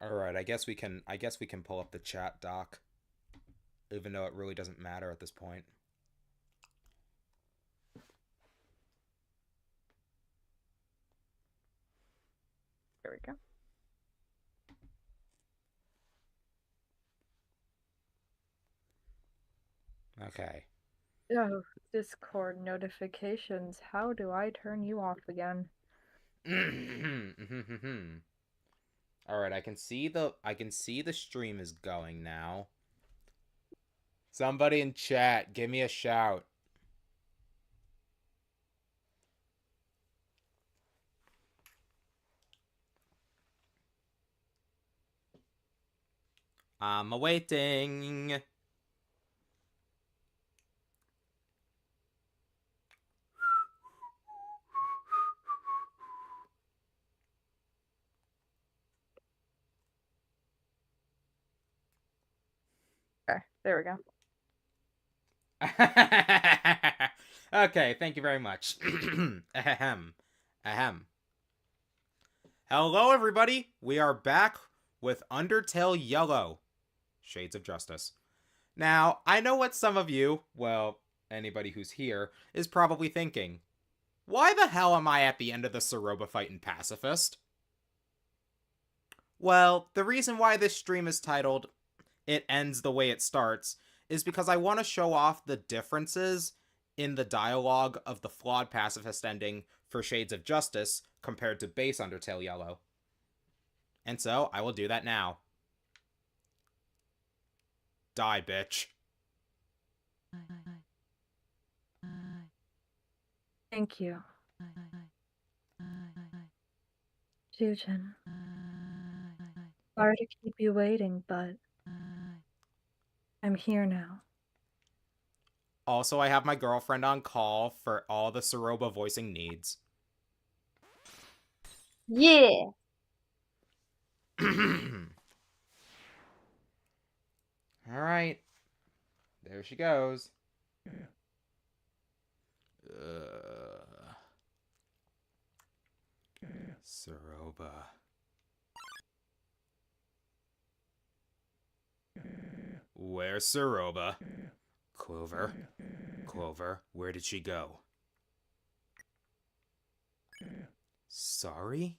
Alright, I guess we can pull up the chat doc, even though it really doesn't matter at this point. There we go. Okay. Oh, Discord notifications. How do I turn you off again? Alright, I can see the stream is going now. Somebody in chat, give me a shout. I'm awaiting. Okay, there we go. Okay, thank you very much. Ahem. Ahem. Hello, everybody. We are back with Undertale Yellow, Shades of Justice. Now, I know what some of you, well, anybody who's here, is probably thinking. Why the hell am I at the end of the Soroba fight in Pacifist? Well, the reason why this stream is titled It Ends the Way It Starts is because I want to show off the differences in the dialogue of the flawed pacifist ending for Shades of Justice compared to base Undertale Yellow. And so, I will do that now. Die, bitch. Thank you. Jujin. Sorry to keep you waiting, but I'm here now. Also, I have my girlfriend on call for all the Soroba voicing needs. Yeah. Alright. There she goes. Soroba. Where's Soroba? Clover? Clover, where did she go? Sorry?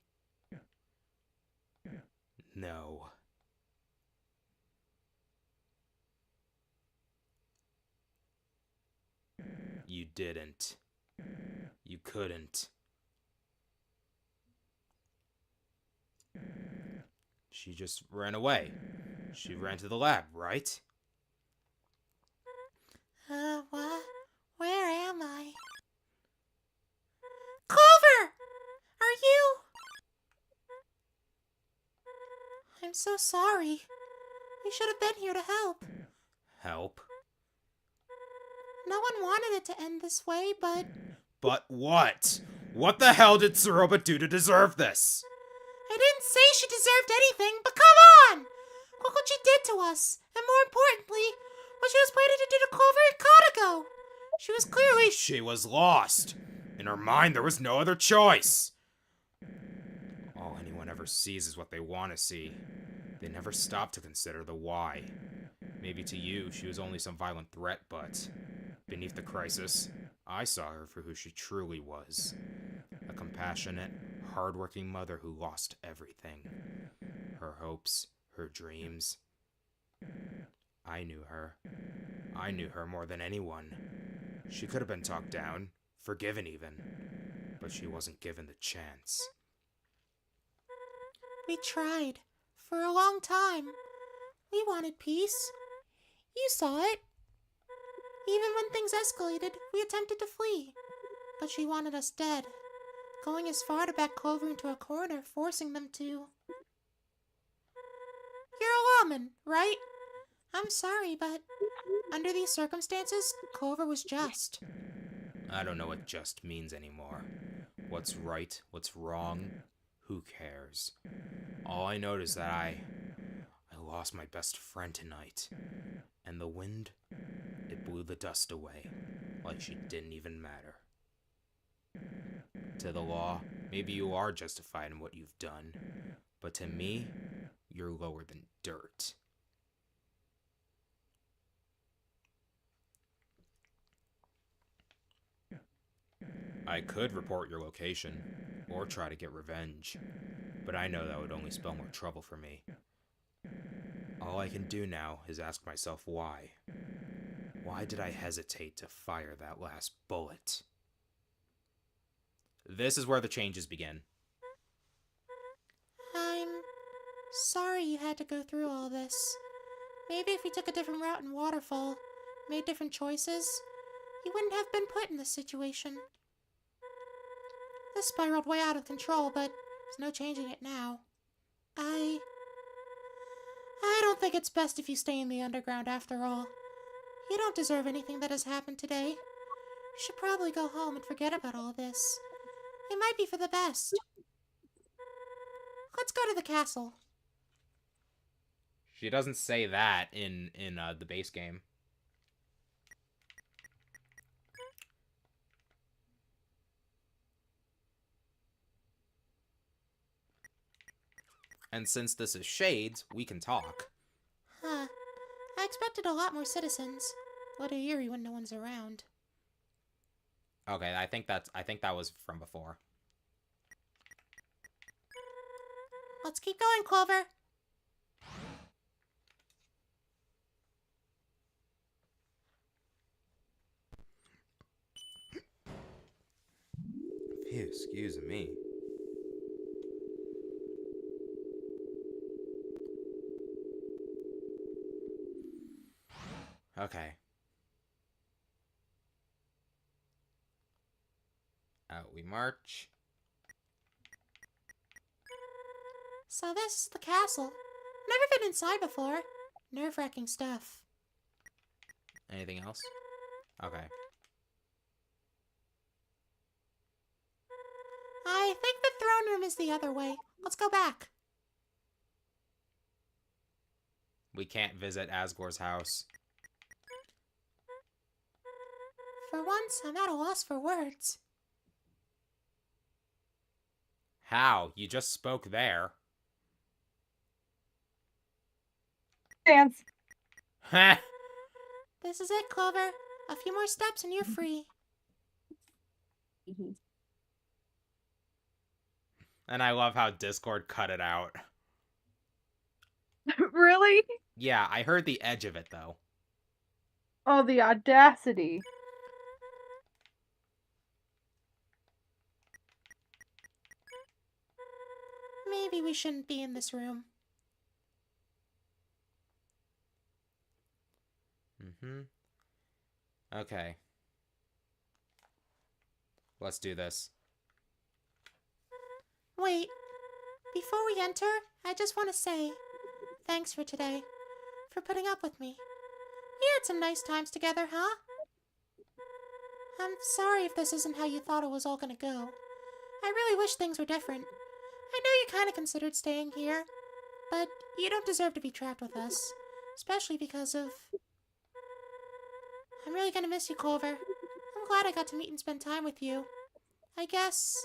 No. You didn't. You couldn't. She just ran away. She ran to the lab, right? What? Where am I? Clover! Are you? I'm so sorry. We should have been here to help. Help? No one wanted it to end this way, but... But what? What the hell did Soroba do to deserve this? I didn't say she deserved anything, but come on! Look what she did to us. And more importantly, what she was planning to do to Clover and Katago. She was clearly... She was lost. In her mind, there was no other choice. All anyone ever sees is what they want to see. They never stop to consider the why. Maybe to you, she was only some violent threat, but... beneath the crisis, I saw her for who she truly was. A compassionate, hardworking mother who lost everything. Her hopes, her dreams. I knew her. I knew her more than anyone. She could have been talked down, forgiven even, but she wasn't given the chance. We tried, for a long time. We wanted peace. You saw it. Even when things escalated, we attempted to flee. But she wanted us dead, going as far to back Clover into a corner, forcing them to. You're a lawman, right? I'm sorry, but under these circumstances, Clover was just. I don't know what just means anymore. What's right, what's wrong, who cares? All I know is that I lost my best friend tonight. And the wind, it blew the dust away, like she didn't even matter. To the law, maybe you are justified in what you've done, but to me, you're lower than dirt. I could report your location, or try to get revenge, but I know that would only spell more trouble for me. All I can do now is ask myself why. Why did I hesitate to fire that last bullet? This is where the changes begin. I'm sorry you had to go through all this. Maybe if you took a different route in Waterfall, made different choices, you wouldn't have been put in this situation. This spiraled way out of control, but there's no changing it now. I don't think it's best if you stay in the underground after all. You don't deserve anything that has happened today. You should probably go home and forget about all this. It might be for the best. Let's go to the castle. She doesn't say that in the base game. And since this is Shades, we can talk. Huh. I expected a lot more citizens. A little eerie when no one's around. Okay, I think that was from before. Let's keep going, Clover. Phew, excuse me. Okay. Out we march. So this is the castle. Never been inside before. Nerve-wracking stuff. Anything else? Okay. I think the throne room is the other way. Let's go back. We can't visit Asgore's house. For once, I'm at a loss for words. How? You just spoke there. Dance. Heh. This is it, Clover. A few more steps and you're free. And I love how Discord cut it out. Really? Yeah, I heard the edge of it, though. Oh, the audacity. Maybe we shouldn't be in this room. Okay. Let's do this. Wait. Before we enter, I just want to say thanks for today. For putting up with me. We had some nice times together, huh? I'm sorry if this isn't how you thought it was all gonna go. I really wish things were different. I know you kind of considered staying here, but you don't deserve to be trapped with us. Especially because of... I'm really gonna miss you, Clover. I'm glad I got to meet and spend time with you. I guess,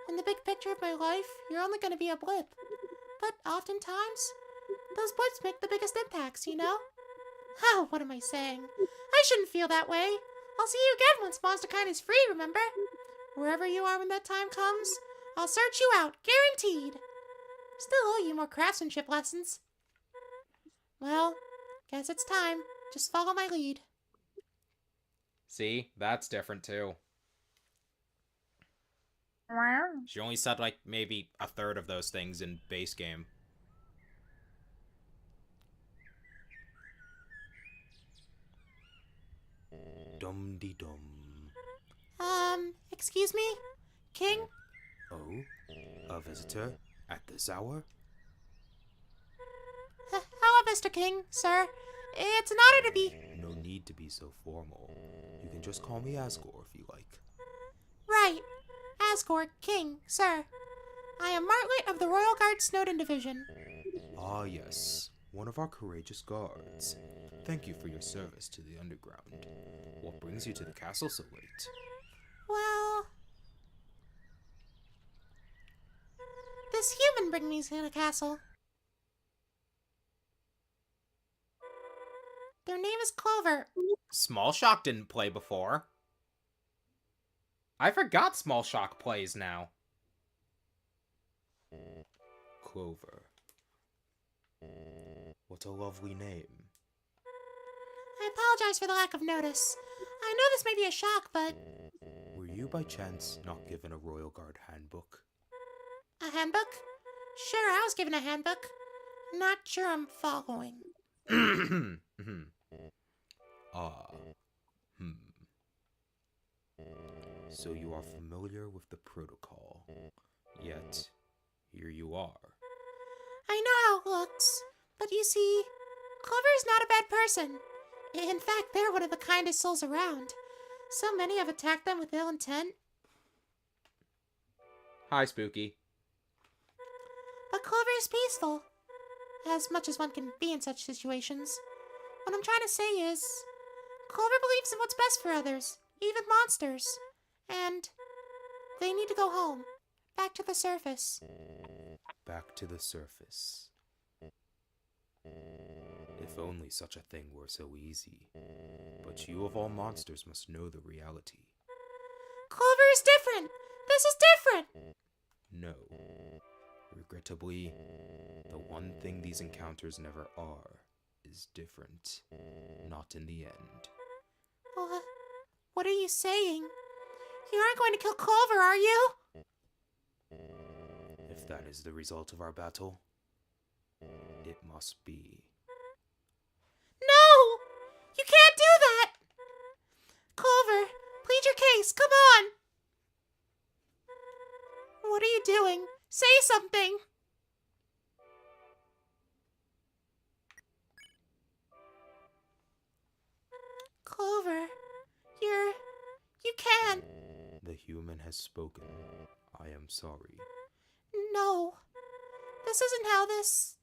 in the big picture of my life, you're only gonna be a blip. But oftentimes, those blips make the biggest impacts, you know? Oh, what am I saying? I shouldn't feel that way. I'll see you again once Monsterkind is free, remember? Wherever you are when that time comes, I'll search you out, guaranteed. Still owe you more craftsmanship lessons. Well, guess it's time. Just follow my lead. See? That's different, too. Wow. She only said, like, maybe a third of those things in base game. Dum-de-dum. Excuse me? King? Oh? A visitor? At this hour? Hello, Mr. King, sir. It's an honor to be... No need to be so formal. You can just call me Asgore if you like. Right. Asgore, King, sir. I am Martlet of the Royal Guard Snowdin Division. Ah, yes. One of our courageous guards. Thank you for your service to the underground. What brings you to the castle so late? Well... This human bring me to the castle. Your name is Clover. Small Shock didn't play before. I forgot Small Shock plays now. Clover. What a lovely name. I apologize for the lack of notice. I know this may be a shock, but... Were you by chance not given a Royal Guard handbook? A handbook? Sure, I was given a handbook. Not sure I'm following. Ah. So you are familiar with the protocol. Yet, here you are. I know how it looks, but you see, Clover is not a bad person. In fact, they're one of the kindest souls around. So many have attacked them with ill intent. Hi, Spooky. But Clover is peaceful. As much as one can be in such situations. What I'm trying to say is, Clover believes in what's best for others, even monsters. And they need to go home. Back to the surface. Back to the surface. If only such a thing were so easy. But you of all monsters must know the reality. Clover is different! This is different! No. Regrettably, the one thing these encounters never are is different. Not in the end. What are you saying? You aren't going to kill Clover, are you? If that is the result of our battle, it must be. No! You can't do that! Clover, plead your case, come on! What are you doing? Say something! Clover, you can't. The human has spoken. I am sorry. No. This isn't how this...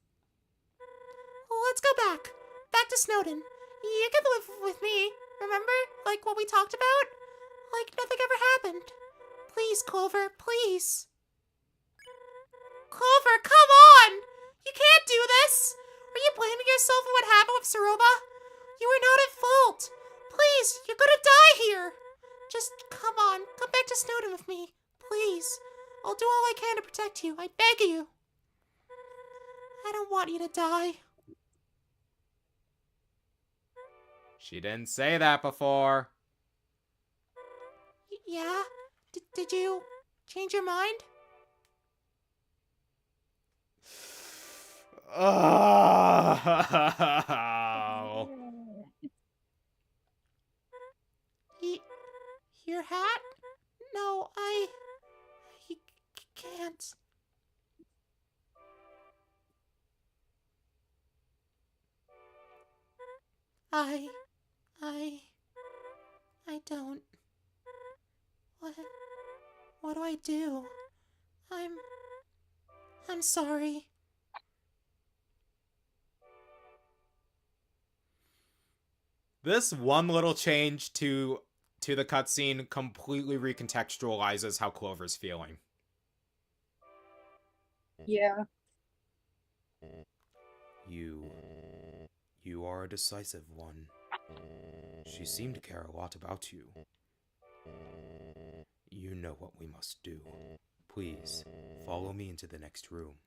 Let's go back. Back to Snowden. You can live with me, remember? Like what we talked about? Like nothing ever happened. Please, Clover, please. Clover, come on! You can't do this! Are you blaming yourself for what happened with Saruba? You were not at fault. Please, you're gonna die here. Just come on, come back to Snowden with me. Please. I'll do all I can to protect you. I beg you. I don't want you to die. She didn't say that before. Yeah? Did you change your mind? Oh. Your hat? No, I can't. I don't. What do I do? I'm sorry. This one little change to the cutscene completely recontextualizes how Clover's feeling. Yeah. You are a decisive one. She seemed to care a lot about you. You know what we must do. Please, follow me into the next room.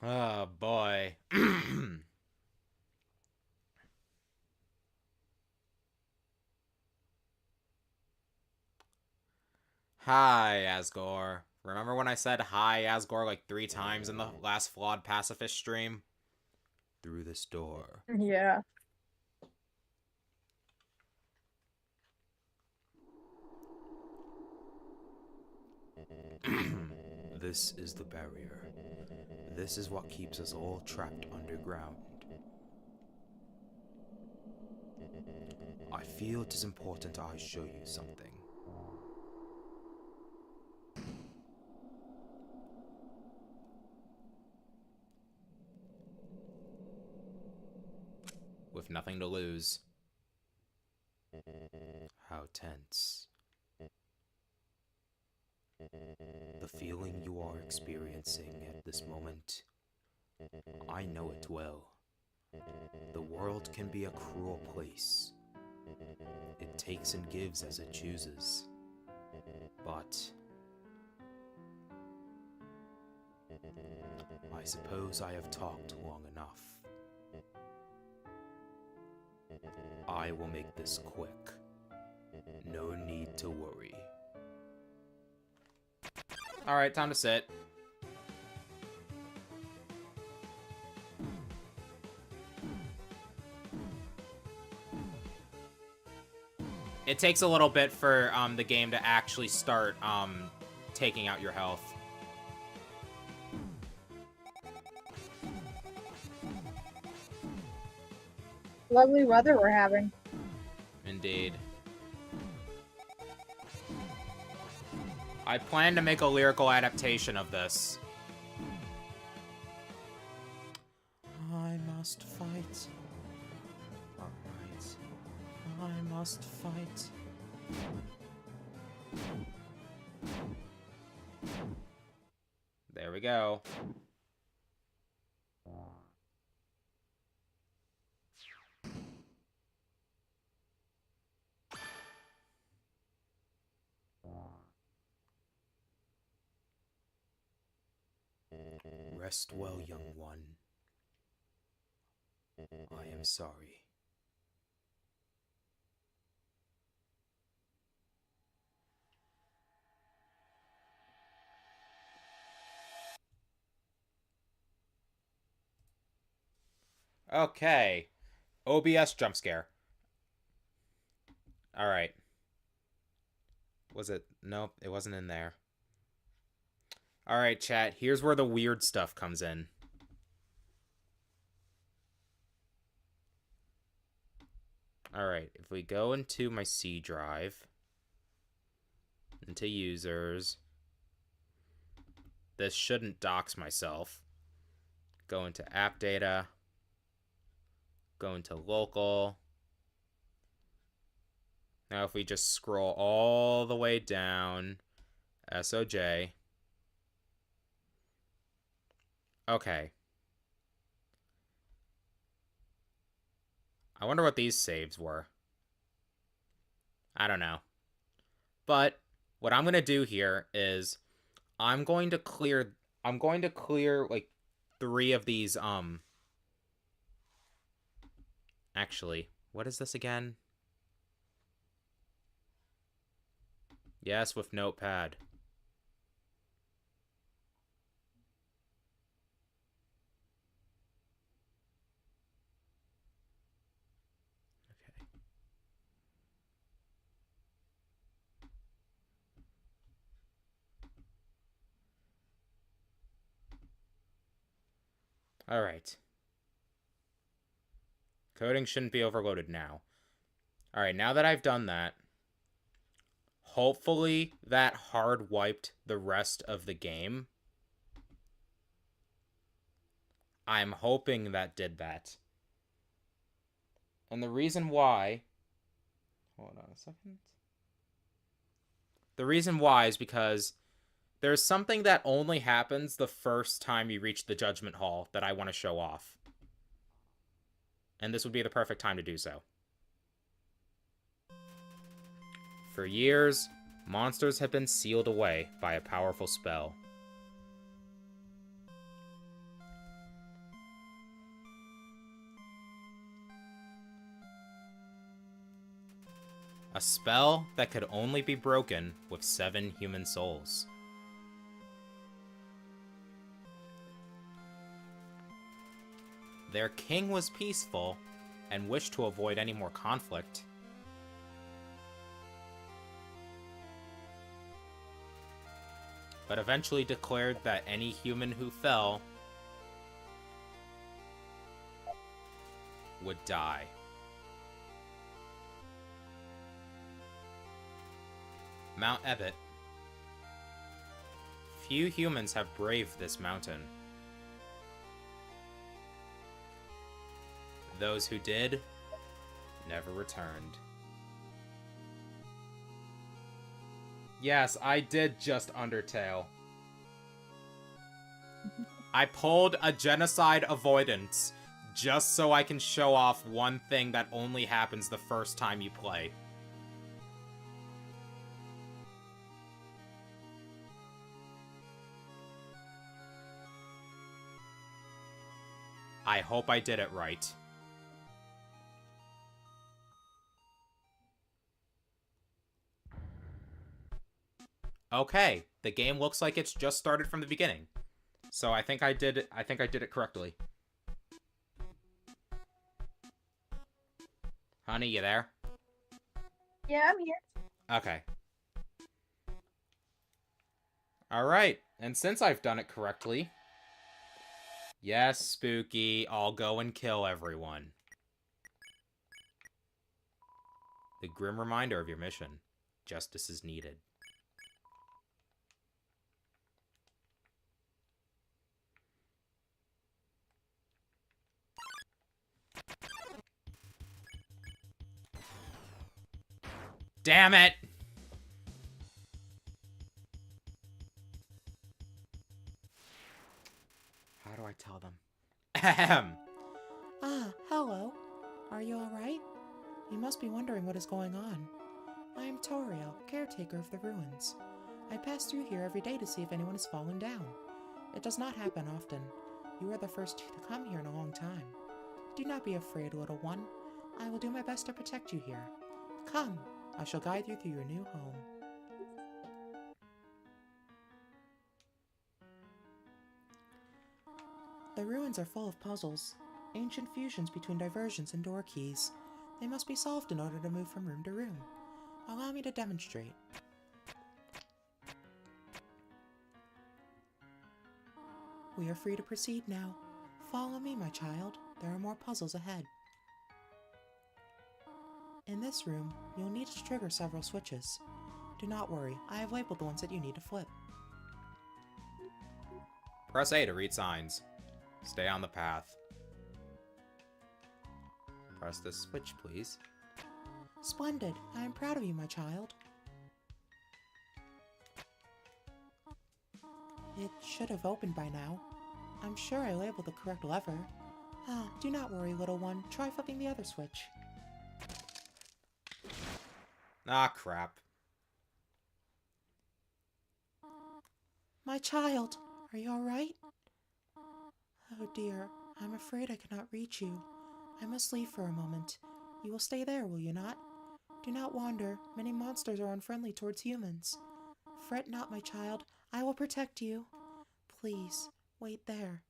Oh, boy. Hi, Asgore. Remember when I said hi, Asgore, like 3 times in the last Flawed Pacifist stream? Through this door. Yeah. This is the barrier. This is what keeps us all trapped underground. I feel it is important I show you something. With nothing to lose. How tense. The feeling you are experiencing at this moment, I know it well. The world can be a cruel place. It takes and gives as it chooses. But I suppose I have talked long enough. I will make this quick. No need to worry. Alright, time to sit. It takes a little bit for the game to actually start taking out your health. Lovely weather we're having. Indeed. I plan to make a lyrical adaptation of this. I must fight. Alright. I must fight. There we go. Rest well, young one. I am sorry. Okay. OBS jump scare. Alright. Was it? Nope, it wasn't in there. Alright, chat. Here's where the weird stuff comes in. Alright, if we go into my C drive, into users, this shouldn't dox myself. Go into app data, go into local. Now if we just scroll all the way down, SOJ. Okay. I wonder what these saves were. I don't know. But what I'm going to do here is I'm going to clear like 3 of these actually, what is this again? Yes, with Notepad. Okay. All right. Coding shouldn't be overloaded now. All right, now that I've done that, hopefully that hard wiped the rest of the game. I'm hoping that did that. And the reason why... Hold on a second. The reason why is because there's something that only happens the first time you reach the Judgment Hall that I want to show off. And this would be the perfect time to do so. For years, monsters have been sealed away by a powerful spell. A spell that could only be broken with 7 human souls. Their king was peaceful and wished to avoid any more conflict. But eventually declared that any human who fell would die. Mount Ebott. Few humans have braved this mountain. Those who did never returned. Yes, I did just Undertale. I pulled a genocide avoidance just so I can show off one thing that only happens the first time you play. I hope I did it right. Okay, the game looks like it's just started from the beginning. So I think I did it correctly. Honey, you there? Yeah, I'm here. Okay. Alright, and since I've done it correctly... Yes, Spooky, I'll go and kill everyone. The grim reminder of your mission. Justice is needed. Damn it! How do I tell them? Ahem. Ah, hello. Are you alright? You must be wondering what is going on. I am Toriel, caretaker of the ruins. I pass through here every day to see if anyone has fallen down. It does not happen often. You are the first to come here in a long time. Do not be afraid, little one. I will do my best to protect you here. Come, I shall guide you through your new home. The ruins are full of puzzles, ancient fusions between diversions and door keys. They must be solved in order to move from room to room. Allow me to demonstrate. We are free to proceed now. Follow me, my child. There are more puzzles ahead. In this room, you'll need to trigger several switches. Do not worry, I have labeled the ones that you need to flip. Press A to read signs. Stay on the path. Press this switch, please. Splendid. I am proud of you, my child. It should have opened by now. I'm sure I labeled the correct lever. Ah, do not worry, little one. Try flipping the other switch. Ah, crap. My child, are you alright? Oh dear, I'm afraid I cannot reach you. I must leave for a moment. You will stay there, will you not? Do not wander. Many monsters are unfriendly towards humans. Fret not, my child. I will protect you. Please, wait there.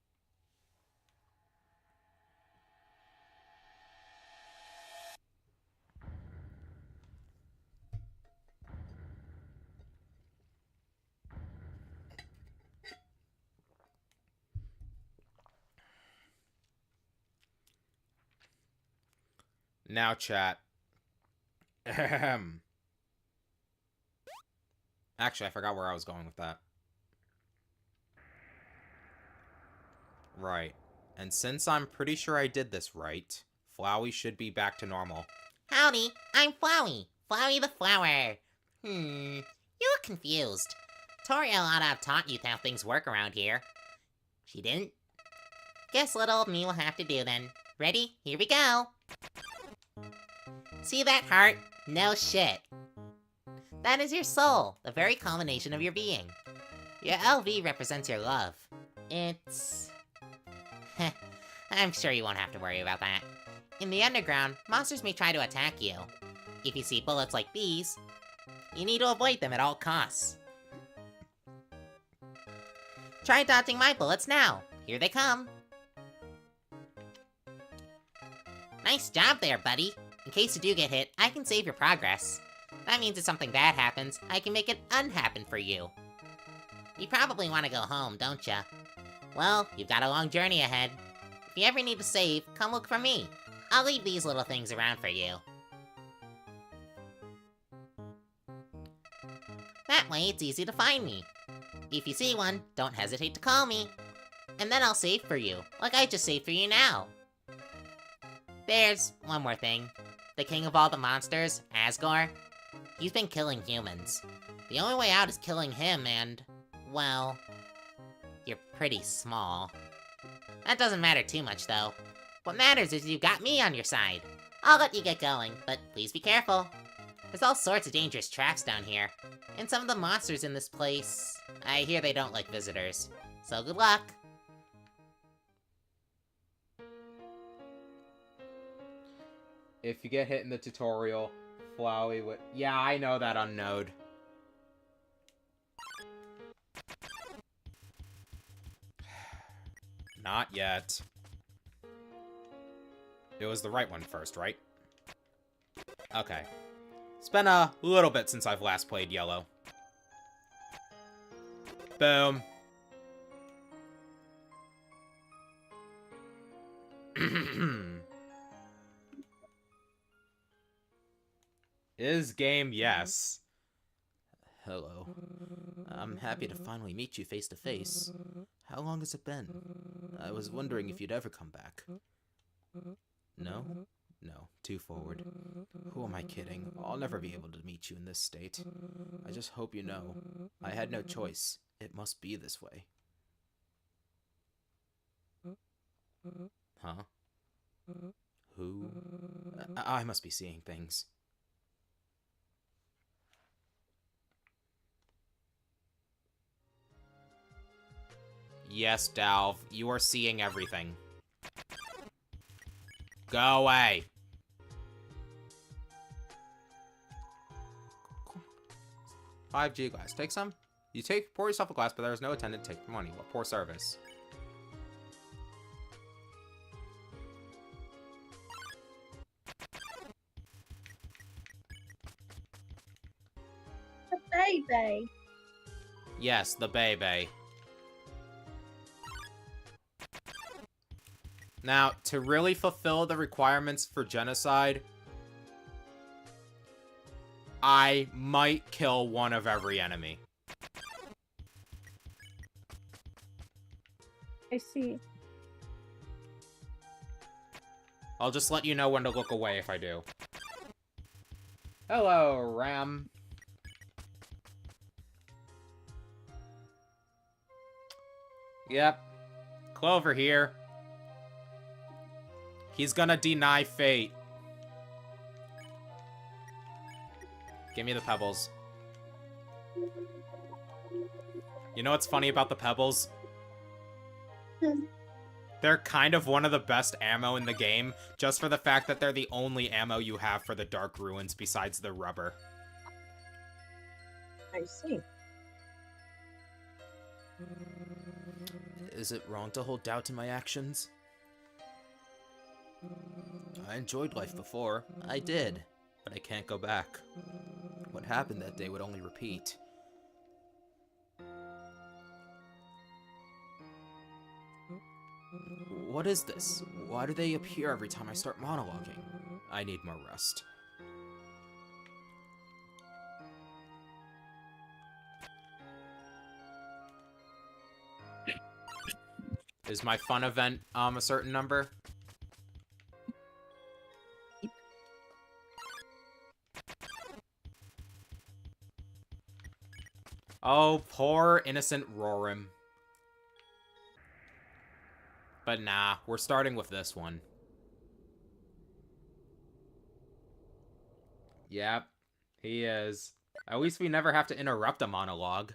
Now, chat. Ahem. Actually, I forgot where I was going with that. Right. And since I'm pretty sure I did this right, Flowey should be back to normal. Howdy, I'm Flowey. Flowey the flower. You look confused. Toriel ought to have taught you how things work around here. She didn't? Guess little old me will have to do then. Ready? Here we go. See that heart? No shit. That is your soul, the very culmination of your being. Your LV represents your love. It's... I'm sure you won't have to worry about that. In the underground, monsters may try to attack you. If you see bullets like these, you need to avoid them at all costs. Try dodging my bullets now. Here they come. Nice job there, buddy. In case you do get hit, I can save your progress. That means if something bad happens, I can make it unhappen for you. You probably want to go home, don't ya? Well, you've got a long journey ahead. If you ever need to save, come look for me. I'll leave these little things around for you. That way it's easy to find me. If you see one, don't hesitate to call me. And then I'll save for you, like I just saved for you now. There's one more thing. The king of all the monsters, Asgore, He's been killing humans. The only way out is killing him and, well, you're pretty small. That doesn't matter too much, though. What matters is you've got me on your side. I'll let you get going, but please be careful. There's all sorts of dangerous traps down here. And some of the monsters in this place, I hear they don't like visitors. So good luck. If you get hit in the tutorial, Flowey would... Yeah, I know that on Node. Not yet. It was the right one first, right? Okay. It's been a little bit since I've last played Yellow. Boom. Is game yes. Hello. I'm happy to finally meet you face to face. How long has it been? I was wondering if you'd ever come back. No? No, too forward. Who am I kidding? I'll never be able to meet you in this state. I just hope you know. I had no choice. It must be this way. Huh? Who? I must be seeing things. Yes, Dalv, you are seeing everything. Go away. 5G glass. Take some. You pour yourself a glass, but there is no attendant to take the money. What poor service. The baby. Yes, the baby. Now, to really fulfill the requirements for genocide, I might kill one of every enemy. I see. I'll just let you know when to look away if I do. Hello, Ram. Yep. Clover here. He's gonna deny fate. Give me the pebbles. You know what's funny about the pebbles? They're kind of one of the best ammo in the game, just for the fact that they're the only ammo you have for the Dark Ruins besides the rubber. I see. Is it wrong to hold doubt in my actions? I enjoyed life before. I did. But I can't go back. What happened that day would only repeat. What is this? Why do they appear every time I start monologuing? I need more rest. Is my fun event a certain number? Oh, poor innocent Rorim. But nah, we're starting with this one. Yep, he is. At least we never have to interrupt a monologue.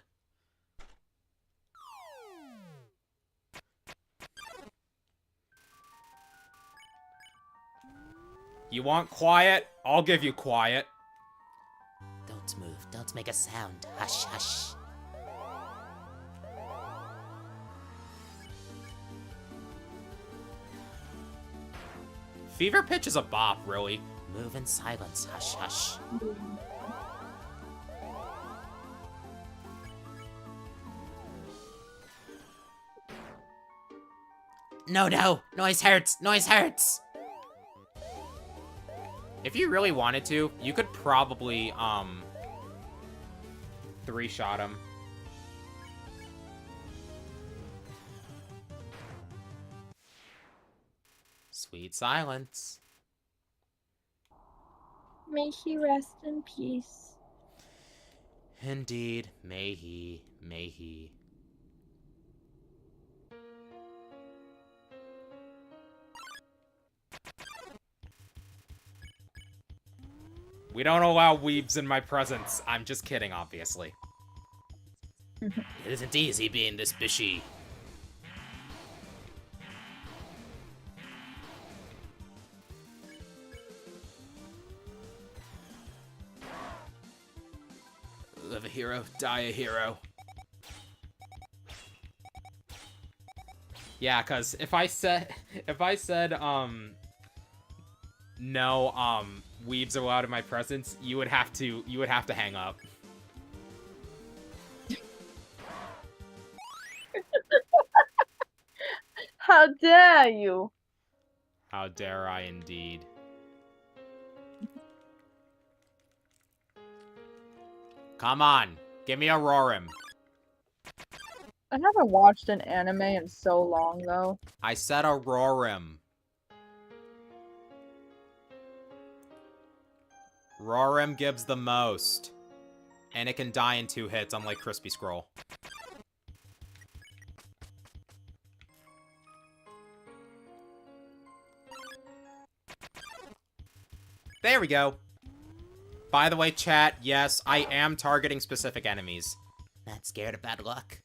You want quiet? I'll give you quiet. Don't move. Don't make a sound. Hush, hush. Fever Pitch is a bop, really. Move in silence. Hush, hush. No, no! Noise hurts! Noise hurts! If you really wanted to, you could probably, three-shot him. Sweet silence. May he rest in peace. Indeed, may he, may he. We don't allow weebs in my presence. I'm just kidding, obviously. It isn't easy being this bishy. Live a hero, die a hero. Yeah, cause if I said no, weebs are allowed in my presence, you would have to hang up. How dare you? How dare I indeed. Come on, give me a Rorim. I haven't watched an anime in so long, though. I said a Rorim. Rorim gives the most. And it can die in 2 hits, unlike Crispy Scroll. There we go. By the way, chat, yes, I am targeting specific enemies. Not scared of bad luck?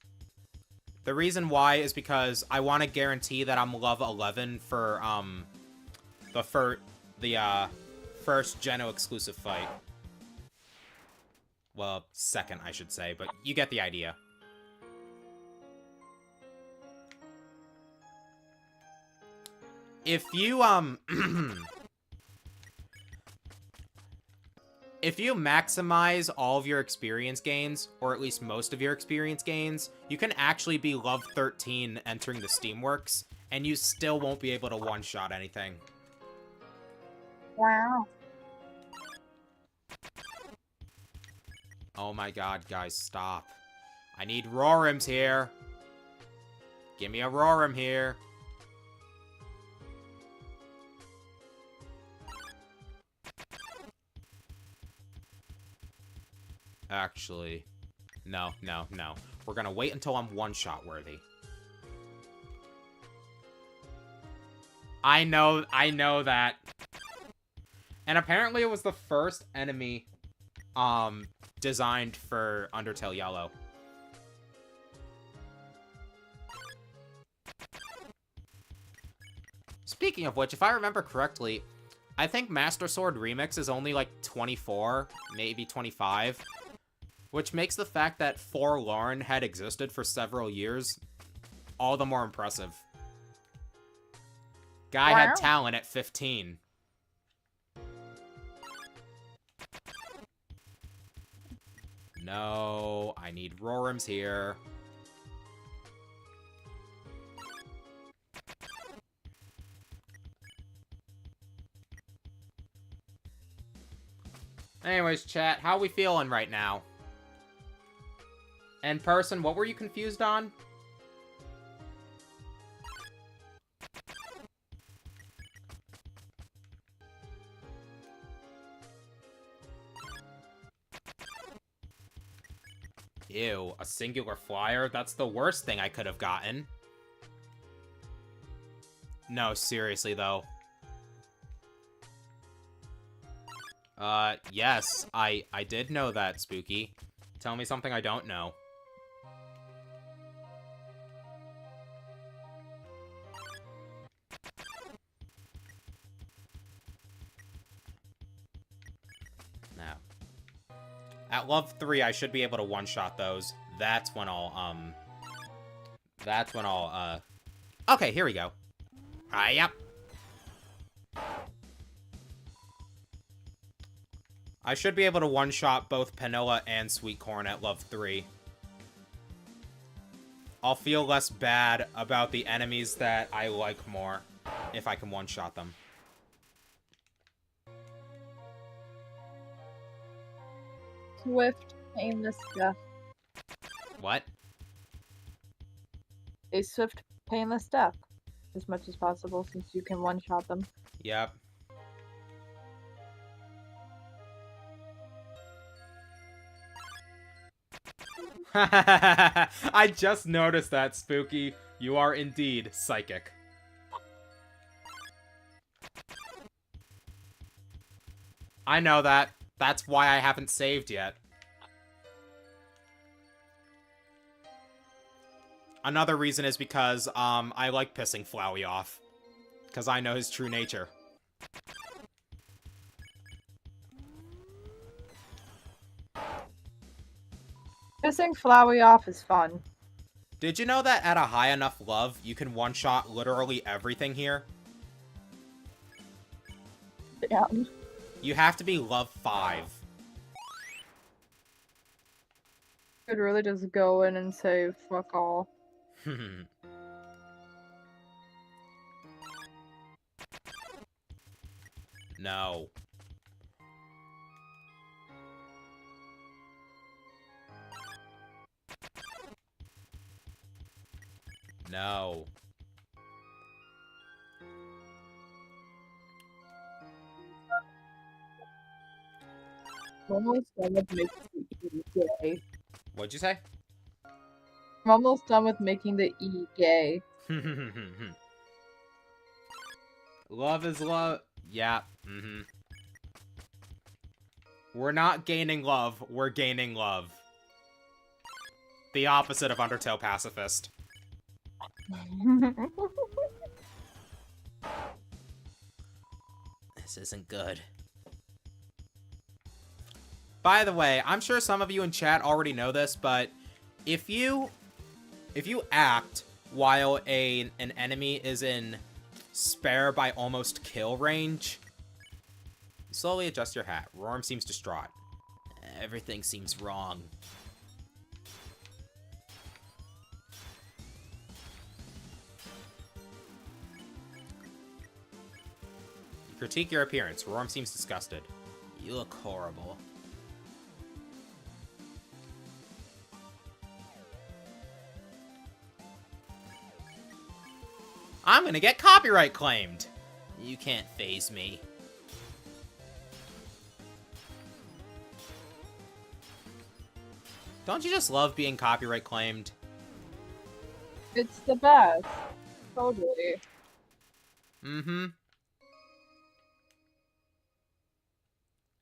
The reason why is because I want to guarantee that I'm level 11 for, the first Geno exclusive fight. Well, second, I should say, but you get the idea. If you, if you maximize all of your experience gains, or at least most of your experience gains, you can actually be level 13 entering the Steamworks, and you still won't be able to one-shot anything. Wow. Oh my god, guys, stop. I need Rorims here. Give me a Rorim here. Actually, no. We're gonna wait until I'm one-shot worthy. I know that. And apparently it was the first enemy, designed for Undertale Yellow. Speaking of which, if I remember correctly, I think Master Sword Remix is only like 24, maybe 25. Which makes the fact that Forlorn had existed for several years all the more impressive. Guy had talent at 15. No, I need Rorims here. Anyways, chat, how we feeling right now? And person, what were you confused on? Ew, a singular flyer? That's the worst thing I could have gotten. No, seriously, though. Yes, I did know that, Spooky. Tell me something I don't know. Now. At level 3, I should be able to one-shot those. That's when I'll, okay, here we go. Yep. I should be able to one-shot both Panola and Sweet Corn at level 3. I'll feel less bad about the enemies that I like more if I can one-shot them. Swift, painless death. What? A swift, painless death. As much as possible, since you can one-shot them. Yep. I just noticed that, Spooky. You are indeed psychic. I know that. That's why I haven't saved yet. Another reason is because, I like pissing Flowey off. Because I know his true nature. Pissing Flowey off is fun. Did you know that at a high enough love, you can one-shot literally everything here? Yeah. You have to be love 5. Could really just go in and say fuck all. No. No. I'm almost done with making the E gay. What'd you say? I'm almost done with making the E gay. Love is love. Yeah. We're not gaining love. We're gaining love. The opposite of Undertale Pacifist. This isn't good. By the way, I'm sure some of you in chat already know this, but if you act while an enemy is in spare by almost kill range, slowly adjust your hat. Rorm seems distraught. Everything seems wrong. You critique your appearance. Rorm seems disgusted. You look horrible. I'm gonna get copyright claimed. You can't faze me. Don't you just love being copyright claimed? It's the best. Totally.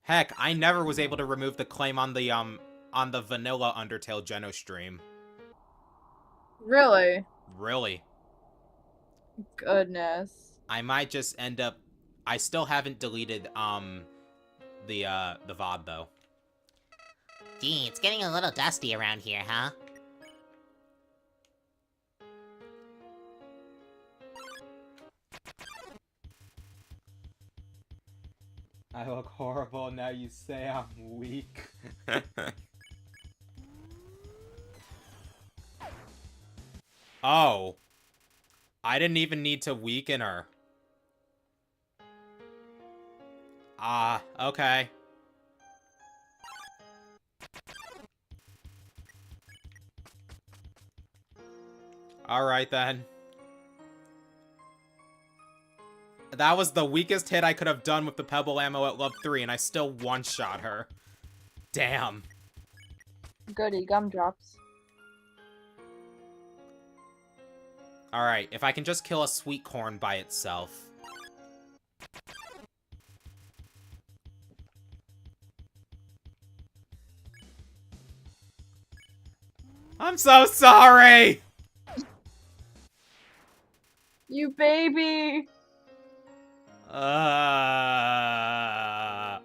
Heck, I never was able to remove the claim on the vanilla Undertale Geno stream. Really? Really. Goodness. I might just end up... I still haven't deleted, the VOD, though. Gee, it's getting a little dusty around here, huh? I look horrible, now you say I'm weak. Oh. I didn't even need to weaken her. Ah, okay. Alright then. That was the weakest hit I could have done with the Pebble ammo at level 3, and I still one-shot her. Damn. Goody, gumdrops. Alright, if I can just kill a sweet corn by itself. I'm so sorry! You baby! I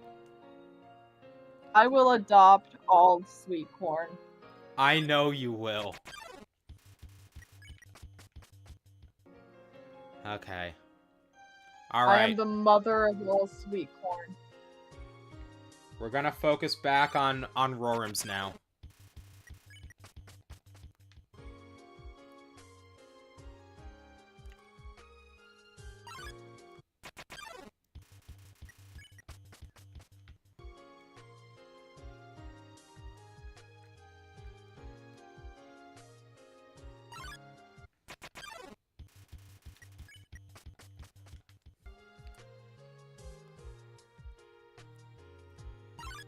will adopt all sweet corn. know you will. Okay. Alright. I am the mother of all sweet corn. We're gonna focus back on Rorum's now.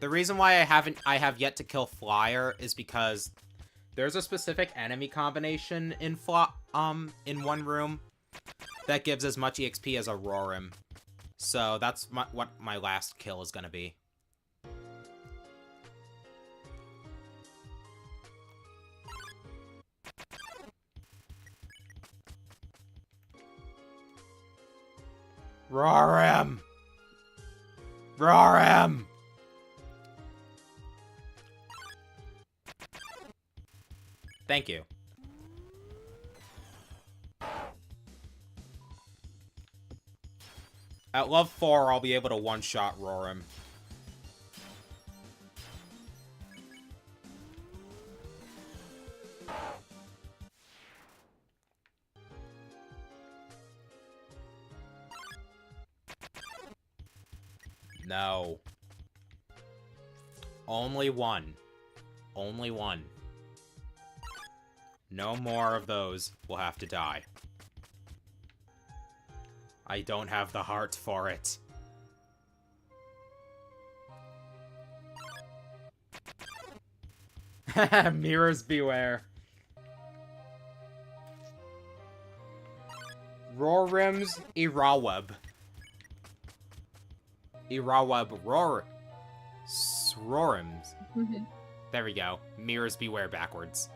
The reason why I have yet to kill Flyer is because there's a specific enemy combination in one room that gives as much EXP as a Rorim. So that's what my last kill is gonna be. Rorim! Rorim! Thank you. At level 4, I'll be able to one-shot Rorim. No. Only one. Only one. No more of those will have to die. I don't have the heart for it. Mirrors beware. Rorim's Iraweb. Iraweb Rorims. There we go. Mirrors beware backwards.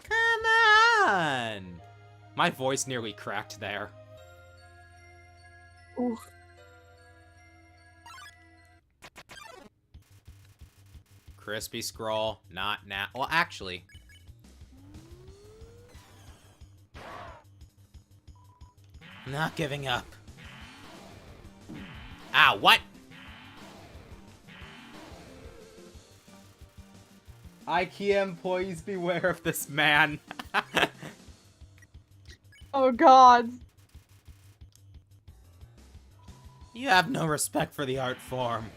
Come on! My voice nearly cracked there. Ooh. Crispy scroll, not now. Well, actually. Not giving up. Ah, what? IKEA employees beware of this man. Oh god. You have no respect for the art form.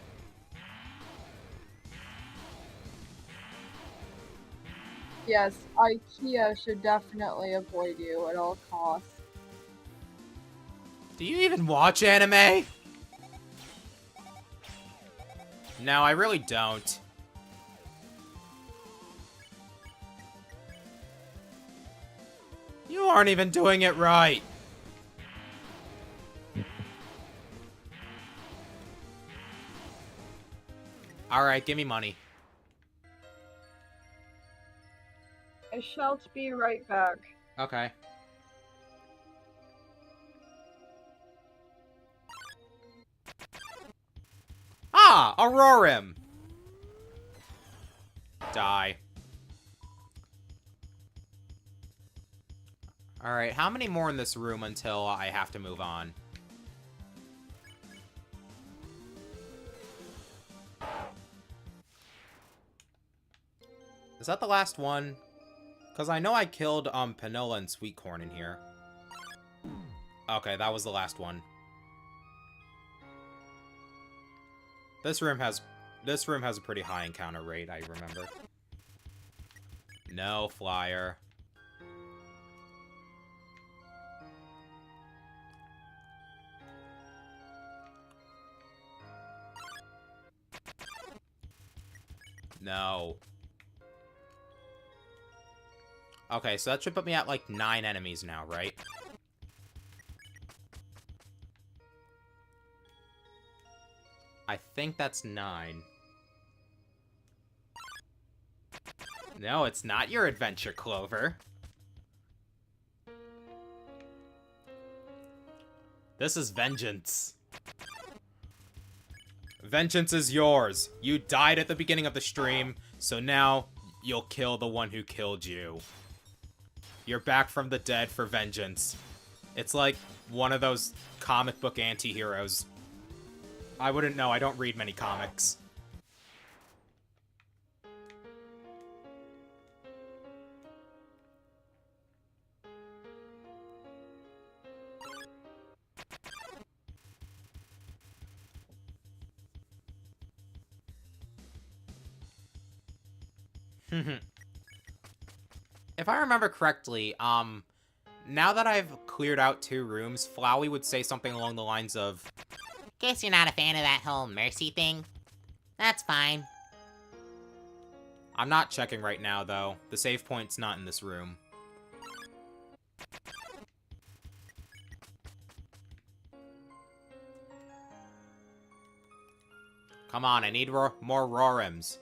Yes, IKEA should definitely avoid you at all costs. Do you even watch anime? No, I really don't. You aren't even doing it right. Alright, give me money. I shall be right back. Okay. Ah! A Rorim! Die. Alright, how many more in this room until I have to move on? Is that the last one? Because I know I killed Panola and Sweetcorn in here. Okay, that was the last one. This room has a pretty high encounter rate, I remember. No flyer. No. Okay, so that should put me at like 9 enemies now, right? I think that's 9. No, it's not your adventure, Clover. This is vengeance. Vengeance is yours. You died at the beginning of the stream, so now you'll kill the one who killed you. You're back from the dead for vengeance. It's like one of those comic book anti-heroes. I wouldn't know, I don't read many comics. If I remember correctly, now that I've cleared out 2 rooms, Flowey would say something along the lines of, Guess you're not a fan of that whole mercy thing. That's fine. I'm not checking right now, though. The save point's not in this room. Come on, I need more Rorims.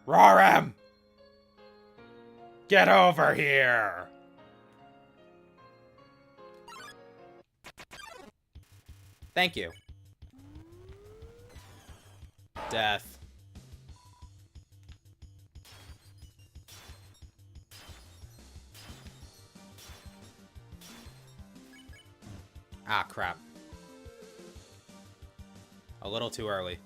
Rorim! Get over here! Thank you. Death. Ah, crap. A little too early.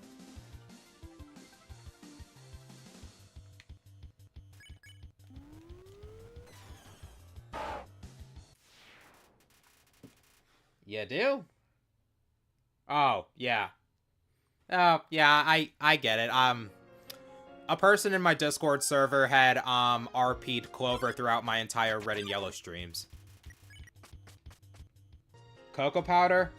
You do? Oh, yeah. Oh, yeah, I get it. A person in my Discord server had, RP'd Clover throughout my entire Red and Yellow streams. Cocoa powder?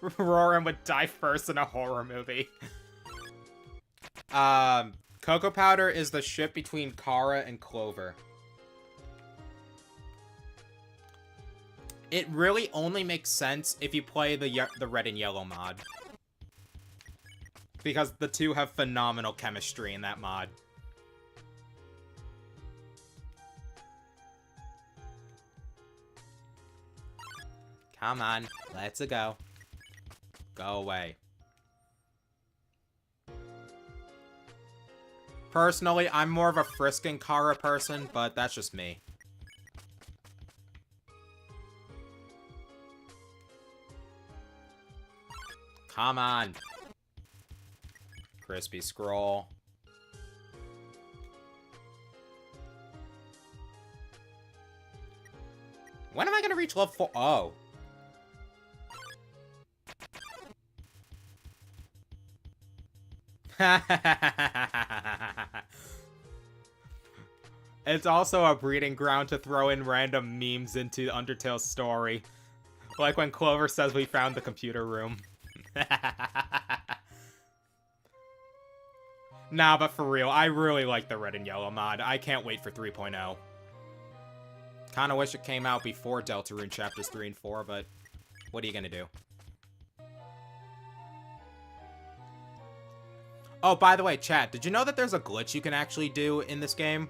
Roran would die first in a horror movie. Cocoa powder is the ship between Kara and Clover. It really only makes sense if you play the Red and Yellow mod. Because the two have phenomenal chemistry in that mod. Come on, let's go. Go away. Personally, I'm more of a Frisk and Kara person, but that's just me. Come on. Crispy scroll. When am I gonna reach level 4? Oh. It's also a breeding ground to throw in random memes into Undertale's story. Like when Clover says we found the computer room. Nah, but for real, I really like the Red and Yellow mod. I can't wait for 3.0. Kinda wish it came out before Deltarune Chapters 3 and 4, but what are you gonna do? Oh, by the way, chat, did you know that there's a glitch you can actually do in this game?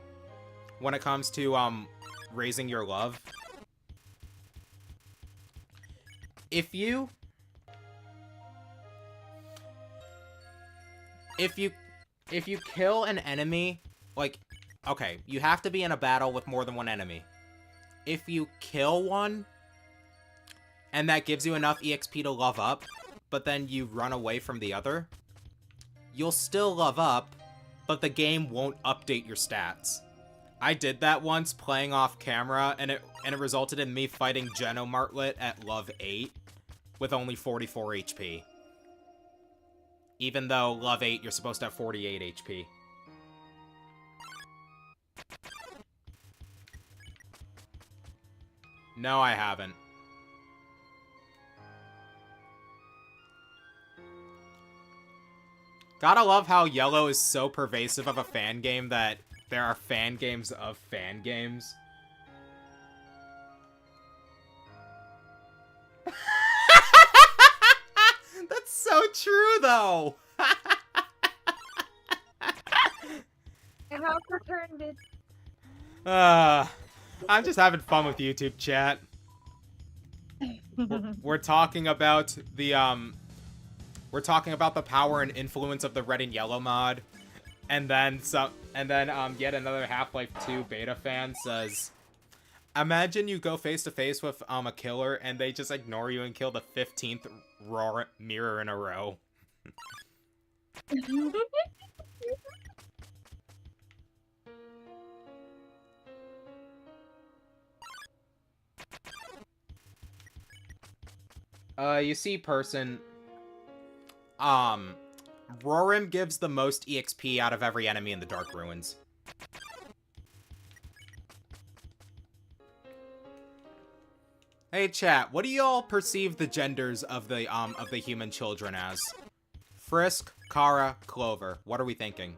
When it comes to, raising your love? If you kill an enemy, like, okay, you have to be in a battle with more than one enemy. If you kill one, and that gives you enough EXP to love up, but then you run away from the other, you'll still love up, but the game won't update your stats. I did that once playing off camera, and it resulted in me fighting Geno Martlet at Love 8 with only 44 HP. Even though Love 8, you're supposed to have 48 HP. No, I haven't. Gotta love how Yellow is so pervasive of a fan game that there are fan games of fan games. That's so true, though! I have returned it. I'm just having fun with YouTube chat. We're talking about the, we're talking about the power and influence of the Red and Yellow mod. And then yet another Half-Life 2 beta fan says, imagine you go face to face with a killer and they just ignore you and kill the 15th mirror in a row. You see, person, Rorim gives the most EXP out of every enemy in the Dark Ruins. Hey chat, what do y'all perceive the genders of the human children as? Frisk, Kara, Clover. What are we thinking?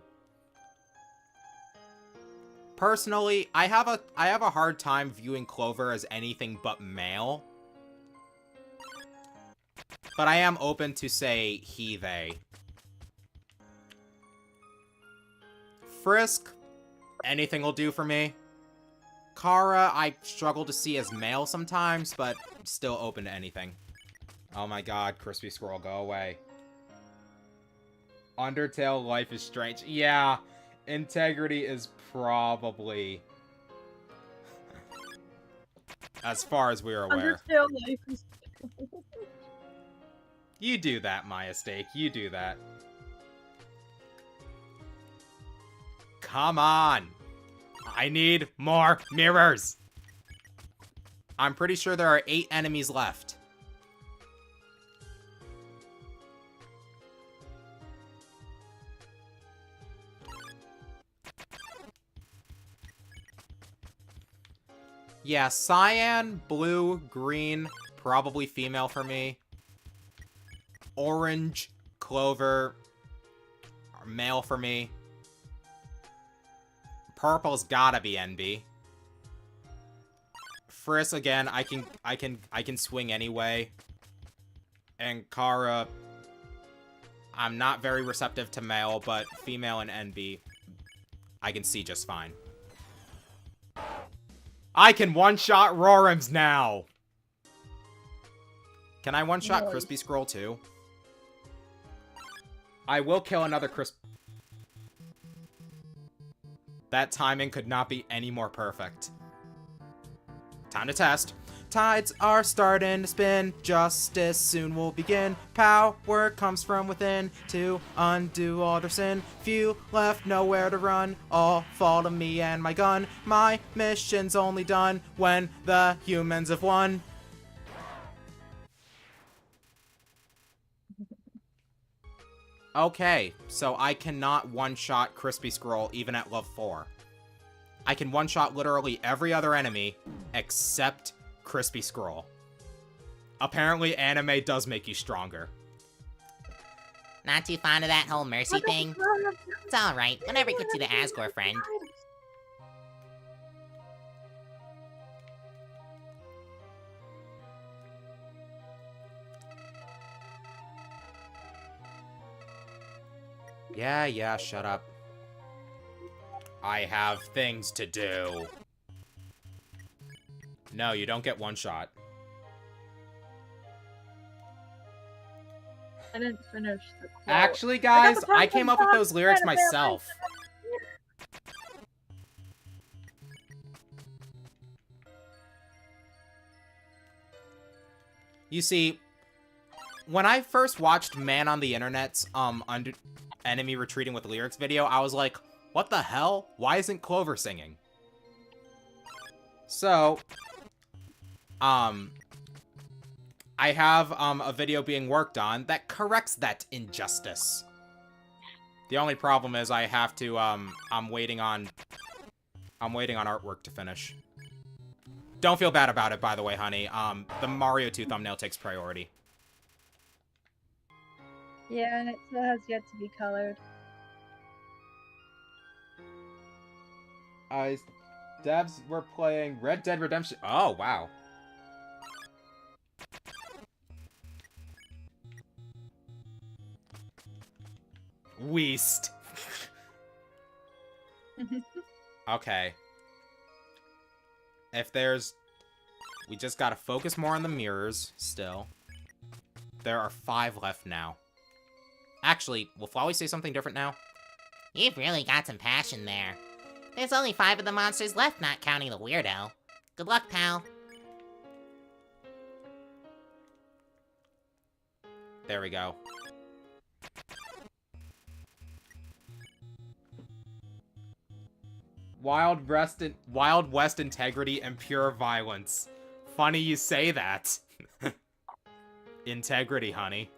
Personally, I have a hard time viewing Clover as anything but male. But I am open to say he, they. Frisk, anything will do for me. Kara, I struggle to see as male sometimes, but still open to anything. Oh my god, Crispy Squirrel, go away. Undertale, Life is Strange. Yeah, Integrity is probably... as far as we are aware. Undertale Life is... You do that, Maya Steak. You do that. Come on! I need more mirrors! I'm pretty sure there are 8 enemies left. Yeah, cyan, blue, green, probably female for me. Orange, clover, male for me. Purple's gotta be NB. Frisk again, I can swing anyway. And Kara, I'm not very receptive to male, but female and NB, I can see just fine. I can one-shot Rorims now! Can I one-shot Nice. Crispy Scroll too? I will kill another That timing could not be any more perfect. Time to test. Tides are starting to spin. Justice soon will begin. Power comes from within to undo all their sin. Few left, nowhere to run. All fall to me and my gun. My mission's only done when the humans have won. Okay, so I cannot one-shot Crispy Scroll even at level 4. I can one-shot literally every other enemy except Crispy Scroll. Apparently, anime does make you stronger. Not too fond of that whole mercy thing? It's alright, whenever it gets you to Asgore, friend. Yeah, shut up. I have things to do. No, you don't get one shot. I didn't finish the quote. Actually, guys, I came up with those lyrics myself. You see, when I first watched Man on the Internet's Enemy Retreating with Lyrics video, I was like, what the hell? Why isn't Clover singing? So, I have a video being worked on that corrects that injustice. The only problem is I have to I'm waiting on artwork to finish. Don't feel bad about it, by the way, honey. The Mario 2 thumbnail takes priority. Yeah, and it still has yet to be colored. Devs were playing Red Dead Redemption. Oh, wow. Weast. Okay. If there's... We just gotta focus more on the mirrors, still. There are 5 left now. Actually, will Flowey say something different now? You've really got some passion there. There's only 5 of the monsters left, not counting the weirdo. Good luck, pal. There we go. Wild West integrity and pure violence. Funny you say that. Integrity, honey.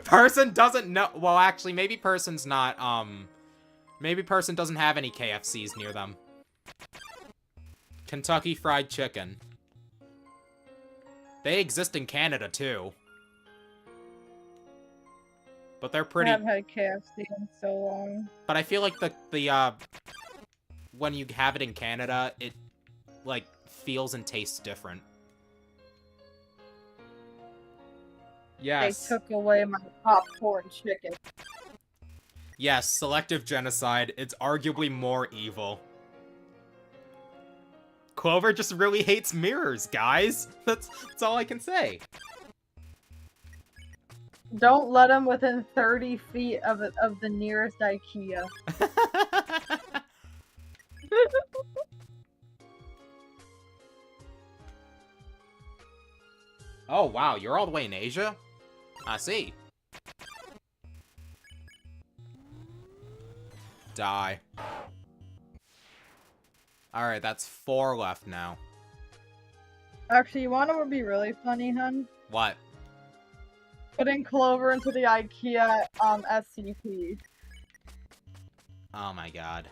Person doesn't know. Well, actually, maybe person's not, maybe person doesn't have any KFCs near them. Kentucky Fried Chicken. They exist in Canada, too. But they're I pretty... haven't had KFC in so long. But I feel like when you have it in Canada, it, like, feels and tastes different. Yes. They took away my popcorn chicken. Yes, selective genocide. It's arguably more evil. Clover just really hates mirrors, guys. That's all I can say. Don't let him within 30 feet of the nearest IKEA. Oh, wow, you're all the way in Asia? I see. Die. Alright, that's 4 left now. Actually, you wanna be really funny, hun? What? Putting Clover into the IKEA SCP. Oh my god.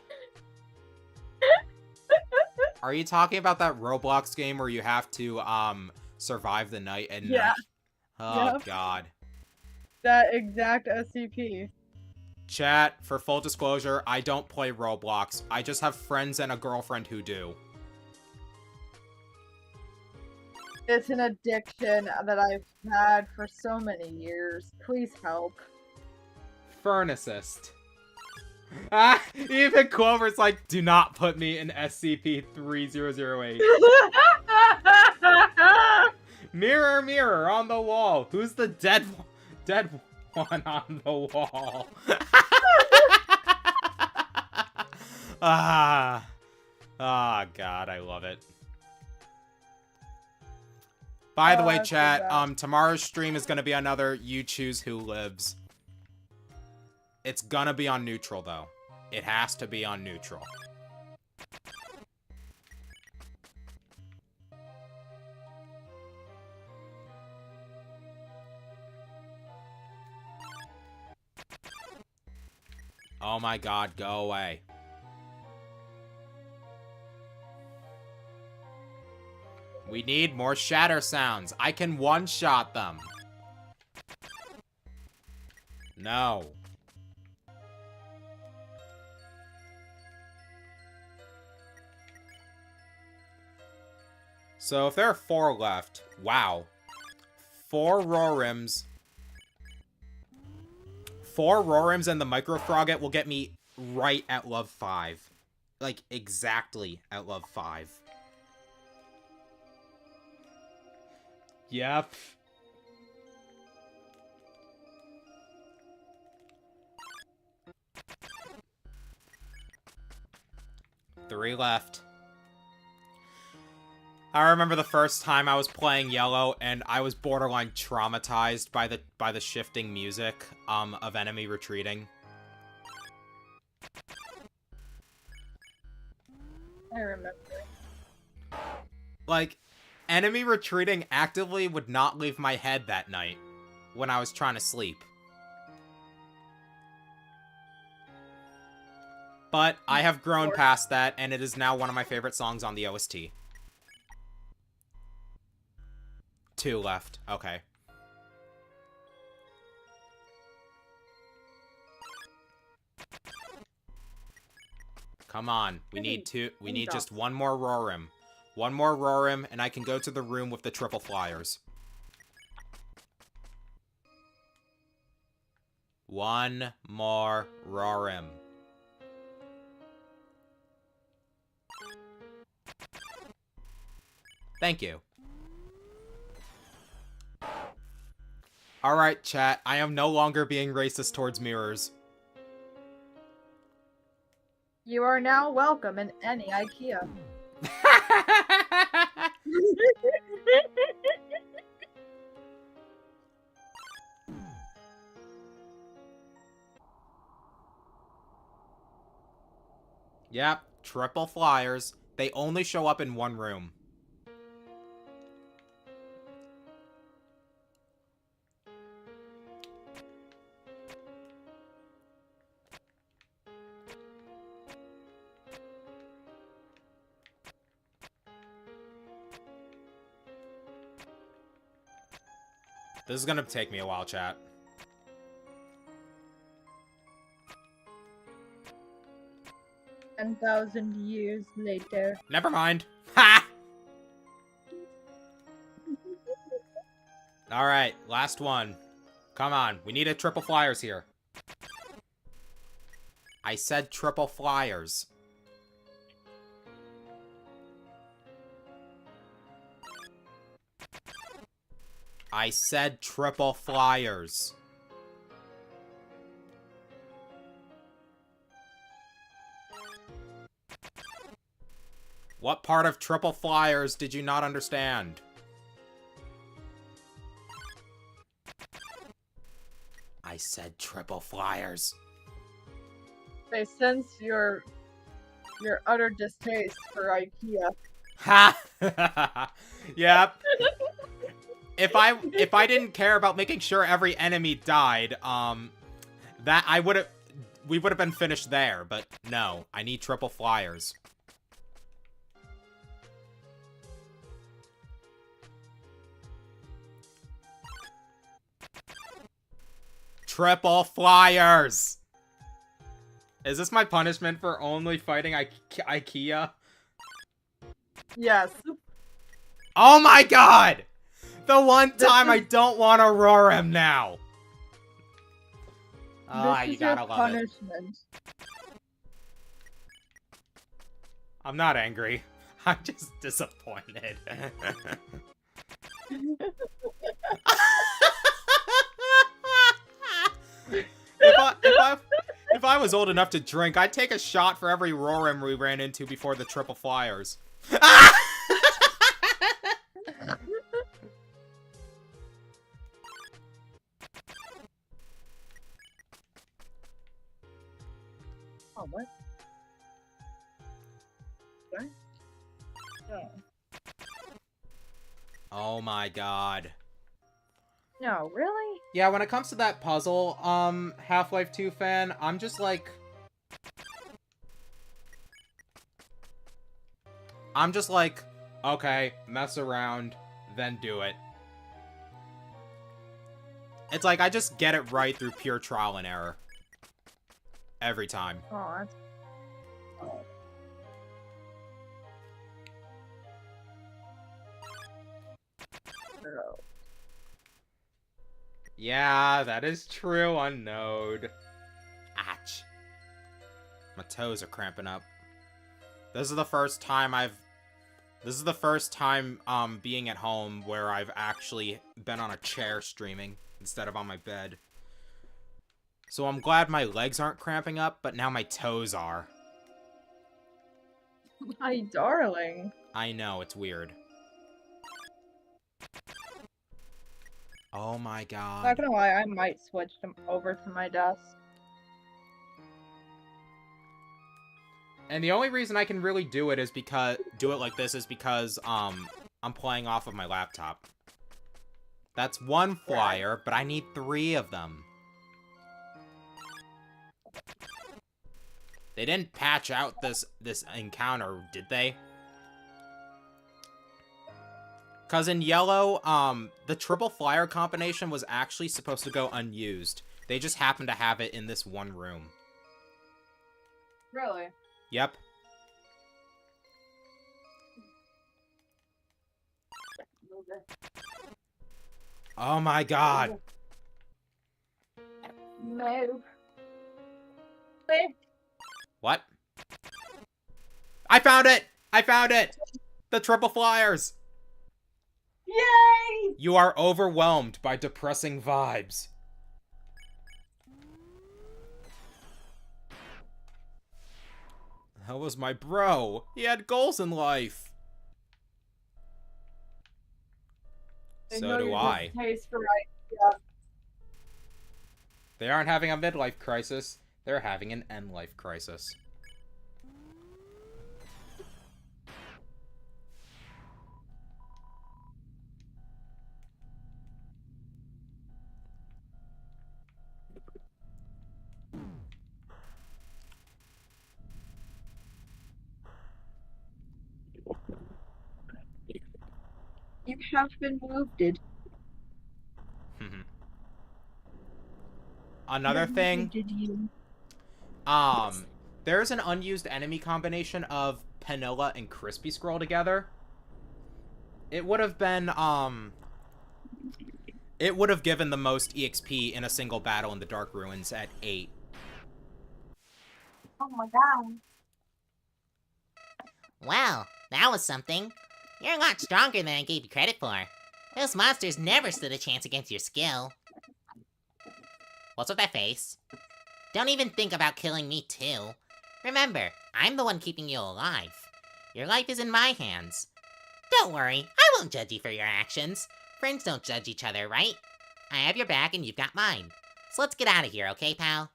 Are you talking about that Roblox game where you have to, survive the night and... Yeah. Oh Yep. god. That exact SCP. Chat, for full disclosure, I don't play Roblox. I just have friends and a girlfriend who do. It's an addiction that I've had for so many years. Please help. Furnicist. Ah, even Clover's like, do not put me in SCP-3008. Mirror, mirror on the wall. Who's the dead one on the wall? Ah, God, I love it. By the way, chat, tomorrow's stream is gonna be another You Choose Who Lives. It's gonna be on neutral, though. It has to be on neutral. Oh my god, go away. We need more shatter sounds. I can one-shot them. No. So if there are 4 left, wow. 4 Rorims. 4 Rorims and the Micro Frogget will get me right at level 5. Like, exactly at level 5. Yep. Three left. I remember the first time I was playing Yellow, and I was borderline traumatized by the shifting music of enemy retreating. I remember. Like, enemy retreating actively would not leave my head that night when I was trying to sleep. But I have grown past that, and it is now one of my favorite songs on the OST. 2 left. Okay. Come on. We need just one more Rorim. One more Rorim, and I can go to the room with the triple flyers. One more Rorim. Thank you. Alright, chat. I am no longer being racist towards mirrors. You are now welcome in any IKEA. Yep, Triple flyers. They only show up in one room. This is gonna take me a while, chat. $10,000 later. Never mind. Ha! Alright, last one. Come on, we need a triple flyers here. I said triple flyers. I said triple flyers. What part of triple flyers did you not understand? I said triple flyers. I sense your utter distaste for IKEA. Ha! Yep. If I didn't care about making sure every enemy died, we would have been finished there, but no, I need triple flyers. Triple flyers! Is this my punishment for only fighting IKEA? Yes. Oh my god! The one time I don't want to roar him now! Ah, This you is your gotta love it. punishment. I'm not angry. I'm just disappointed. If I was old enough to drink, I'd take a shot for every Roram we ran into before the triple flyers. Oh, what? What? Oh. Oh my god. No, really? Yeah, when it comes to that puzzle, Half-Life 2 fan, I'm just like, okay, mess around, then do it. It's like, I just get it right through pure trial and error. Every time. Oh, that's... Oh. Girl. Yeah, that is true on Node. Ouch. My toes are cramping up. This is the first time being at home where I've actually been on a chair streaming instead of on my bed. So I'm glad my legs aren't cramping up, but now my toes are. My darling. I know, it's weird. Oh my god. Not gonna lie, I might switch them over to my desk. And the only reason I can really do it like this is because I'm playing off of my laptop. That's one flyer, but I need 3 of them. They didn't patch out this encounter, did they? Cause in Yellow, the triple flyer combination was actually supposed to go unused. They just happened to have it in this one room. Really? Yep. Oh my god. No. What? I found it! I found it! The triple flyers! Yay! You are overwhelmed by depressing vibes. That was my bro. He had goals in life. So do I. Taste for IKEA. They aren't having a midlife crisis. They're having an end life crisis. You have been wounded. Another thing, Did you? there's an unused enemy combination of Penilla and Crispy Scroll together. It would have been, it would have given the most EXP in a single battle in the Dark Ruins at 8. Oh my god. Well, that was something. You're a lot stronger than I gave you credit for. Those monsters never stood a chance against your skill. What's with that face? Don't even think about killing me too. Remember, I'm the one keeping you alive. Your life is in my hands. Don't worry, I won't judge you for your actions. Friends don't judge each other, right? I have your back and you've got mine. So let's get out of here, okay, pal?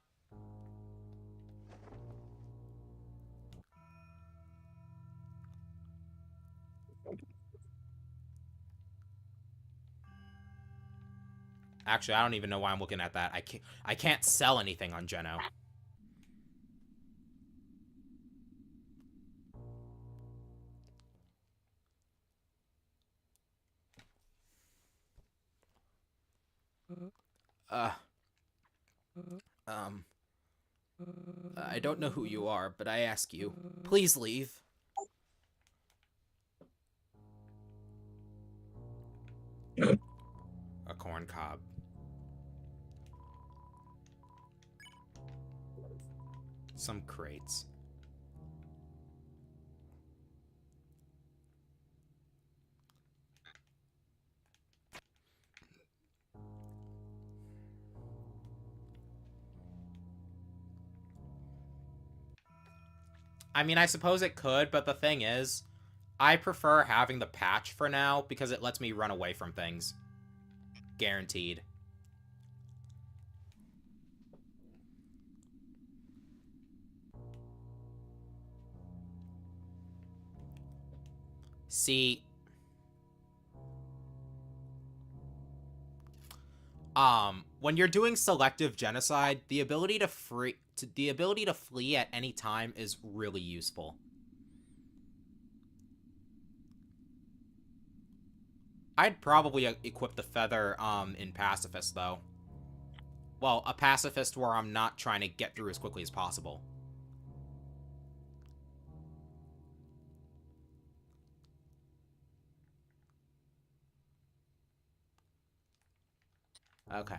Actually, I don't even know why I'm looking at that. I can't sell anything on Geno. I don't know who you are, but I ask you, please leave. A corn cob. Some crates. I mean, I suppose it could, but the thing is, I prefer having the patch for now because it lets me run away from things. Guaranteed. See, when you're doing selective genocide, the ability to flee at any time is really useful. I'd probably equip the feather in pacifist though. Well, a pacifist where I'm not trying to get through as quickly as possible. Okay.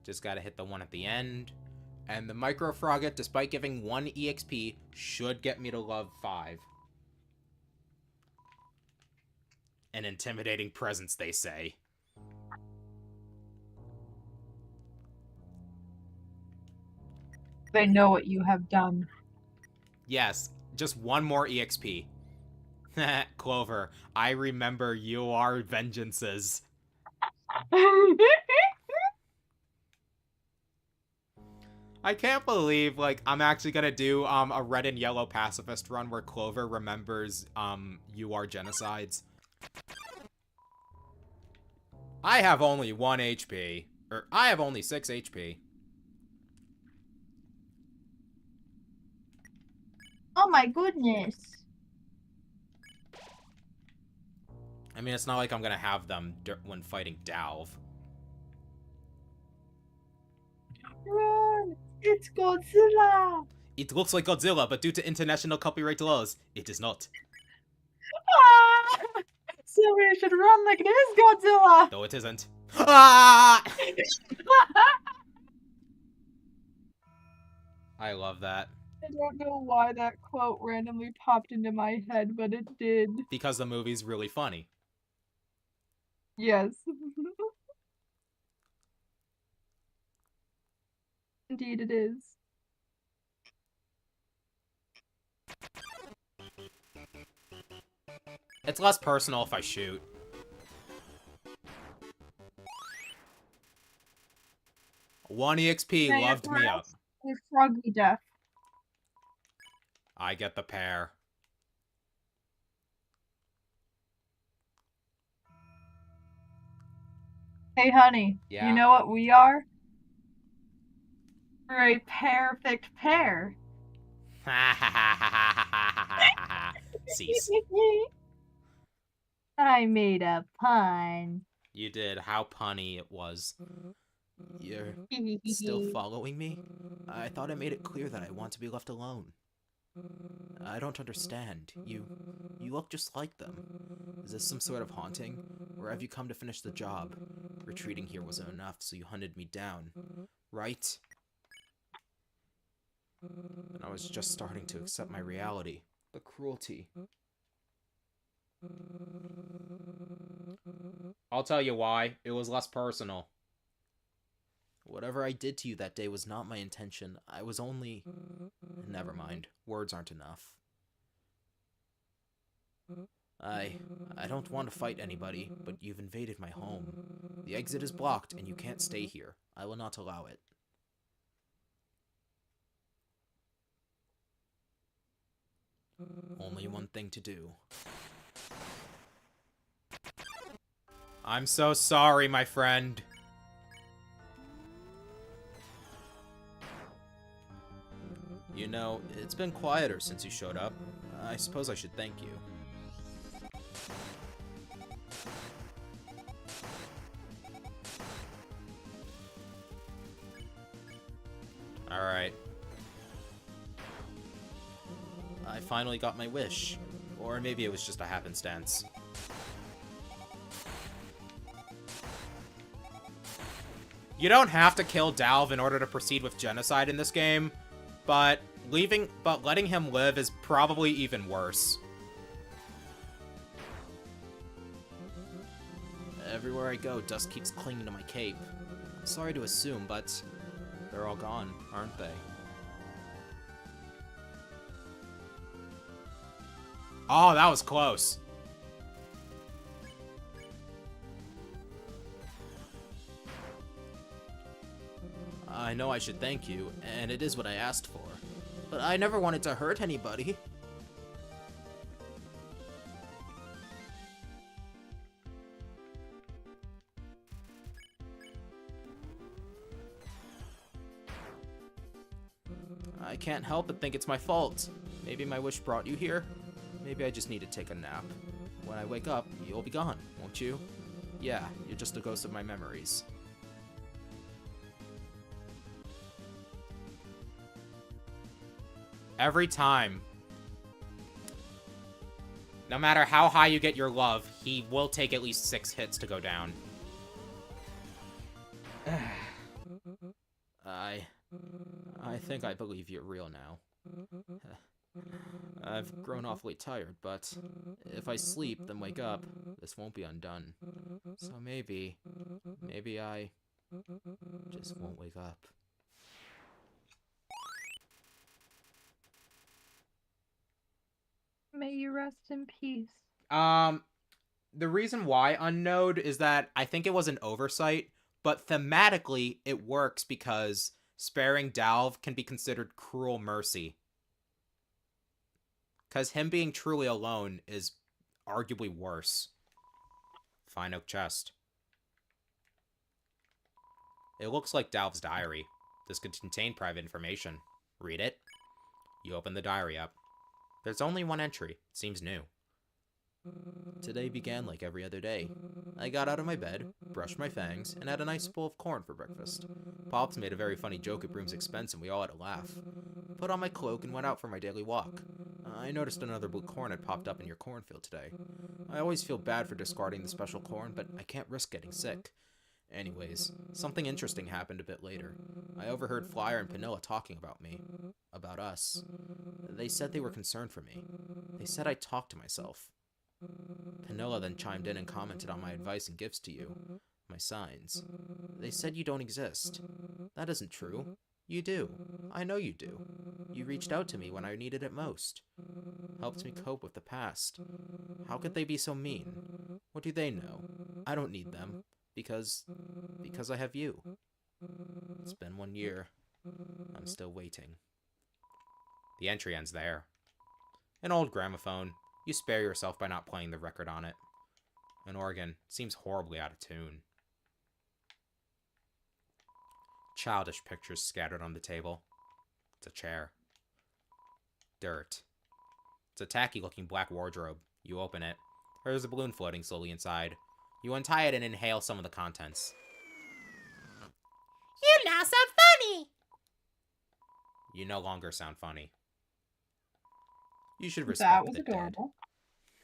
Just gotta hit the one at the end. And the Micro Frogget, despite giving 1 EXP, should get me to level 5. An intimidating presence, they say. They know what you have done. Yes, just 1 more EXP. Clover, I remember your vengeances. I can't believe, like, I'm actually gonna do, a red and yellow pacifist run where Clover remembers, UR genocides. I have only 1 HP. Or, I have only 6 HP. Oh my goodness. I mean, it's not like I'm gonna have them when fighting Dalv. Run! It's Godzilla! It looks like Godzilla, but due to international copyright laws, it is not. Ah! Somebody should run like it is Godzilla! Though it isn't. Ah! I love that. I don't know why that quote randomly popped into my head, but it did. Because the movie's really funny. Yes. Indeed it is. It's less personal if I shoot. One EXP Hey, loved me up. A froggy death. I get the pair. Hey honey, Yeah. you know what we are? We're a perfect pair. Ha ha ha ha ha ha ha ha ha. Cease. I made a pun. You did. How punny it was. You're still following me? I thought I made it clear that I want to be left alone. I don't understand. You look just like them. Is this some sort of haunting? Or have you come to finish the job? Retreating here wasn't enough, so you hunted me down. Right? And I was just starting to accept my reality. The cruelty. I'll tell you why. It was less personal. Whatever I did to you that day was not my intention. I was only... Never mind. Words aren't enough. I don't want to fight anybody, but you've invaded my home. The exit is blocked, and you can't stay here. I will not allow it. Only one thing to do. I'm so sorry, my friend. You know, it's been quieter since you showed up. I suppose I should thank you. Alright. I finally got my wish. Or maybe it was just a happenstance. You don't have to kill Dalv in order to proceed with genocide in this game, but letting him live is probably even worse. Everywhere I go, dust keeps clinging to my cape. I'm sorry to assume, but they're all gone, aren't they? Oh, that was close. I know I should thank you, and it is what I asked for. But I never wanted to hurt anybody. I can't help but think it's my fault. Maybe my wish brought you here? Maybe I just need to take a nap. When I wake up, you'll be gone, won't you? Yeah, you're just a ghost of my memories. Every time. No matter how high you get your love, he will take at least 6 hits to go down. I think I believe you're real now. I've grown awfully tired, but if I sleep, then wake up, this won't be undone. So maybe I just won't wake up. May you rest in peace. The reason why Unknowed is that I think it was an oversight, but thematically it works because sparing Dalv can be considered cruel mercy. Because him being truly alone is arguably worse. Fine oak chest. It looks like Dalv's diary. This could contain private information. Read it. You open the diary up. There's only one entry. It seems new. Today began like every other day. I got out of my bed, brushed my fangs, and had a nice bowl of corn for breakfast. Pops made a very funny joke at Broom's expense, and we all had a laugh. Put on my cloak and went out for my daily walk. I noticed another blue corn had popped up in your cornfield today. I always feel bad for discarding the special corn, but I can't risk getting sick. Anyways, something interesting happened a bit later. I overheard Flyer and Panilla talking about me. About us. They said they were concerned for me. They said I talked to myself. Panilla then chimed in and commented on my advice and gifts to you. My signs. They said you don't exist. That isn't true. You do. I know you do. You reached out to me when I needed it most. Helped me cope with the past. How could they be so mean? What do they know? I don't need them. Because I have you. It's been 1 year. I'm still waiting. The entry ends there. An old gramophone. You spare yourself by not playing the record on it. An organ. Seems horribly out of tune. Childish pictures scattered on the table. It's a chair. dirt. It's a tacky-looking black wardrobe. You open it. There's a balloon floating slowly inside. You untie it and inhale some of the contents. You now sound funny! You no longer sound funny. You should respect That was the adorable.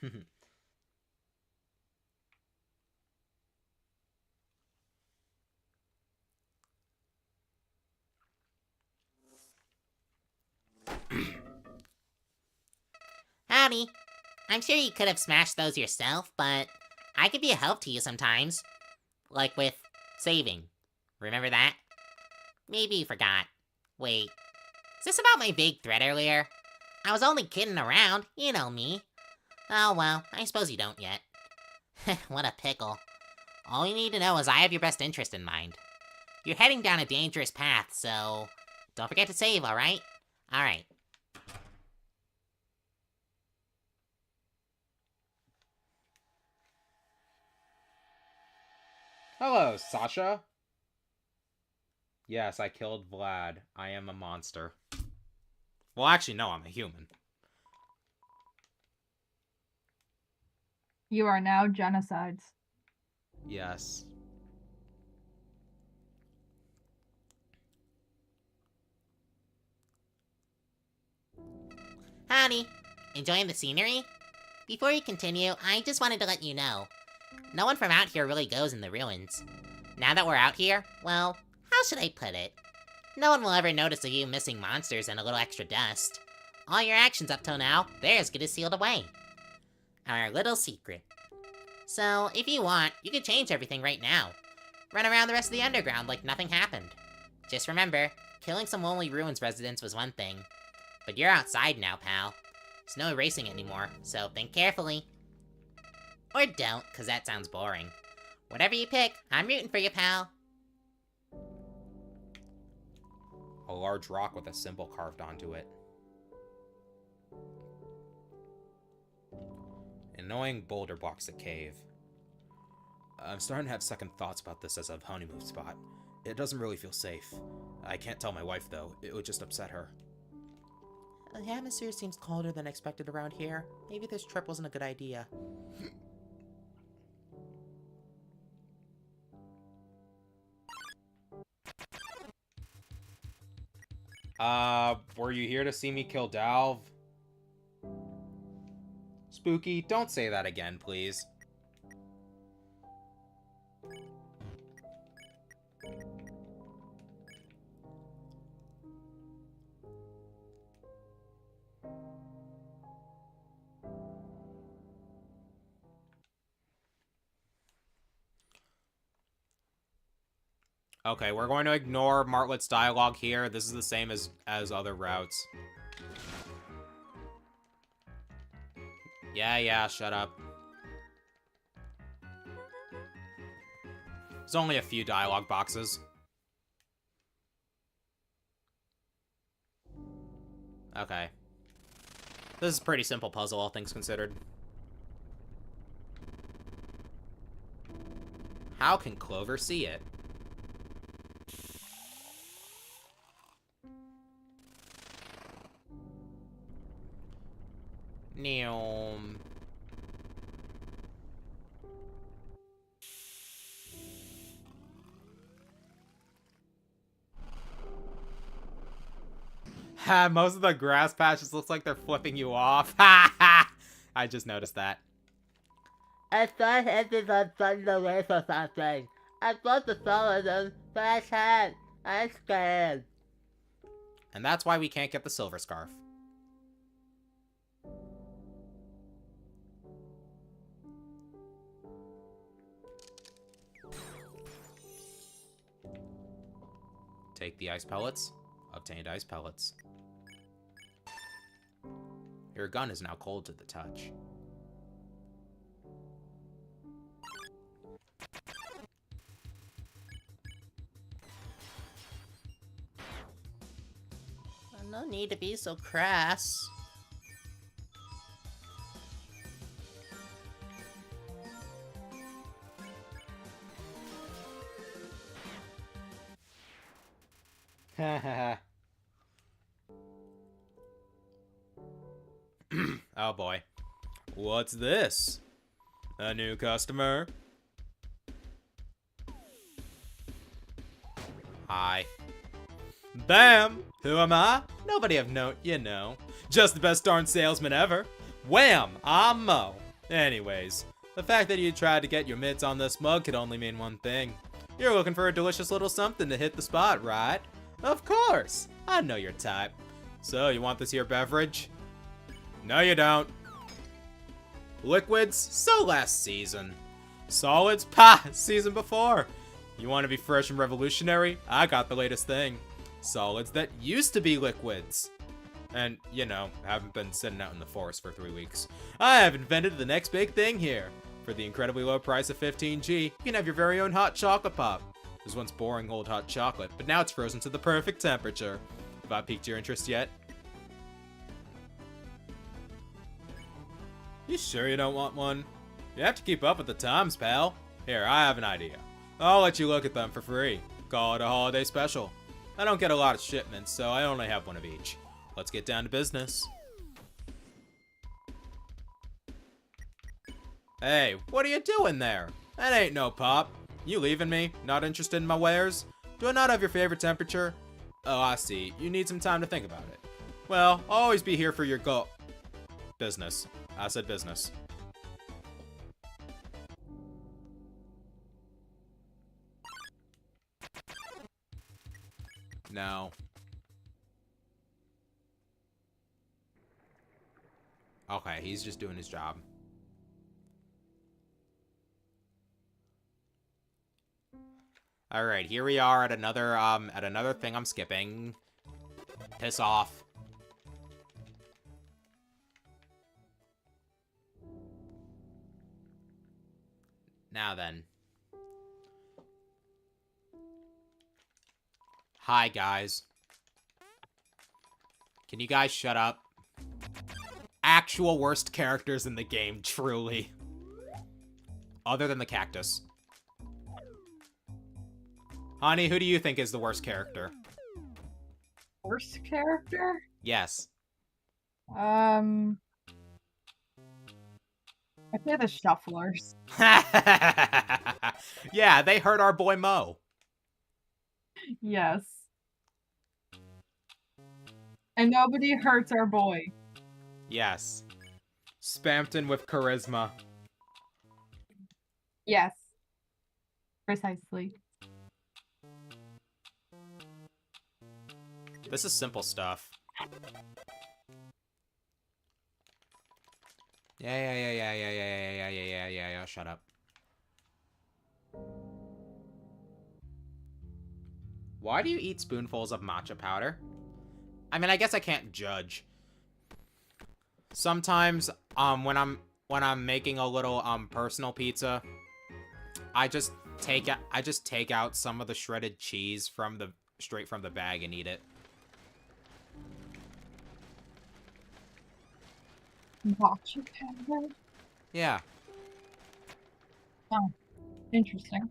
dead. Howdy. I'm sure you could have smashed those yourself, but I could be a help to you sometimes. Like with saving. Remember that? Maybe you forgot. Wait, is this about my vague threat earlier? I was only kidding around, you know me. Oh well, I suppose you don't yet. What a pickle. All you need to know is I have your best interest in mind. You're heading down a dangerous path, so don't forget to save, alright? Alright. Hello, Sasha. Yes, I killed Vlad. I am a monster. Well, actually, no, I'm a human. You are now genocides. Yes. Howdy. Enjoying the scenery? Before you continue, I just wanted to let you know. No one from out here really goes in the ruins. Now that we're out here, well, how should I put it? No one will ever notice a few missing monsters and a little extra dust. All your actions up till now, they're as good as sealed away. Our little secret. So, if you want, you could change everything right now. Run around the rest of the underground like nothing happened. Just remember, killing some lonely ruins residents was one thing. But you're outside now, pal. There's no erasing anymore, so think carefully. Or don't, cause that sounds boring. Whatever you pick, I'm rooting for you, pal. A large rock with a symbol carved onto it. Annoying boulder blocks the cave. I'm starting to have second thoughts about this as a honeymoon spot. It doesn't really feel safe. I can't tell my wife, though. It would just upset her. The atmosphere seems colder than expected around here. Maybe this trip wasn't a good idea. Were you here to see me kill Dalv? Spooky, don't say that again, please. Okay, we're going to ignore Martlet's dialogue here. This is the same as other routes. Yeah, shut up. There's only a few dialogue boxes. Okay. This is a pretty simple puzzle, all things considered. How can Clover see it? Neom. Most of the grass patches looks like they're flipping you off. I just noticed that. I thought it was running away for something. I thought to follow them, but I can't. I'm scared. And that's why we can't get the silver scarf. Take the ice pellets. Obtained ice pellets. Your gun is now cold to the touch. No need to be so crass. Oh boy. What's this? A new customer? Hi. Bam! Who am I? Nobody of note, you know. Just the best darn salesman ever. Wham! I'm Mo. Anyways, the fact that you tried to get your mitts on this mug could only mean one thing. You're looking for a delicious little something to hit the spot, right? Of course! I know your type. So, you want this here beverage? No, you don't. Liquids? So last season. Solids? Pah! Season before. You want to be fresh and revolutionary? I got the latest thing. Solids that used to be liquids. And, you know, haven't been sitting out in the forest for 3 weeks. I have invented the next big thing here. For the incredibly low price of 15G, you can have your very own hot chocolate pop. It was once boring old hot chocolate, but now it's frozen to the perfect temperature. Have I piqued your interest yet? You sure you don't want one? You have to keep up with the times, pal. Here, I have an idea. I'll let you look at them for free. Call it a holiday special. I don't get a lot of shipments, so I only have one of each. Let's get down to business. Hey, what are you doing there? That ain't no pop. You leaving me? Not interested in my wares? Do I not have your favorite temperature? Oh, I see. You need some time to think about it. Well, I'll always be here for your business. I said business. No. Okay, he's just doing his job. Alright, here we are at another thing I'm skipping. Piss off. Now then. Hi, guys. Can you guys shut up? Actual worst characters in the game, truly. Other than the cactus. Honey, who do you think is the worst character? Worst character? Yes. I say the shufflers. Yeah, they hurt our boy Mo. Yes. And nobody hurts our boy. Yes. Spampton with charisma. Yes. Precisely. This is simple stuff. Yeah, shut up. Why do you eat spoonfuls of matcha powder? I mean, I guess I can't judge. Sometimes, when I'm making a little, personal pizza, I just take out some of the shredded cheese straight from the bag and eat it. Matcha powder? Yeah. Oh, interesting.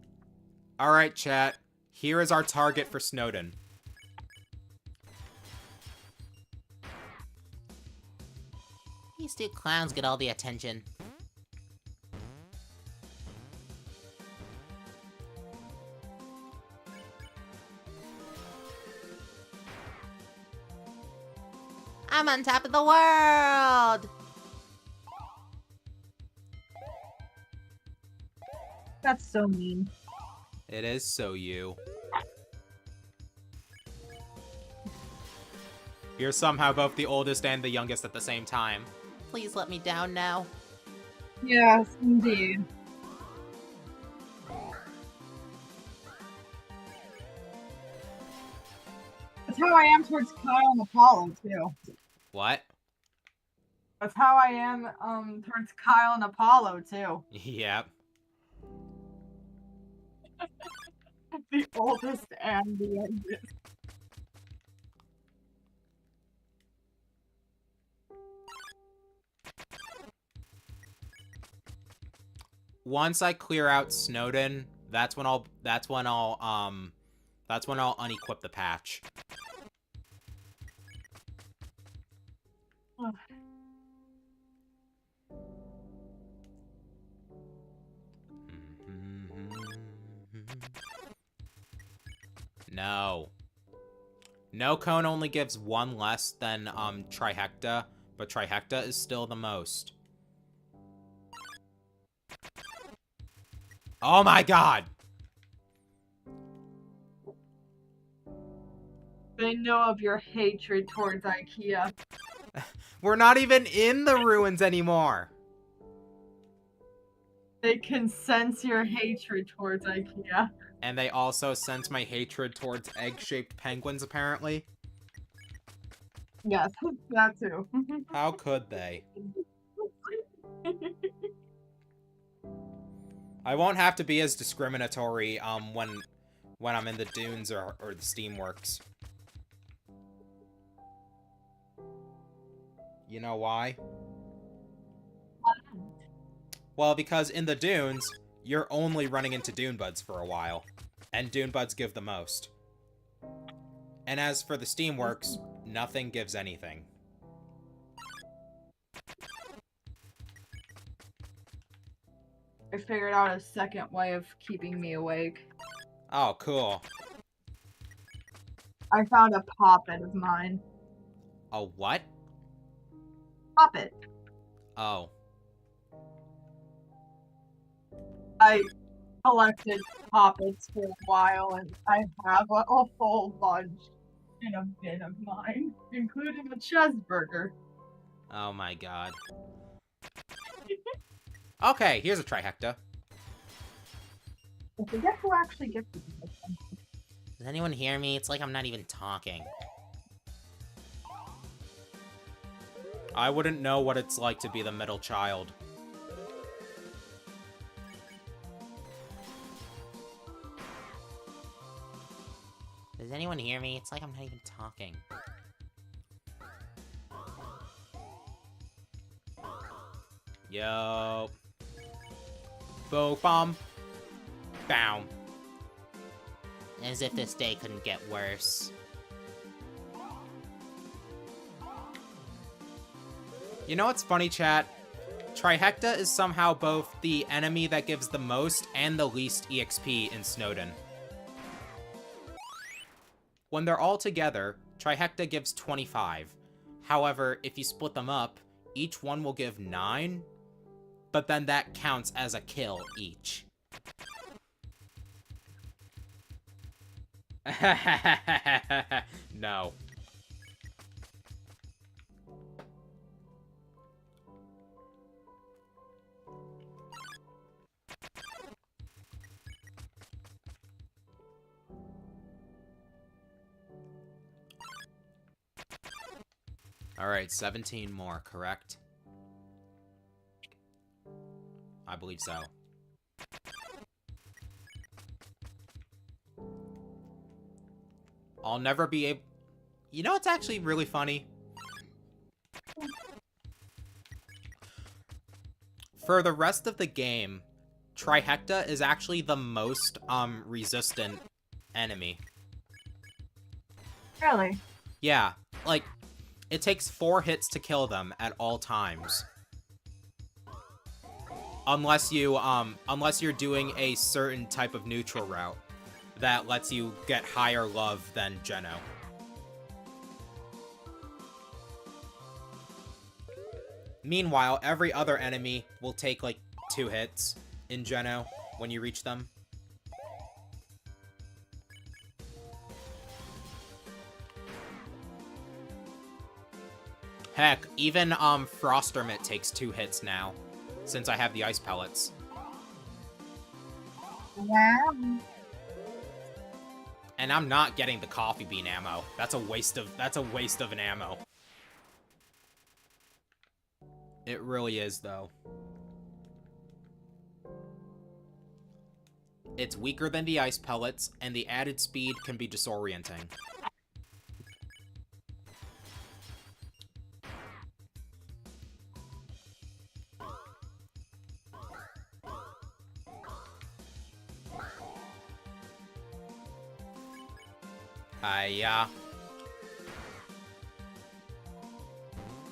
Alright, chat. Here is our target for Snowden. These two clowns get all the attention. I'm on top of the world! That's so mean. It is so you. You're somehow both the oldest and the youngest at the same time. Please let me down now. Yes, indeed. That's how I am towards Kyle and Apollo, too. What? That's how I am towards Kyle and Apollo, too. Yep. The oldest and the youngest. Once I clear out Snowden, that's when I'll unequip the patch. No. No cone only gives one less than, Trihecta, but Trihecta is still the most. Oh my god! They know of your hatred towards IKEA. We're not even in the ruins anymore! They can sense your hatred towards IKEA. And they also sense my hatred towards egg-shaped penguins, apparently. Yes, that too. How could they? I won't have to be as discriminatory, when I'm in the dunes or the steamworks. You know why? Well, because in the dunes, you're only running into dune buds for a while. And dune buds give the most. And as for the steamworks, nothing gives anything. I figured out a second way of keeping me awake. Oh, cool. I found a poppet of mine. A what? Poppet. Oh. I collected poppets for a while, and I have a whole bunch in a bin of mine, including a cheeseburger. Oh my god. Okay, here's a Trihecta. I forget who actually gets it. Does anyone hear me? It's like I'm not even talking. I wouldn't know what it's like to be the middle child. Does anyone hear me? It's like I'm not even talking. Yo. Bo bomb. Bow. As if this day couldn't get worse. You know what's funny, chat? Trihecta is somehow both the enemy that gives the most and the least EXP in Snowdin. When they're all together, Trihecta gives 25. However, if you split them up, each one will give 9, but then that counts as a kill each. No. Alright, 17 more, correct? I believe so. I'll never be able... You know what's actually really funny? For the rest of the game, Trihecta is actually the most, resistant enemy. Really? Yeah, like, it takes 4 hits to kill them at all times. Unless you're doing a certain type of neutral route that lets you get higher love than Geno. Meanwhile, every other enemy will take, like, 2 hits in Geno when you reach them. Heck, even, Frostermit takes 2 hits now, since I have the ice pellets. Wow. And I'm not getting the coffee bean ammo. That's a waste of an ammo. It really is, though. It's weaker than the ice pellets, and the added speed can be disorienting. Hiya.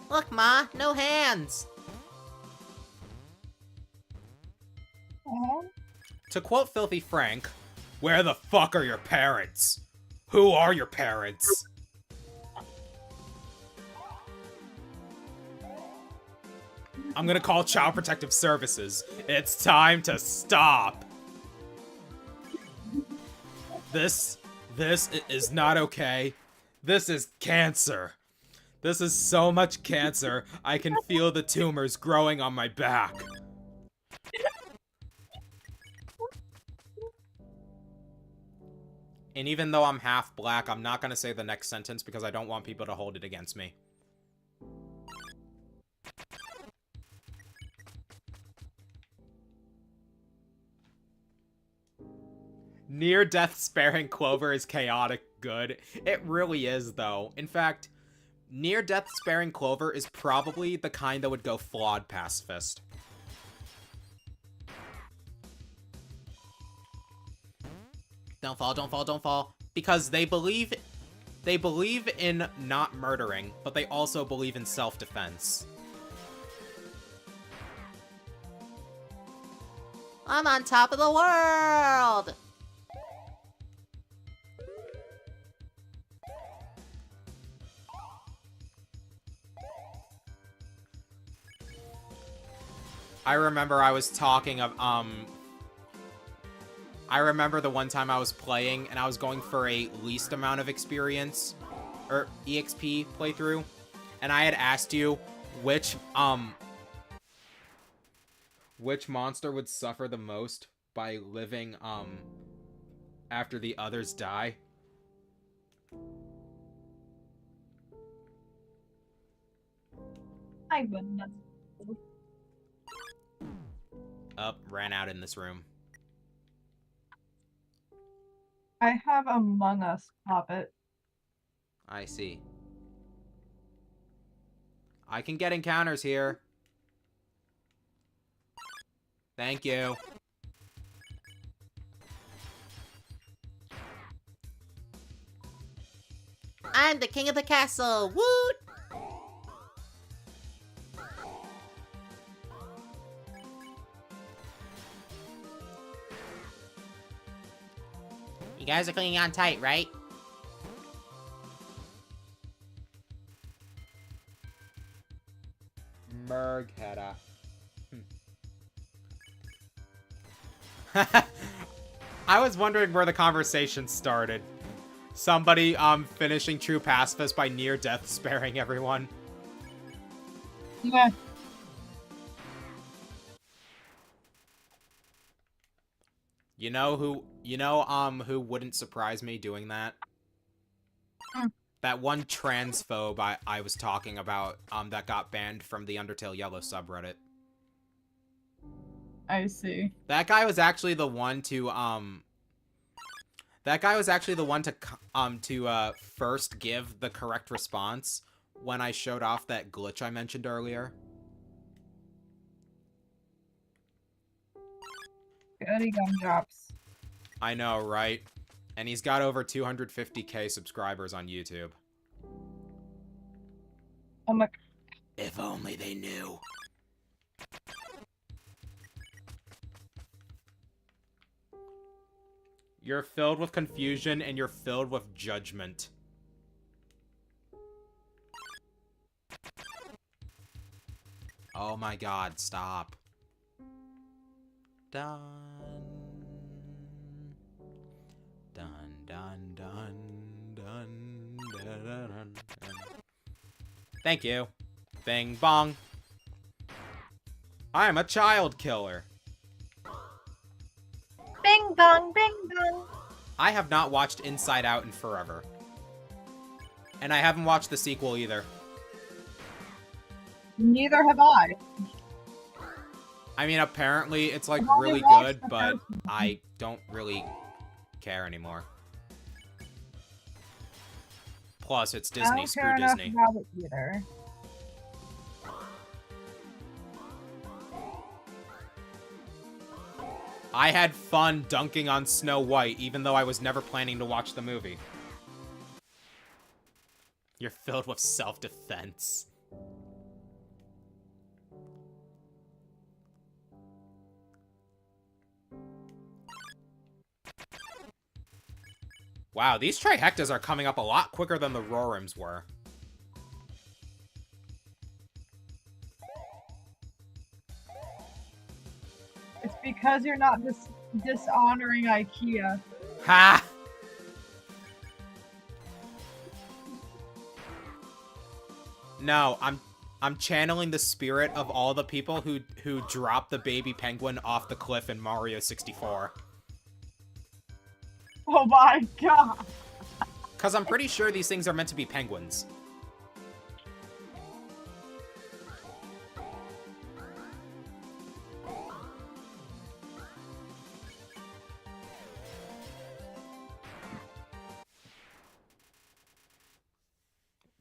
Look, Ma, no hands! To quote Filthy Frank, where the fuck are your parents? Who are your parents? I'm gonna call Child Protective Services. It's time to stop. This is not okay. This is cancer. This is so much cancer. I can feel the tumors growing on my back. And even though I'm half black, I'm not gonna say the next sentence because I don't want people to hold it against me. Near-death sparing Clover is chaotic good. It really is, though. In fact, near-death sparing Clover is probably the kind that would go flawed pacifist. Don't fall, don't fall, don't fall. Because they believe in not murdering, but they also believe in self-defense. I'm on top of the world! I remember I was talking of, I remember the one time I was playing and I was going for a least amount of experience, or EXP playthrough, and I had asked you which monster would suffer the most by living, after the others die. I wouldn't have. Ran out in this room. I have Among Us Puppet. I see. I can get encounters here. Thank you. I'm the king of the castle! Woot! You guys are clinging on tight, right? Merghetta. I was wondering where the conversation started. Somebody, finishing True Pacifist by near death sparing everyone. Yeah. You know who wouldn't surprise me doing that? Hmm. That one transphobe I was talking about, that got banned from the Undertale Yellow subreddit. I see. That guy was actually the one to, first give the correct response when I showed off that glitch I mentioned earlier. Goody gumdrops. I know, right? And he's got over 250k subscribers on YouTube. Oh my. If only they knew. You're filled with confusion and you're filled with judgment. Oh my god, stop. Dun. Dun, dun, dun, dun, dun, dun, dun. Thank you. Bing bong. I'm a child killer. Bing bong, bing bong. I have not watched Inside Out in forever. And I haven't watched the sequel either. Neither have I. I mean, apparently it's like I've only really watched good, the but first one. I don't really care anymore. Plus, it's I Disney. don't Screw care enough Disney. about it either. I had fun dunking on Snow White, even though I was never planning to watch the movie. You're filled with self-defense. Wow, these Trihectas are coming up a lot quicker than the Rorims were. It's because you're not dishonoring IKEA. Ha! No, I'm channeling the spirit of all the people who dropped the baby penguin off the cliff in Mario 64. Oh my god! Because I'm pretty sure these things are meant to be penguins.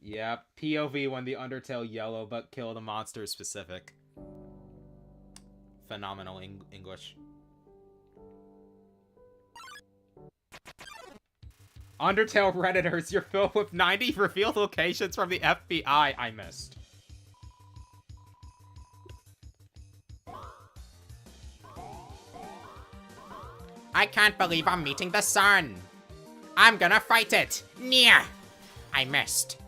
Yep, POV when the Undertale Yellow but kill the monster specific. Phenomenal English. Undertale Redditors, you're filled with 90 revealed locations from the FBI I missed. I can't believe I'm meeting the sun. I'm gonna fight it. Near. I missed.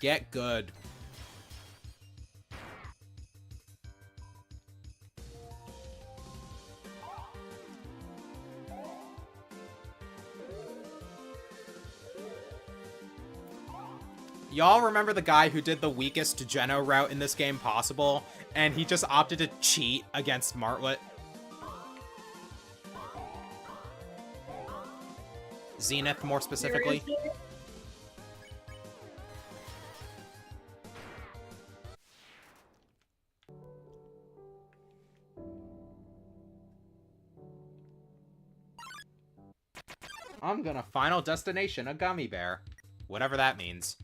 Get good. Y'all remember the guy who did the weakest Geno route in this game possible, and he just opted to cheat against Martlet? Zenith, more specifically. Seriously? I'm gonna Final Destination a gummy bear. Whatever that means.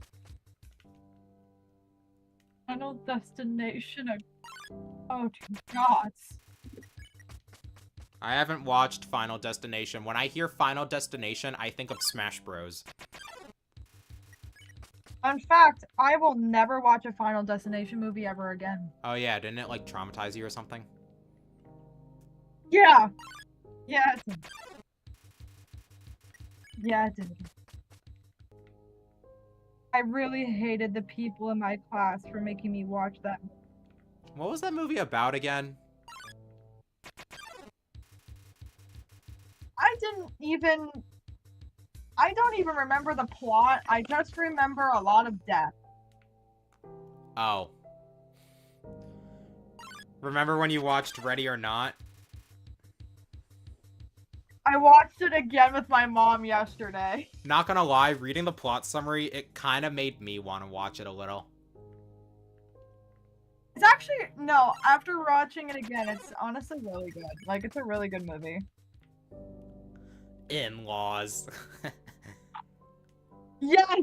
Final Destination. Oh, two gods. I haven't watched Final Destination. When I hear Final Destination, I think of Smash Bros. Fun fact, I will never watch a Final Destination movie ever again. Oh yeah, didn't it like traumatize you or something? Yeah. Yeah, it did. Yeah, it did. I really hated the people in my class for making me watch that. What was that movie about again? I don't even remember the plot. I just remember a lot of death. Oh. Remember when you watched Ready or Not? I watched it again with my mom yesterday. Not gonna lie, reading the plot summary, it kind of made me want to watch it a little. It's actually, no, after watching it again, it's honestly really good. Like, it's a really good movie. In-laws. Yes!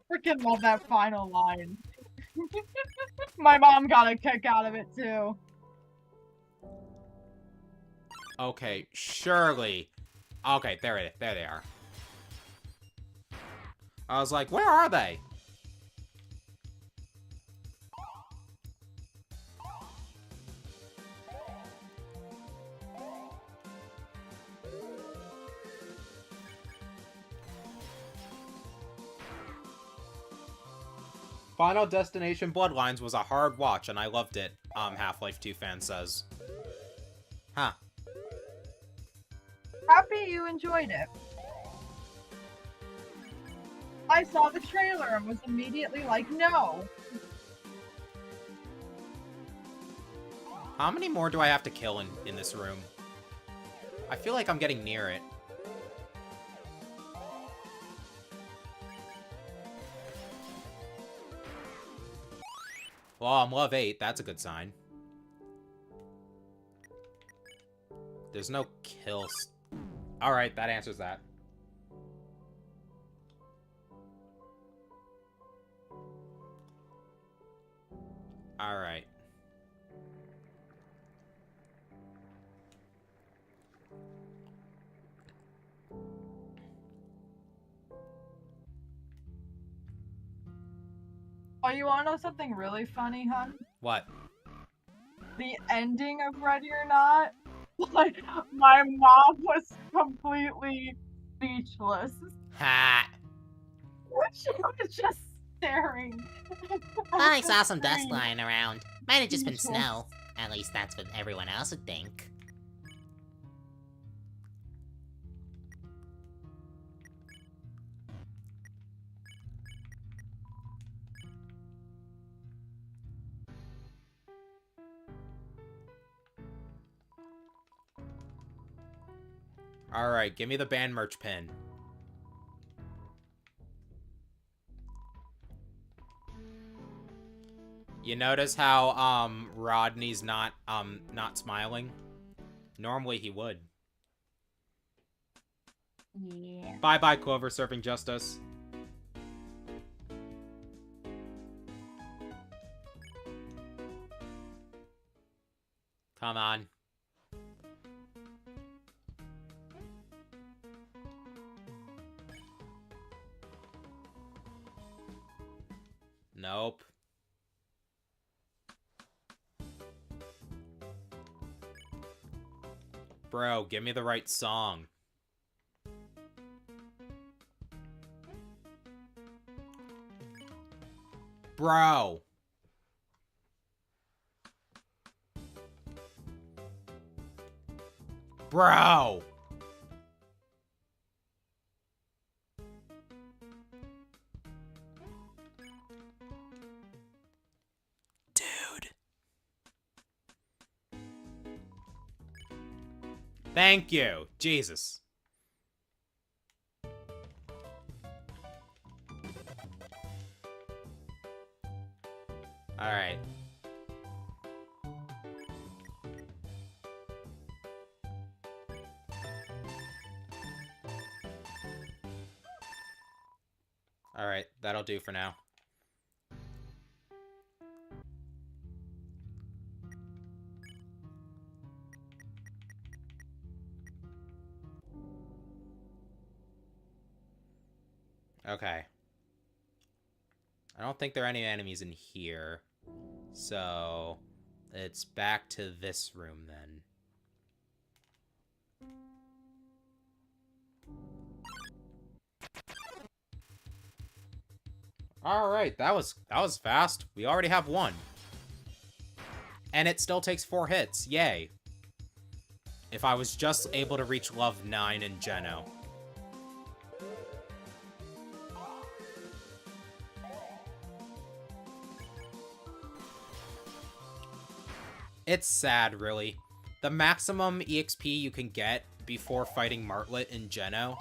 Freaking love that final line. My mom got a kick out of it, too. Okay, surely. Okay, there they are. I was like, where are they? Final Destination Bloodlines was a hard watch, and I loved it, Half-Life 2 fan says. Huh. Happy you enjoyed it. I saw the trailer and was immediately like, no. How many more do I have to kill in this room? I feel like I'm getting near it. Well, I'm level 8. That's a good sign. There's no kills. Alright, that answers that. Alright. Oh, you wanna know something really funny, hun? What? the ending of Ready or Not, like, my mom was completely speechless. Ha! She was just staring. I saw some dust Screen. lying around. Might have just been Speechless. snow. At least that's what everyone else would think. Alright, give me the band merch pin. You notice how, Rodney's not smiling? Normally he would. Yeah. Bye-bye, Clover Surfing Justice. Come on. Nope. Bro, give me the right song. Bro. Bro. Dude. Thank you. Jesus. Alright. Alright, that'll do for now. Okay. I don't think there are any enemies in here. So, it's back to this room then. Alright, that was fast. We already have one. And it still takes 4 hits. Yay. If I was just able to reach level 9 in Geno. It's sad, really. The maximum EXP you can get before fighting Martlet in Geno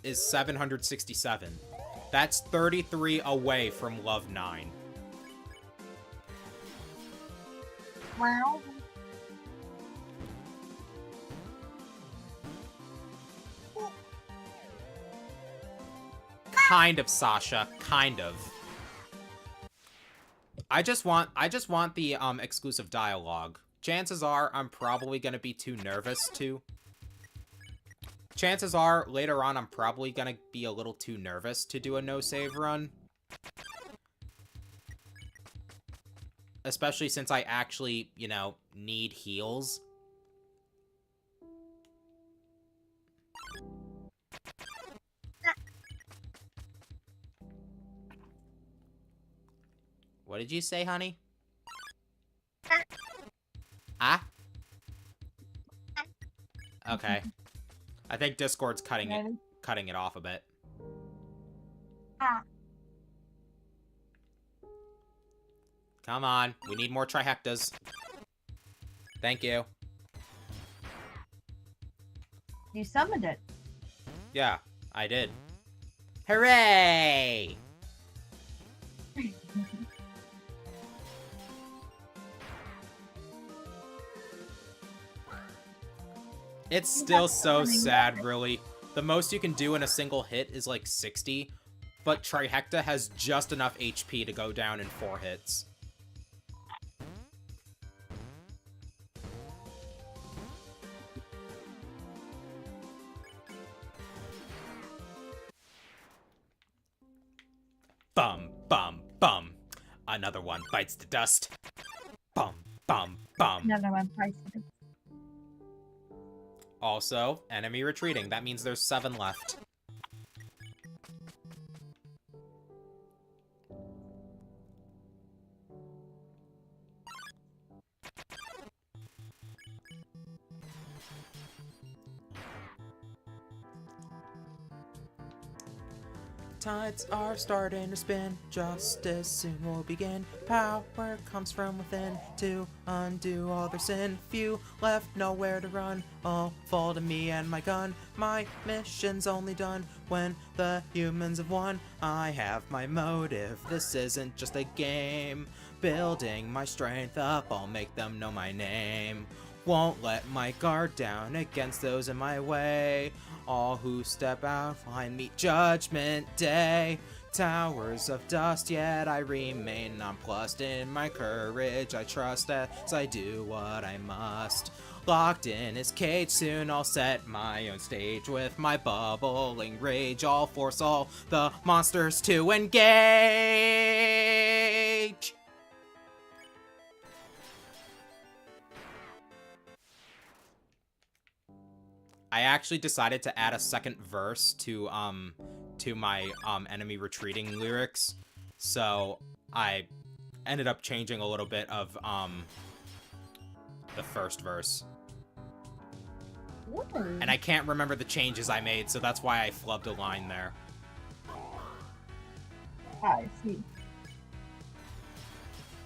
is 767. That's 33 away from level 9. Wow. Kind of, Sasha. Kind of. I just want the exclusive dialogue. Chances are I'm probably gonna be too nervous to. Chances are later on I'm probably gonna be a little too nervous to do a no save run. Especially since I actually, you know, need heals. What did you say, honey? Ah? Okay. I think Discord's cutting it off a bit. Ah. Come on, we need more trihectas. Thank you. You summoned it. Yeah, I did. Hooray! It's still so sad, really. The most you can do in a single hit is like 60, but Trihecta has just enough HP to go down in 4 hits. Bum, bum, bum. Another one bites the dust. Bum, never mind prices. Also, enemy retreating. That means there's 7 left. Tides are starting to spin, justice soon will begin. Power comes from within to undo all their sin. Few left, nowhere to run, all fall to me and my gun. My mission's only done when the humans have won. I have my motive, this isn't just a game. Building my strength up, I'll make them know my name. Won't let my guard down against those in my way. All who step out find me Judgment Day. Towers of dust, yet I remain nonplussed in my courage. I trust as I do what I must. Locked in his cage, soon I'll set my own stage. With my bubbling rage, I'll force all the monsters to engage. I actually decided to add a second verse to my enemy retreating lyrics, so I ended up changing a little bit of the first verse. Ooh. And I can't remember the changes I made, so that's why I flubbed a line there. I see.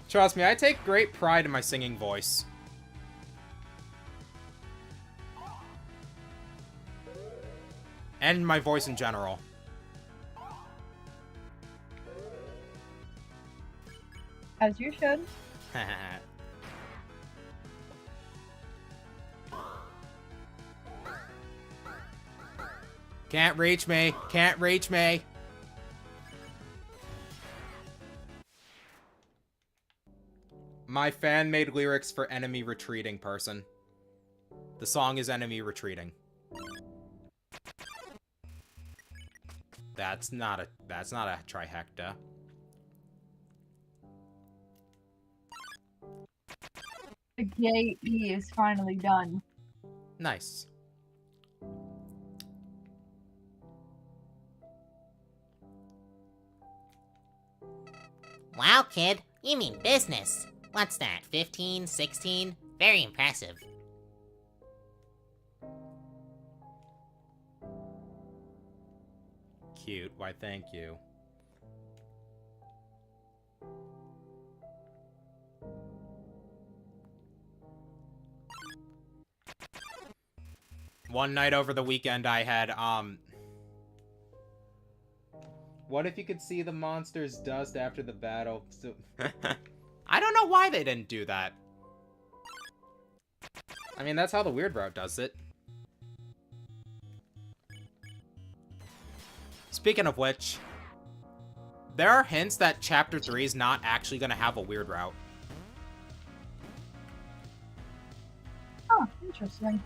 Trust me, I take great pride in my singing voice. And my voice in general. As you should. Can't reach me. Can't reach me. My fan-made lyrics for enemy retreating person. The song is enemy retreating. That's not a trifecta. The gay E is finally done. Nice. Wow, kid, you mean business. What's that, 15, 16? Very impressive. Cute. Why, thank you. One night over the weekend, I had, What if you could see the monster's dust after the battle? So I don't know why they didn't do that. I mean, that's how the weird route does it. Speaking of which, there are hints that Chapter 3 is not actually going to have a weird route. Oh, interesting.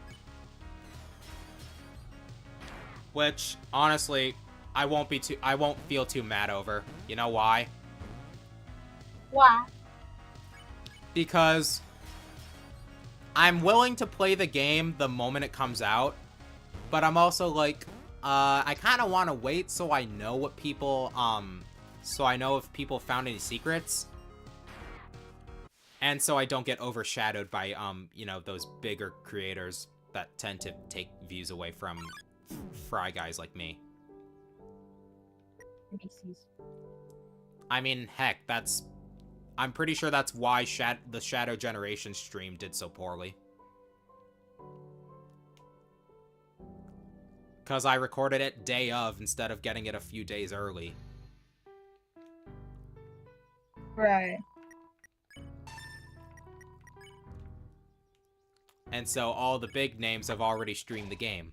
Which, honestly, I won't feel too mad over. You know why? Why? Because I'm willing to play the game the moment it comes out, but I'm also like, I kind of want to wait so I know what people, so I know if people found any secrets. And so I don't get overshadowed by, you know, those bigger creators that tend to take views away from fry guys like me. I mean, heck, I'm pretty sure that's why the Shadow Generation stream did so poorly. Because I recorded it day of instead of getting it a few days early. Right. And so all the big names have already streamed the game.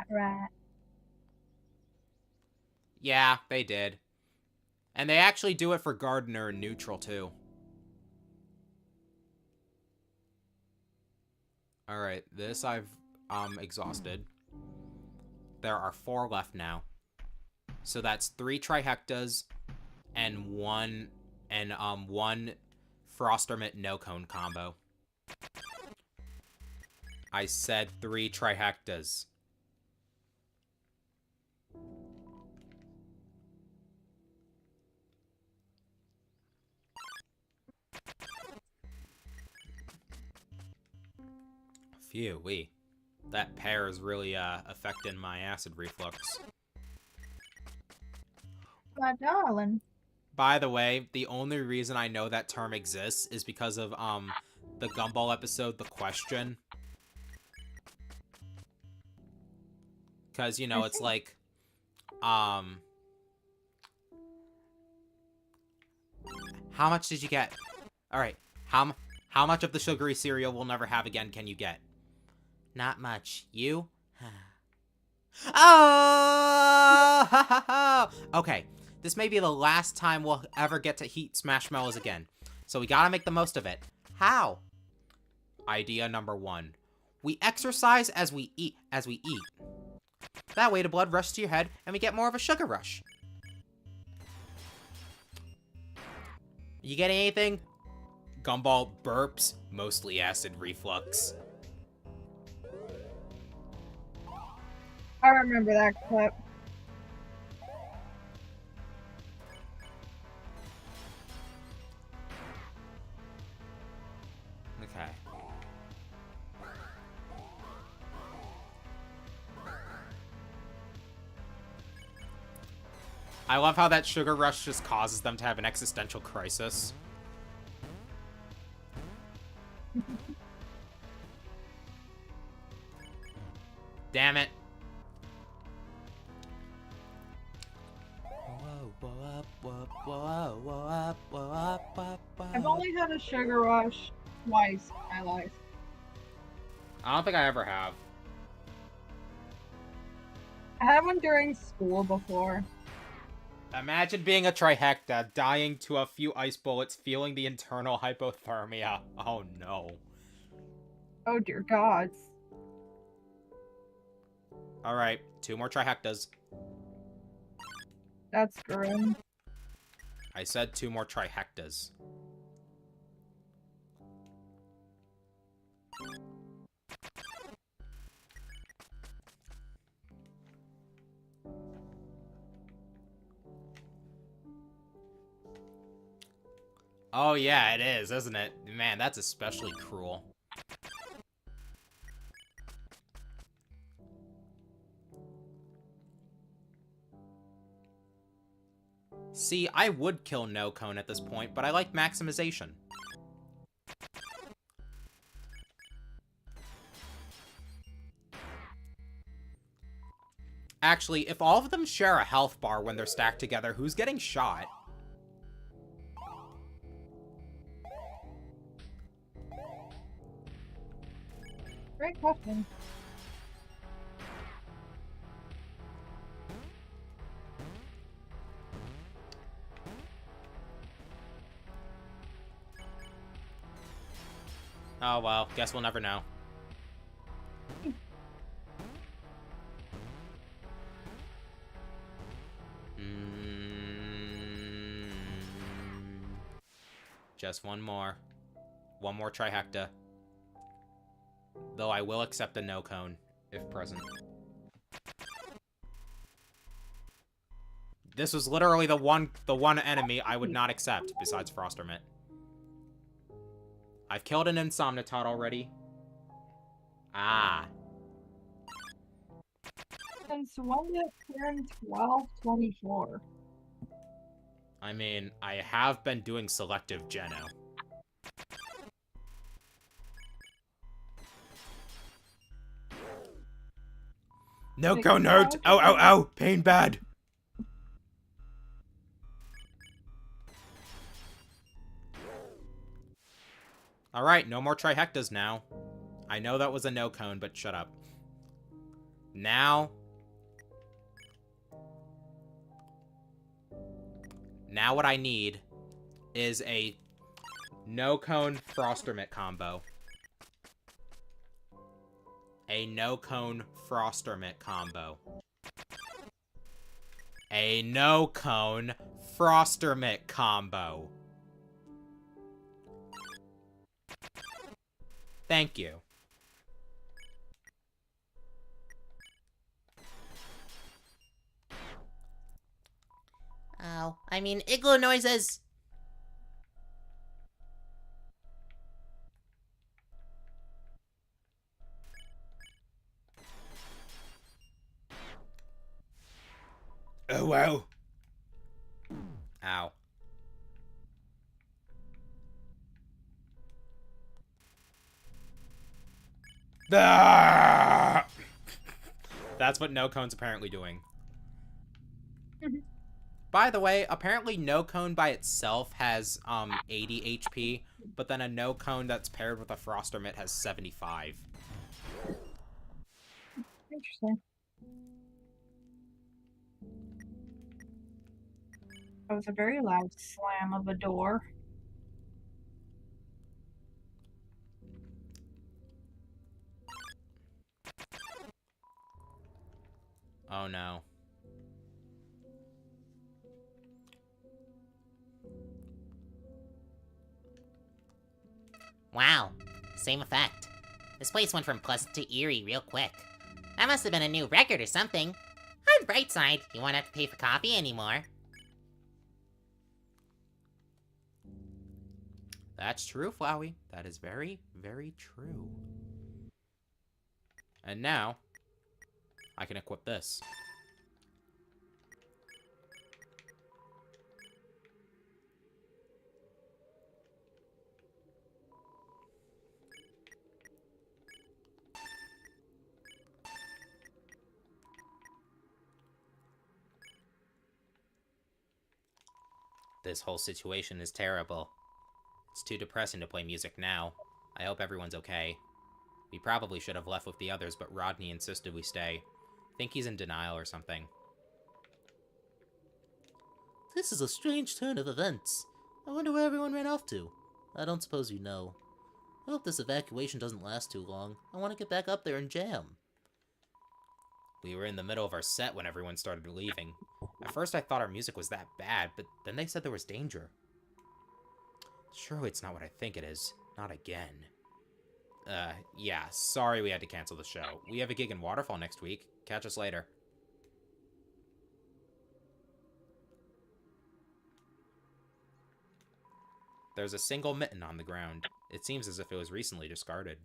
Right. Yeah, they did. And they actually do it for Gardener and Neutral, too. Alright, this I've, exhausted. There are 4 left now. So that's 3 Trihectas and one Frostermint no cone combo. I said 3 Trihectas. Phew, wee. That pear is really affecting my acid reflux. My darling. By the way, the only reason I know that term exists is because of the Gumball episode, The Question. Because, you know, it's like, how much did you get? Alright, how much of the sugary cereal we'll never have again can you get? Not much. You? Oh! Okay, this may be the last time we'll ever get to eat Smashmallows again. So we gotta make the most of it. How? Idea number 1. We exercise as we eat. That way the blood rushes to your head and we get more of a sugar rush. You getting anything? Gumball burps, mostly acid reflux. I remember that clip. Okay. I love how that sugar rush just causes them to have an existential crisis. Damn it. I've only had a sugar rush twice in my life. I don't think I ever have. I had one during school before. Imagine being a Trihecta, dying to a few ice bullets, feeling the internal hypothermia. Oh no. Oh dear gods. Alright, 2 more Trihectas. That's grim. I said 2 more Trihectas. Oh yeah, it is, isn't it? Man, that's especially cruel. See, I would kill No Cone at this point, but I like maximization. Actually, if all of them share a health bar when they're stacked together, who's getting shot? Great question. Oh well, guess we'll never know. Just one more. One more Trihecta. Though I will accept a no cone, if present. This was literally the one enemy I would not accept, besides Frostermint. I've killed an Insomnitot already. Ah. Since when did it turn 12/24? I mean, I have been doing selective Geno. No go note! Ow, ow, ow! Pain bad! Alright, no more Trihectas now. I know that was a no cone, but shut up. Now what I need is a no cone Frostermint combo. A no cone Frostermint combo. A no-cone Froster Mitt combo. Thank you. Oh, I mean, igloo noises. Oh, wow. Ow. Ah! That's what no cone's apparently doing. By the way, apparently no cone by itself has 80 HP, but then a no cone that's paired with a Froster Mitt has 75. Interesting. That was a very loud slam of a door. Oh no. Wow, same effect. This place went from pleasant to eerie real quick. That must have been a new record or something. On the bright side, you won't have to pay for coffee anymore. That's true, Flowey. That is very, very true. And now, I can equip this. This whole situation is terrible. It's too depressing to play music now. I hope everyone's okay. We probably should have left with the others, but Rodney insisted we stay. I think he's in denial or something. This is a strange turn of events. I wonder where everyone ran off to. I don't suppose you know. I hope this evacuation doesn't last too long. I want to get back up there and jam. We were in the middle of our set when everyone started leaving. At first I thought our music was that bad, but then they said there was danger. Surely it's not what I think it is. Not again. Yeah, sorry we had to cancel the show. We have a gig in Waterfall next week. Catch us later. There's a single mitten on the ground. It seems as if it was recently discarded.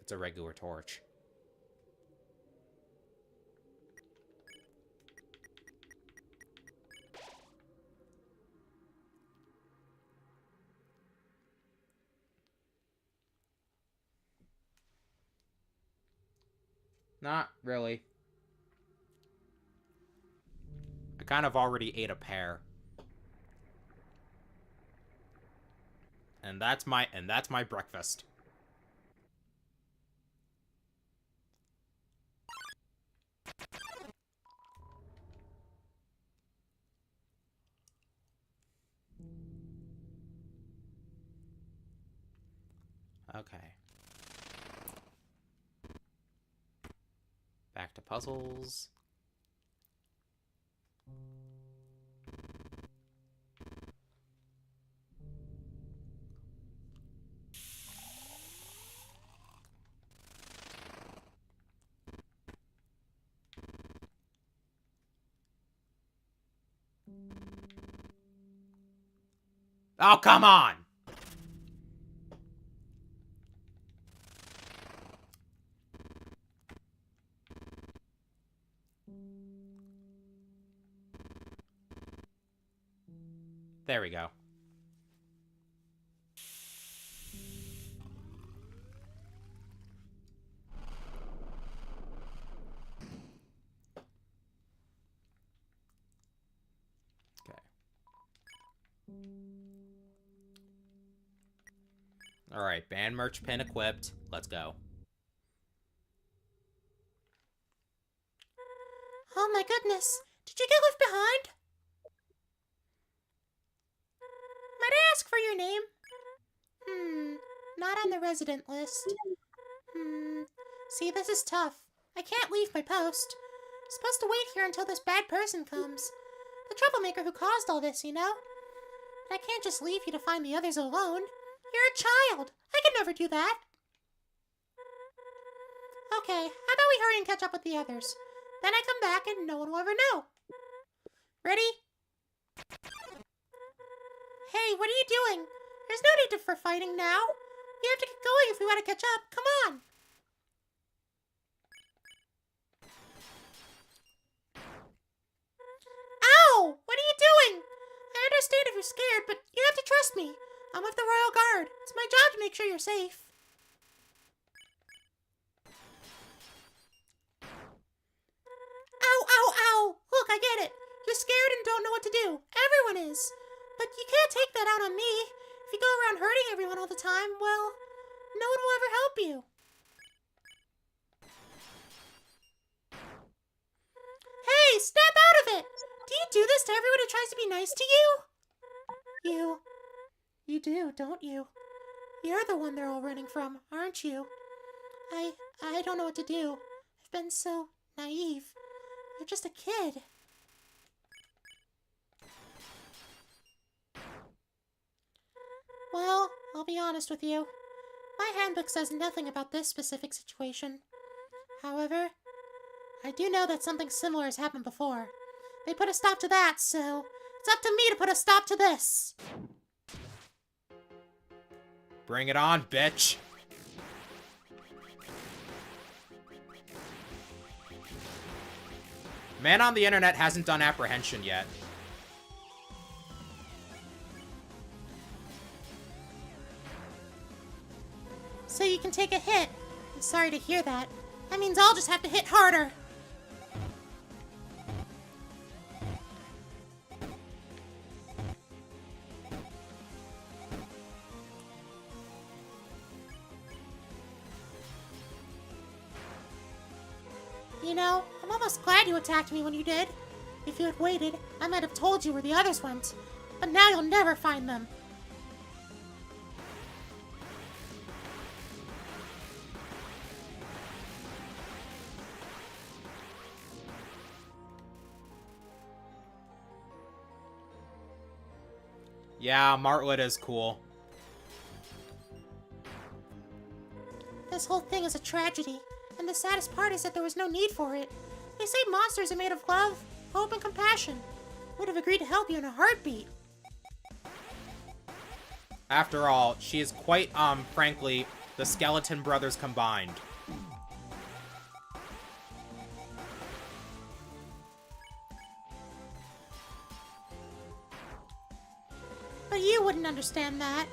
It's a regular torch. Not really. I kind of already ate a pear. And that's my breakfast. Okay. Back to puzzles. Oh, come on! There we go. Okay. Alright, band merch pin equipped. Let's go. Oh my goodness. Did you get left behind? Might I ask for your name? Not on the resident list. See, this is tough. I can't leave my post. I'm supposed to wait here until this bad person comes. The troublemaker who caused all this, you know? I can't just leave you to find the others alone. You're a child. I could never do that. Okay, how about we hurry and catch up with the others? Then I come back and no one will ever know. Ready? Hey, what are you doing? There's no need for fighting now. We have to get going if we want to catch up. Come on. Ow! What are you doing? I understand if you're scared, but you have to trust me. I'm with the Royal Guard. It's my job to make sure you're safe. Ow, ow, ow! Look, I get it. You're scared and don't know what to do. Everyone is. But you can't take that out on me. If you go around hurting everyone all the time, well, no one will ever help you. Hey, snap out of it! Do you do this to everyone who tries to be nice to you? You do, don't you? You're the one they're all running from, aren't you? I don't know what to do. I've been so naive. You're just a kid. Well, I'll be honest with you. My handbook says nothing about this specific situation. However, I do know that something similar has happened before. They put a stop to that, so it's up to me to put a stop to this. Bring it on, bitch. Man on the internet hasn't done apprehension yet. So you can take a hit. I'm sorry to hear that. That means I'll just have to hit harder. You know, I'm almost glad you attacked me when you did. If you had waited, I might have told you where the others went. But now you'll never find them. Yeah, Martlet is cool. This whole thing is a tragedy, and the saddest part is that there was no need for it. They say monsters are made of love, hope, and compassion. Would have agreed to help you in a heartbeat. After all, she is quite, frankly, the Skeleton Brothers combined. But you wouldn't understand that.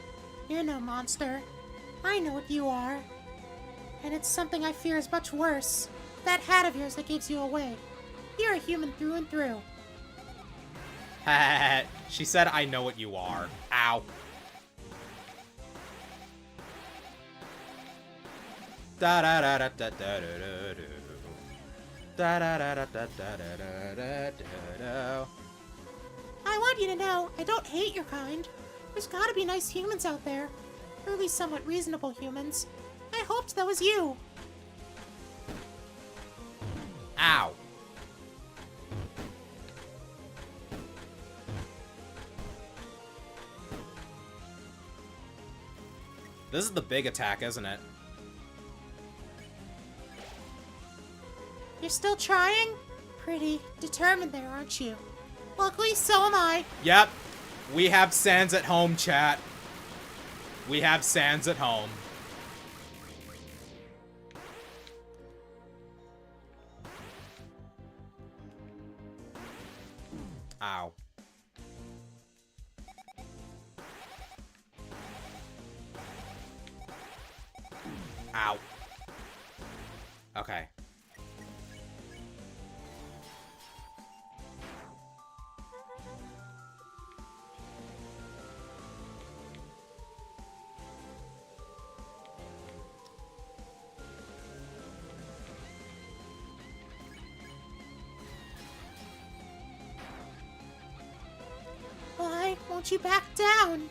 You're no monster. I know what you are. And it's something I fear is much worse. That hat of yours that gives you away. You're a human through and through. She said, I know what you are. Ow. Da da da da da da da da da da da da da da. I want you to know, I don't hate your kind. There's gotta be nice humans out there. Or at least somewhat reasonable humans. I hoped that was you. Ow. This is the big attack, isn't it? You're still trying? Pretty determined there, aren't you? Luckily, so am I. Yep. We have Sans at home, chat. We have Sans at home. Ow. Ow. Okay. Why won't you back down?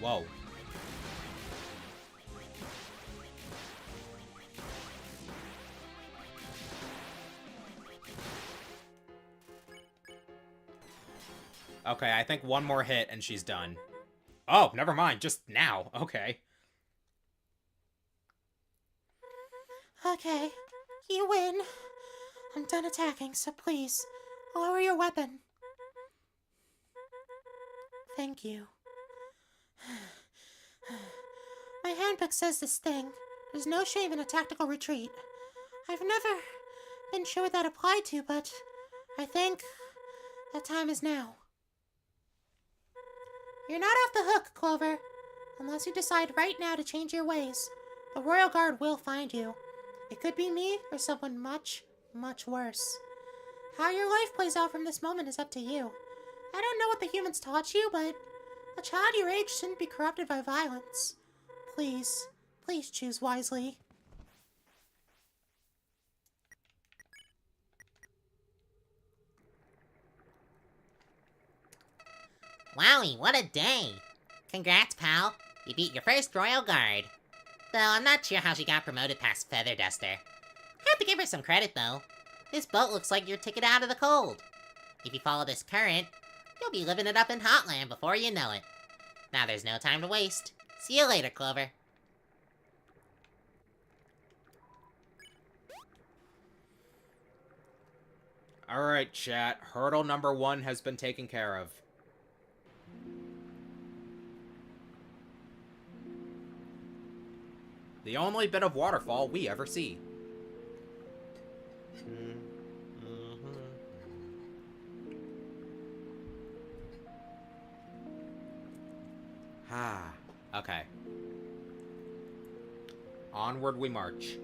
Whoa. Okay, I think one more hit and she's done. Oh, never mind. Just now. Okay. Okay, you win. I'm done attacking, so please, lower your weapon. Thank you. My handbook says this thing. There's no shame in a tactical retreat. I've never been sure what that applied to, but I think that time is now. You're not off the hook, Clover. Unless you decide right now to change your ways, the Royal Guard will find you. It could be me or someone much, much worse. How your life plays out from this moment is up to you. I don't know what the humans taught you, but a child your age shouldn't be corrupted by violence. Please, please choose wisely. Wowie, what a day! Congrats, pal. You beat your first Royal Guard. Though I'm not sure how she got promoted past Feather Duster. Have to give her some credit, though. This boat looks like your ticket out of the cold. If you follow this current, you'll be living it up in Hotland before you know it. Now there's no time to waste. See you later, Clover. Alright, chat. Hurdle number 1 has been taken care of. The only bit of waterfall we ever see. Ah, okay. Onward we march.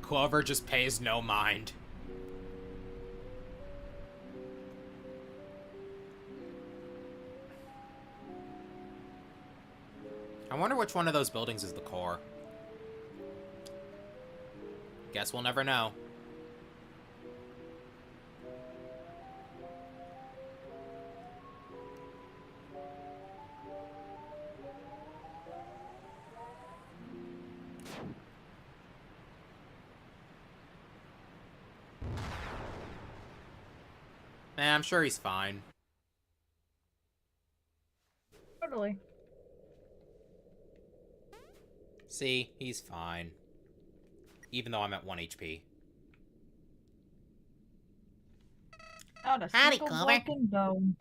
Clover just pays no mind. I wonder which one of those buildings is the core. Guess we'll never know. I'm sure he's fine. Totally. See, he's fine. Even though I'm at 1 HP. Not a Howdy, single Clover. broken bone.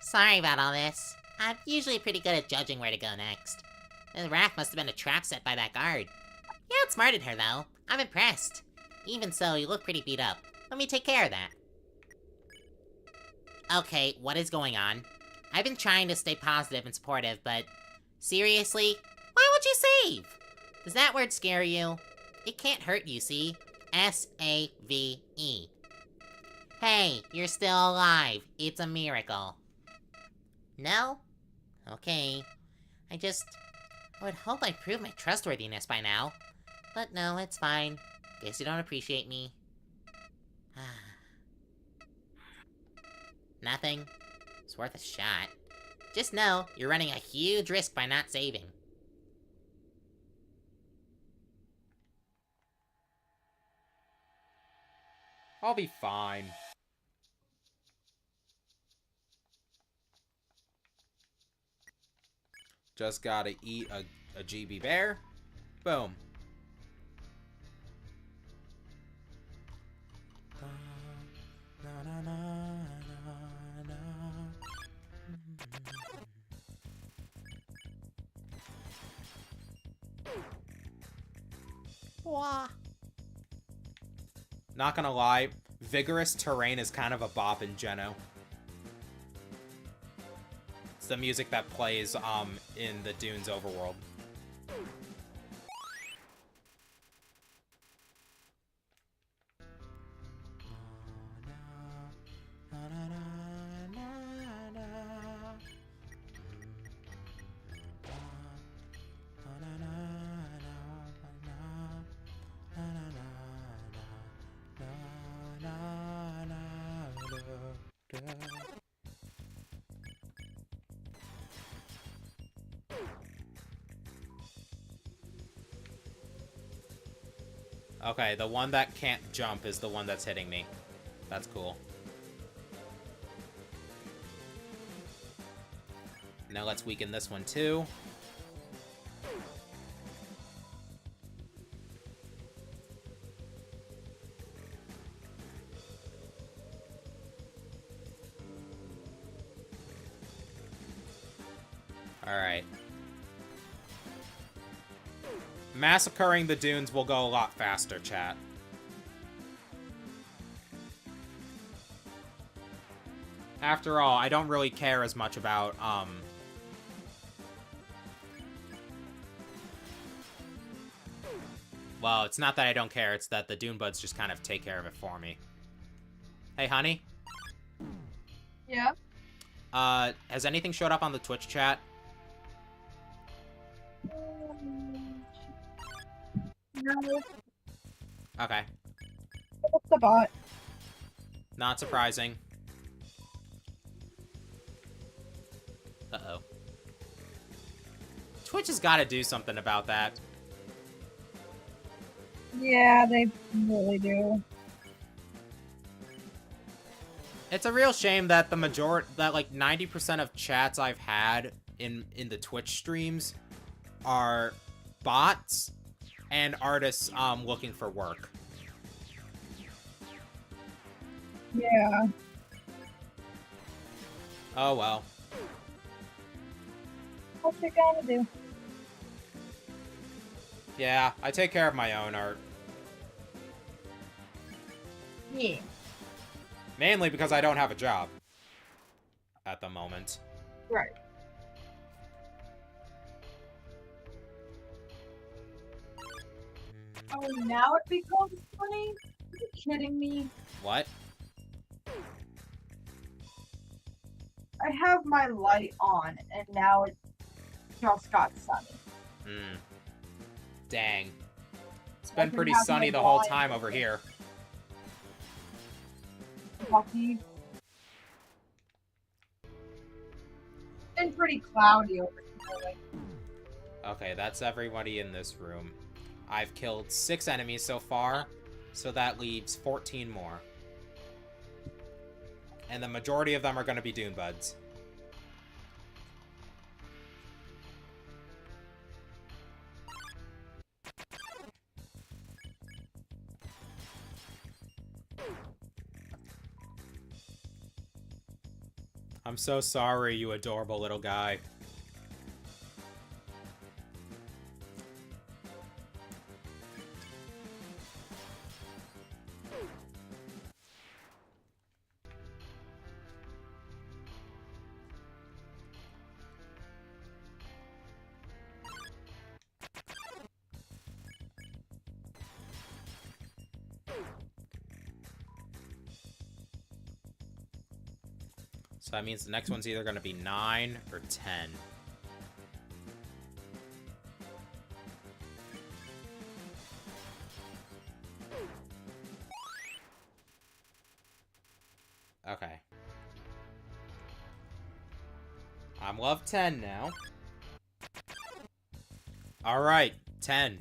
Sorry about all this. I'm usually pretty good at judging where to go next. The raft must have been a trap set by that guard. You outsmarted her, though. I'm impressed. Even so, you look pretty beat up. Let me take care of that. Okay, what is going on? I've been trying to stay positive and supportive, but... seriously? Why would you save? Does that word scare you? It can't hurt you, see? S-A-V-E. Hey, you're still alive. It's a miracle. No? Okay. I would hope I'd prove my trustworthiness by now. But no, it's fine. Guess you don't appreciate me. Nothing. It's worth a shot. Just know, you're running a huge risk by not saving. I'll be fine. Just gotta eat a GB bear. Boom. Wah. Not gonna lie, Vigorous Terrain is kind of a bop in Geno. It's the music that plays in the Dunes overworld. Okay, the one that can't jump is the one that's hitting me. That's cool. Now let's weaken this one too. Alright. Massacring the dunes will go a lot faster, chat. After all, I don't really care as much about, well, it's not that I don't care, it's that the Dune Buds just kind of take care of it for me. Hey, honey? Yeah. Has anything showed up on the Twitch chat? No. Okay. What's the bot? Not surprising. Uh-oh. Twitch has got to do something about that. Yeah, they really do. It's a real shame that the like 90% of chats I've had in the Twitch streams are bots and artists looking for work. Yeah. Oh well. What you gonna do? Yeah, I take care of my own art. Yeah. Mainly because I don't have a job. At the moment. Right. Oh, now it becomes funny? Are you kidding me? What? I have my light on, and now it just got sunny. Hmm. Dang. It's been can pretty have sunny my the whole blind time over here. Lucky. It's been pretty cloudy over here. Okay, that's everybody in this room. I've killed 6 enemies so far, so that leaves 14 more. And the majority of them are going to be Dune Buds. I'm so sorry, you adorable little guy. So that means the next one's either going to be 9 or 10. Okay. I'm level 10 now. Alright, 10.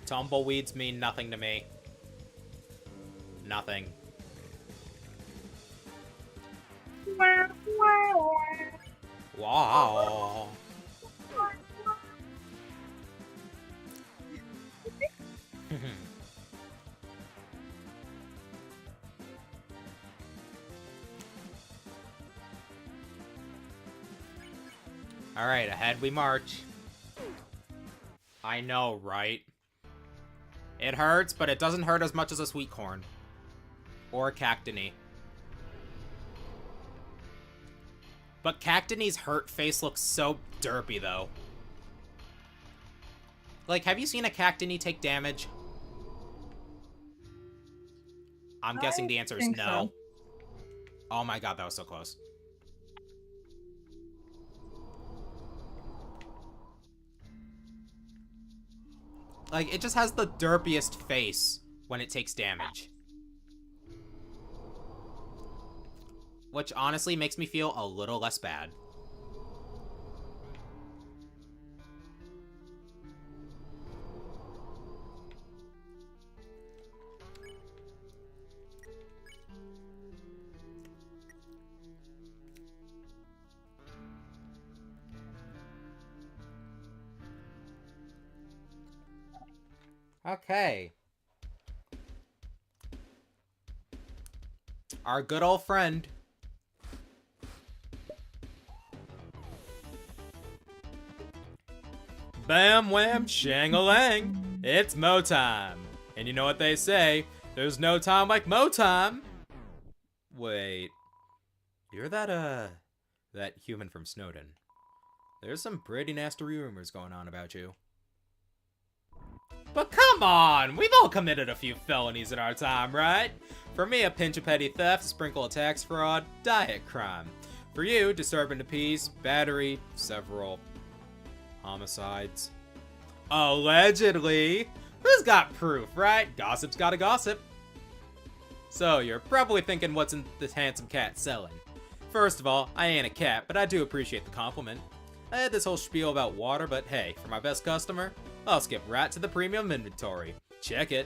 Tumbleweeds mean nothing to me. Nothing. Wow. Alright, ahead we march. I know, right? It hurts, but it doesn't hurt as much as a sweet corn. Or a Cactony. But Cactony's hurt face looks so derpy, though. Like, have you seen a cactini take damage? I'm guessing the answer is think no. so. Oh my god, that was so close. Like, it just has the derpiest face when it takes damage. Which honestly makes me feel a little less bad. Okay. Our good old friend. Bam wham shang-a-lang. It's Mo time. And you know what they say, there's no time like Mo time. Wait. You're that human from Snowden. There's some pretty nasty rumors going on about you. But come on! We've all committed a few felonies in our time, right? For me, a pinch of petty theft, sprinkle of tax fraud, diet crime. For you, disturbing the peace, battery, several homicides. Allegedly! Who's got proof, right? Gossip's gotta gossip. So, you're probably thinking what's in this handsome cat selling. First of all, I ain't a cat, but I do appreciate the compliment. I had this whole spiel about water, but hey, for my best customer, I'll skip right to the premium inventory. Check it.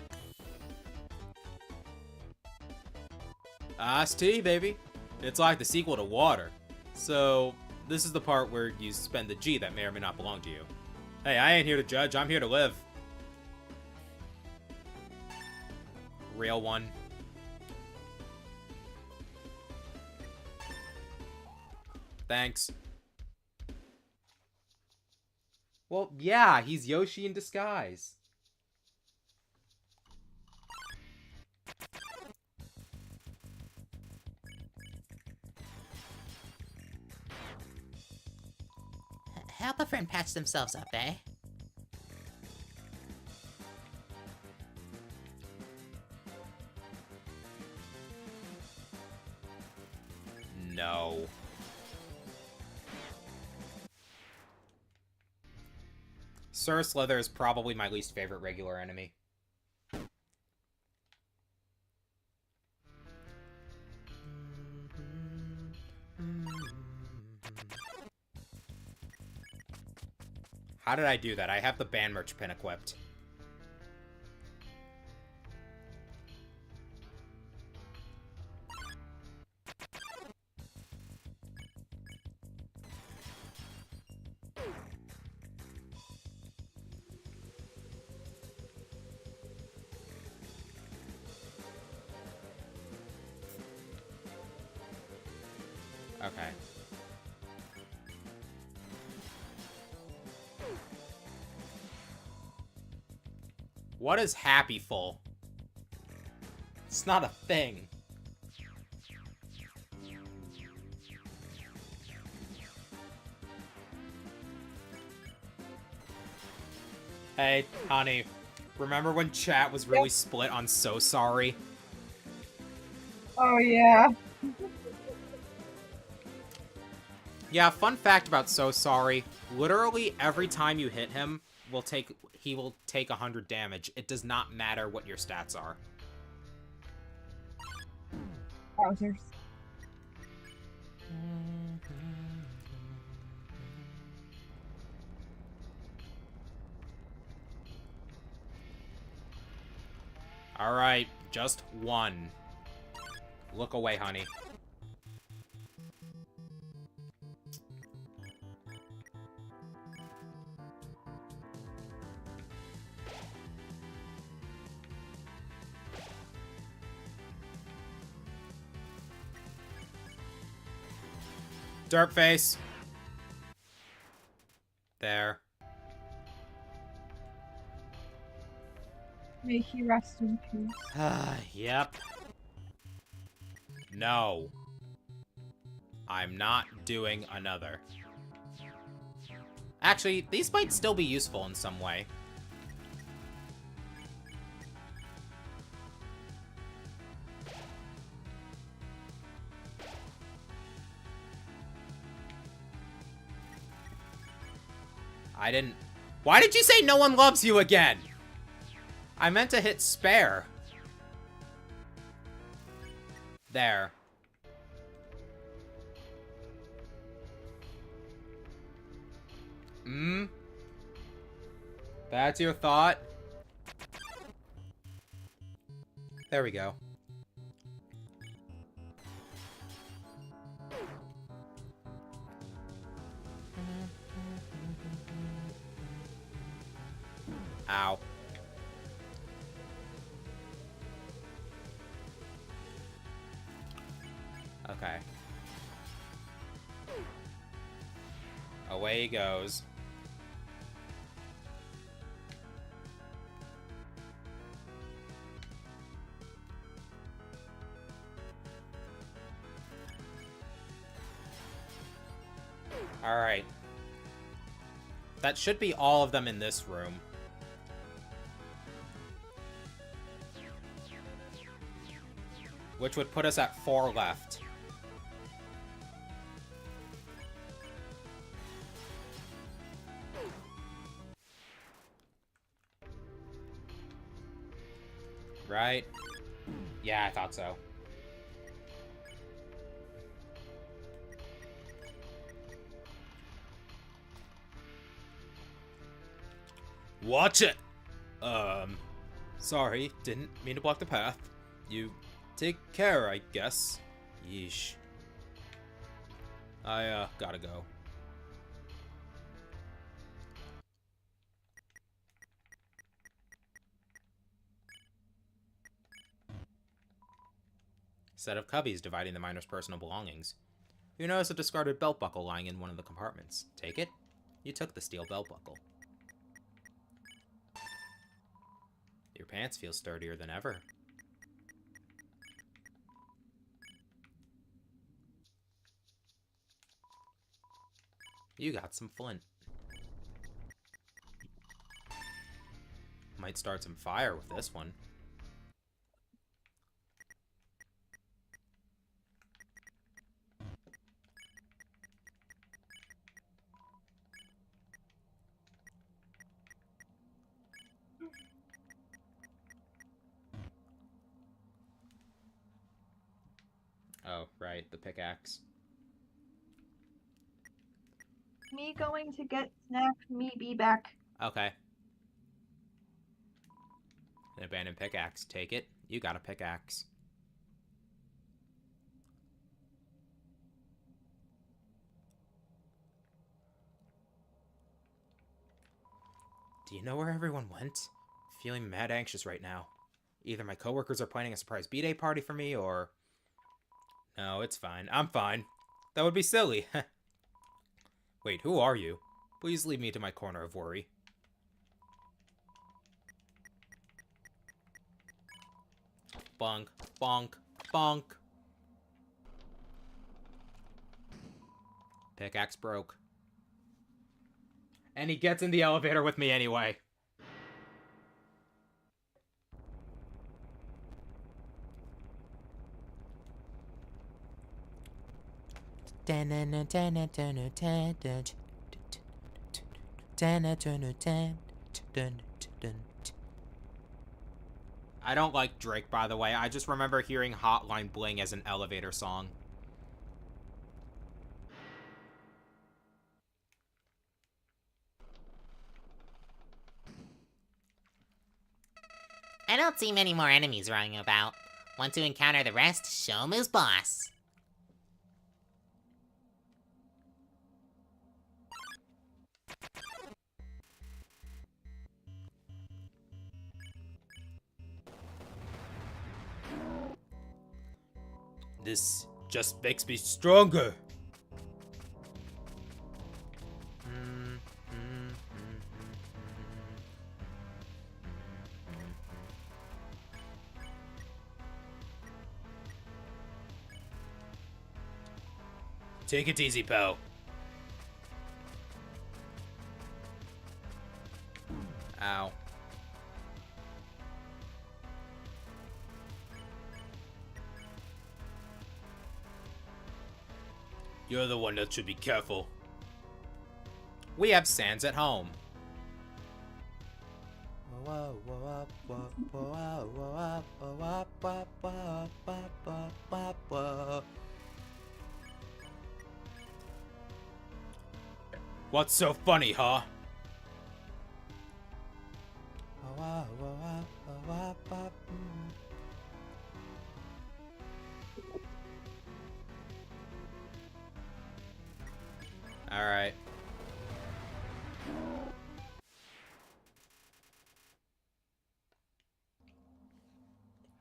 Iced tea, baby. It's like the sequel to water. So, this is the part where you spend the G that may or may not belong to you. Hey, I ain't here to judge, I'm here to live. Real one. Thanks. Well, yeah, he's Yoshi in disguise. Help a friend patch themselves up, eh? No. Sir Slither is probably my least favorite regular enemy. How did I do that? I have the band merch pin equipped. Okay. What is happyful? It's not a thing. Hey, honey. Remember when chat was really split on So Sorry? Oh yeah. Yeah, fun fact about So Sorry. Literally every time you hit him, he will take 100 damage. It does not matter what your stats are. Browsers. Alright, just one. Look away, honey. Derp face. There. May he rest in peace. Yep. No. I'm not doing another. Actually, these might still be useful in some way. I didn't... Why did you say no one loves you again? I meant to hit spare. There. That's your thought? There we go. Ow. Okay. Away he goes. Alright. That should be all of them in this room. Which would put us at 4 left. Right? Yeah, I thought so. Watch it! Sorry, didn't mean to block the path. You take care, I guess. Yeesh. I, gotta go. Set of cubbies dividing the miner's personal belongings. You notice a discarded belt buckle lying in one of the compartments. Take it? You took the steel belt buckle. Your pants feel sturdier than ever. You got some flint. Might start some fire with this one. Oh, right, the pickaxe. Me going to get snack, me be back. Okay. An abandoned pickaxe. Take it. You got a pickaxe. Do you know where everyone went? Feeling mad anxious right now. Either my coworkers are planning a surprise B-Day party for me, or... No, it's fine. I'm fine. That would be silly. Wait, who are you? Please leave me to my corner of worry. Bonk, bonk, bonk. Pickaxe broke. And he gets in the elevator with me anyway. I don't like Drake, by the way. I just remember hearing Hotline Bling as an elevator song. I don't see many more enemies running about. Want to encounter the rest? Show 'em who's boss. This just makes me stronger. Take it easy, pal. Ow. You're the one that should be careful. We have Sans at home. What's so funny, huh? Alright.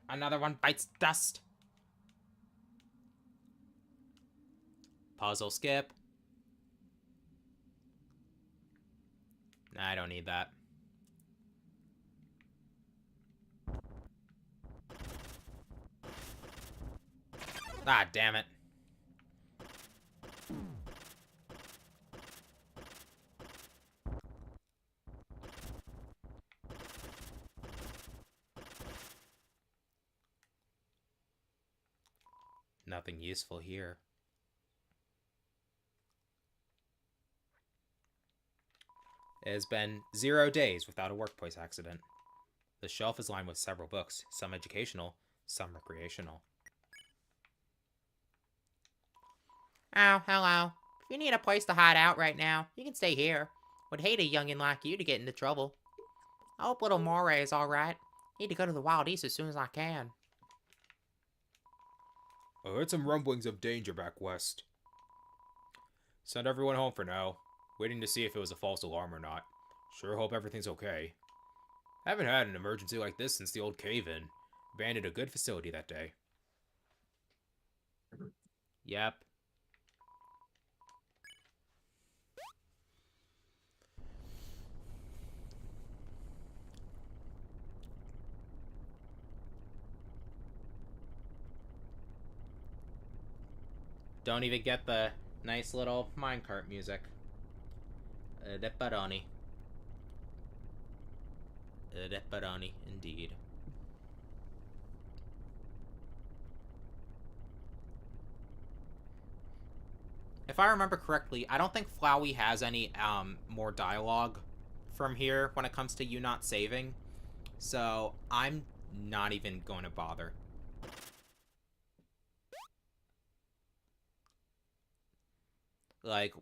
Another one bites dust. Puzzle skip. Nah, I don't need that. Ah, damn it. Nothing useful here. It has been 0 days without a workplace accident. The shelf is lined with several books, some educational, some recreational. Oh, hello. If you need a place to hide out right now, you can stay here. Would hate a youngin' like you to get into trouble. I hope little Moray is alright. Need to go to the Wild East as soon as I can. I heard some rumblings of danger back west. Send everyone home for now. Waiting to see if it was a false alarm or not. Sure hope everything's okay. Haven't had an emergency like this since the old cave-in. Abandoned a good facility that day. Yep. Don't even get the nice little minecart music. Deparoni. Deparoni, indeed. If I remember correctly, I don't think Flowey has any more dialogue from here when it comes to you not saving. So I'm not even going to bother. Like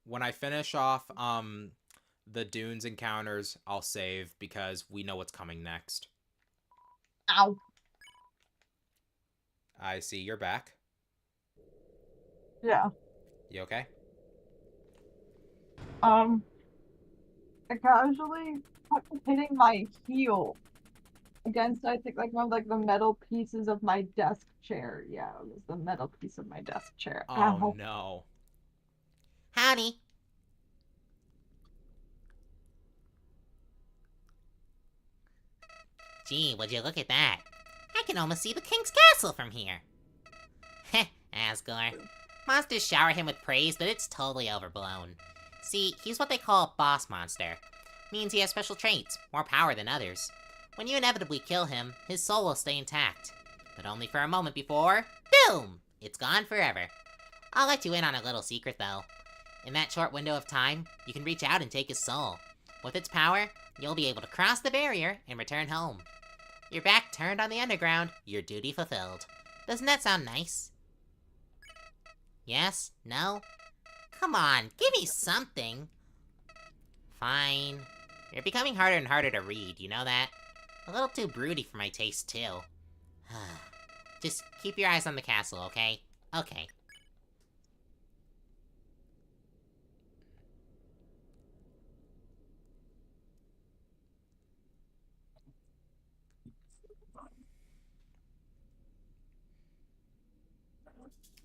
when I finish off the Dunes encounters, I'll save because we know what's coming next. Ow. I see you're back. Yeah. You okay? I casually kept hitting my heel against, I think, like one of like the metal pieces of my desk chair. Yeah, it was the metal piece of my desk chair. Oh Ow. no. Howdy. Gee, would you look at that? I can almost see the king's castle from here. Heh, Asgore. Monsters shower him with praise, but it's totally overblown. See, he's what they call a boss monster. Means he has special traits, more power than others. When you inevitably kill him, his soul will stay intact. But only for a moment before, boom! It's gone forever. I'll let you in on a little secret, though. In that short window of time, you can reach out and take his soul. With its power, you'll be able to cross the barrier and return home. Your back turned on the underground, your duty fulfilled. Doesn't that sound nice? Yes? No? Come on, give me something. Fine. You're becoming harder and harder to read, you know that? A little too broody for my taste, too. Just keep your eyes on the castle, okay? Okay.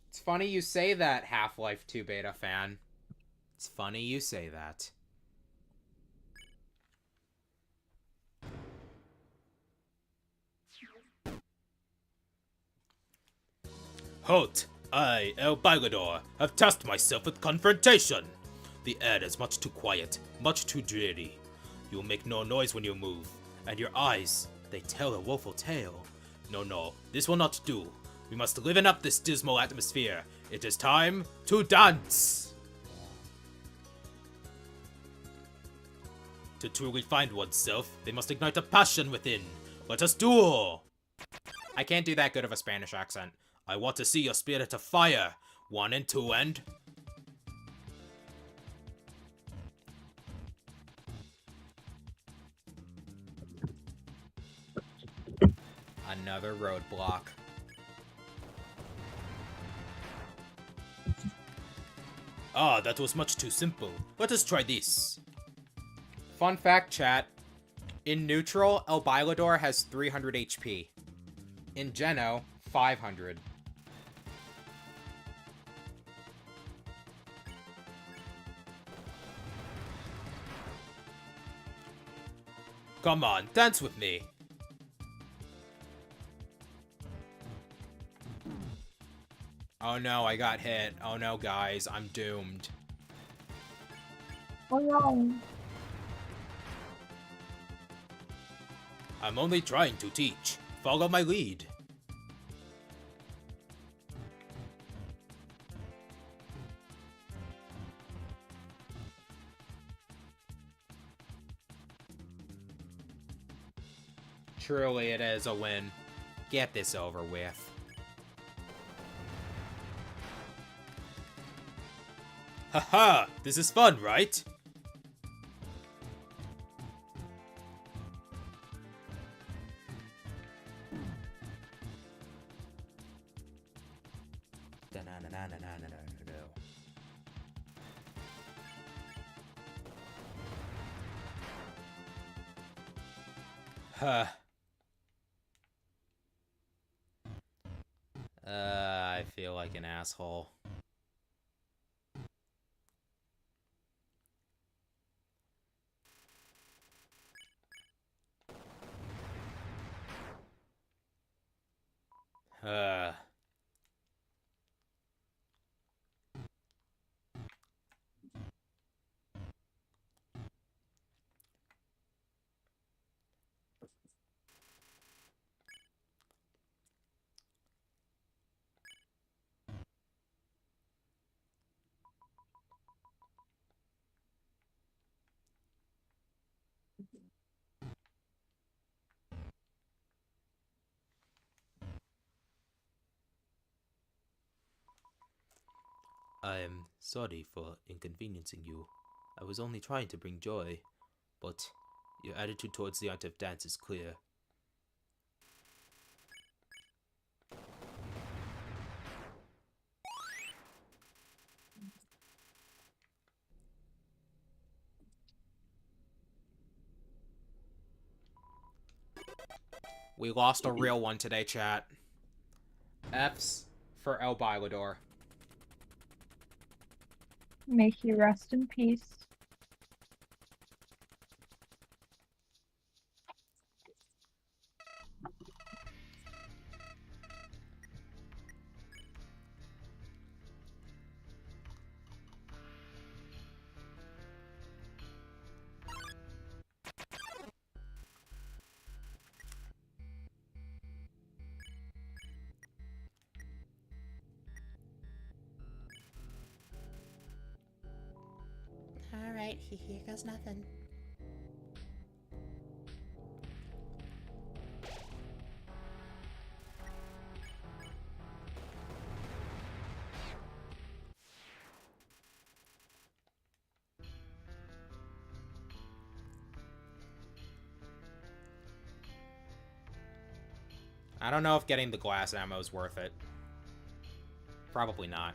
It's funny you say that, Half-Life 2 beta fan. It's funny you say that. Halt! I, El Bagador, have tasked myself with confrontation. The air is much too quiet, much too dreary. You'll make no noise when you move, and your eyes, they tell a woeful tale. No, this will not do. We must liven up this dismal atmosphere. It is time to dance! To truly find oneself, they must ignite a passion within. Let us duel! I can't do that good of a Spanish accent. I want to see your spirit of fire. 1 and 2 and... Another roadblock. Ah, that was much too simple. Let us try this. Fun fact, chat. In neutral, El Bailador has 300 HP. In Geno, 500. Come on, dance with me. Oh no, I got hit. Oh no, guys, I'm doomed. Oh no. I'm only trying to teach. Follow my lead. Truly, it is a win. Get this over with. Haha! This is fun, right? Huh. I feel like an asshole. Uh. I am sorry for inconveniencing you. I was only trying to bring joy, but your attitude towards the art of dance is clear. We lost a real one today, chat. F's for El Bailador. May he rest in peace. Alright, here goes nothing. I don't know if getting the glass ammo is worth it. Probably not.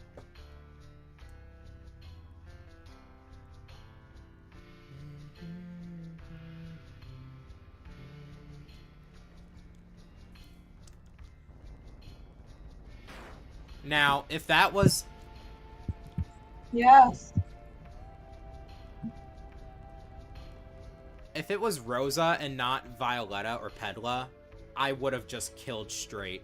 Now, if that was... Yes. If it was Rosa and not Violetta or Pedla, I would have just killed straight.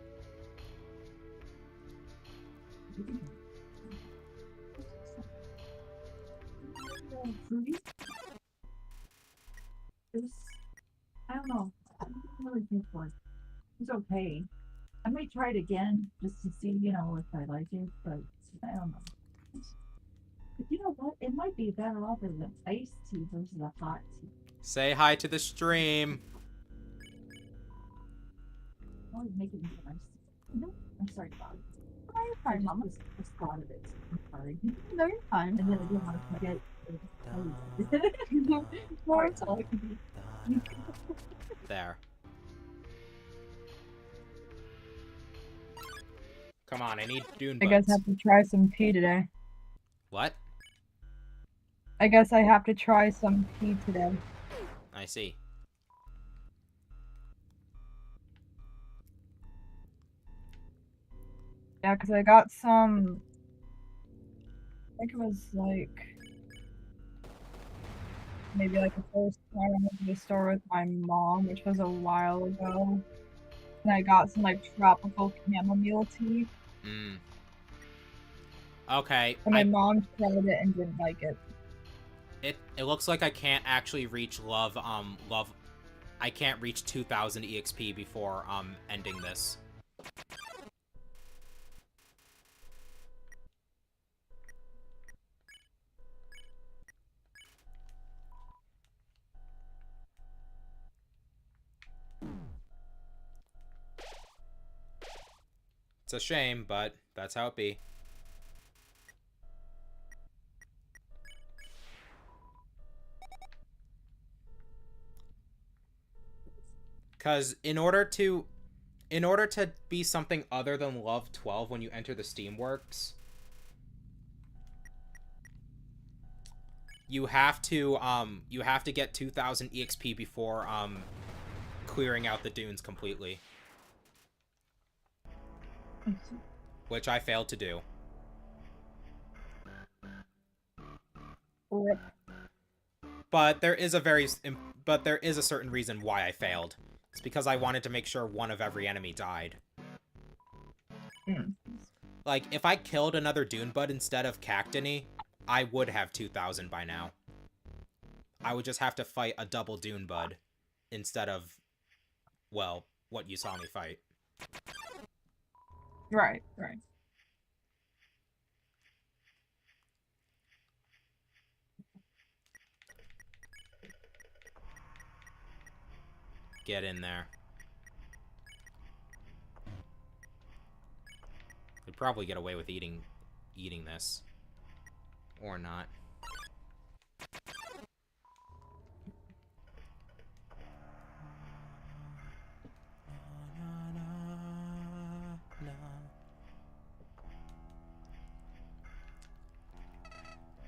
I don't know. I don't really think for it. It's okay. I might try it again just to see, if I like it, but I don't know. But you know what? It might be better off as an iced tea versus a hot tea. Say hi to the stream. Oh, you're making me nice. No, I'm sorry, Bob. Oh, you're fine, Mom. I just thought of it. I'm sorry. No, you're fine. And then I didn't want to forget. More talking. There. Come on, I need dune I guess I buds. have to try some tea today. What? I guess I have to try some tea today. I see. Yeah, because I got some. I think it was like maybe like the first time I went to the store with my mom, which was a while ago. And I got some like tropical chamomile tea. Mm. Okay. And my mom tried it and didn't like it. It looks like I can't actually reach love. I can't reach 2,000 EXP before ending this. It's a shame, but that's how it be. Cause in order to be something other than Love 12 when you enter the Steamworks, you have to get 2,000 EXP before clearing out the dunes completely. Which I failed to do. Rip. But there is a certain reason why I failed. It's because I wanted to make sure one of every enemy died. Mm. Like, if I killed another Dune Bud instead of Cactony, I would have 2,000 by now. I would just have to fight a double Dune Bud instead of, well, what you saw me fight. Right, right. Get in there. Could probably get away with eating this. Or not.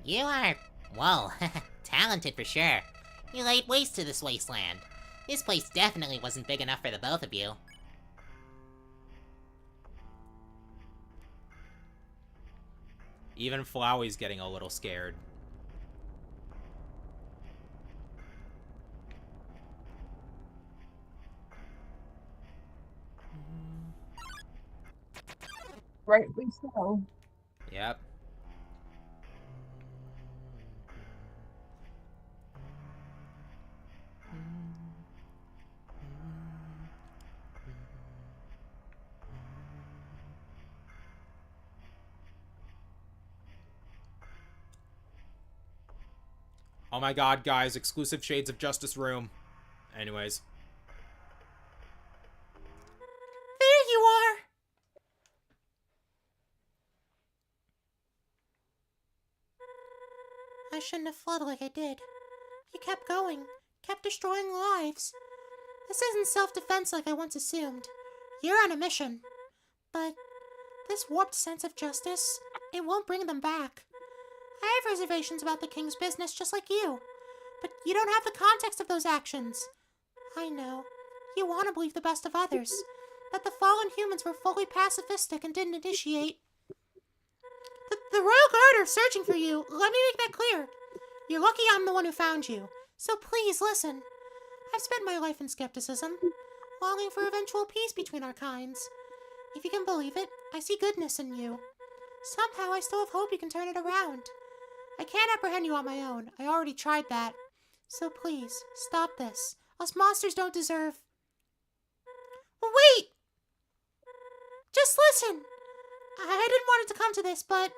You are, well, talented for sure. You laid waste to this wasteland. This place definitely wasn't big enough for the both of you. Even Flowey's getting a little scared. Rightly so. Yep. Oh my god, guys, exclusive Shades of Justice room. Anyways. There you are! I shouldn't have fled like I did. You kept going, kept destroying lives. This isn't self-defense like I once assumed. You're on a mission. But this warped sense of justice, it won't bring them back. I have reservations about the king's business just like you. But you don't have the context of those actions. I know. You want to believe the best of others. That the fallen humans were fully pacifistic and didn't initiate. The Royal Guard are searching for you. Let me make that clear. You're lucky I'm the one who found you. So please listen. I've spent my life in skepticism, longing for eventual peace between our kinds. If you can believe it, I see goodness in you. Somehow I still have hope you can turn it around. I can't apprehend you on my own. I already tried that. So please, stop this. Us monsters don't deserve... Well, wait! Just listen! I didn't want it to come to this, but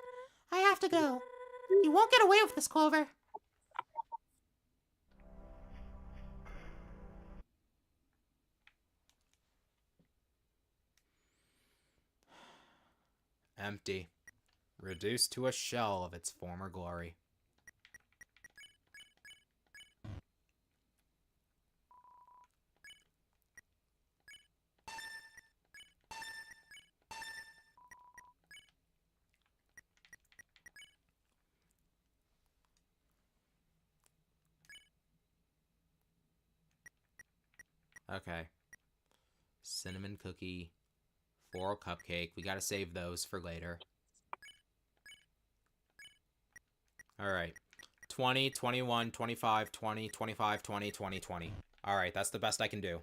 I have to go. You won't get away with this, Clover. Empty. Reduced to a shell of its former glory. Okay. Cinnamon cookie. Floral cupcake. We gotta save those for later. Alright. 20, 21, 25, 20, 25, 20, 20, 20. Alright, that's the best I can do.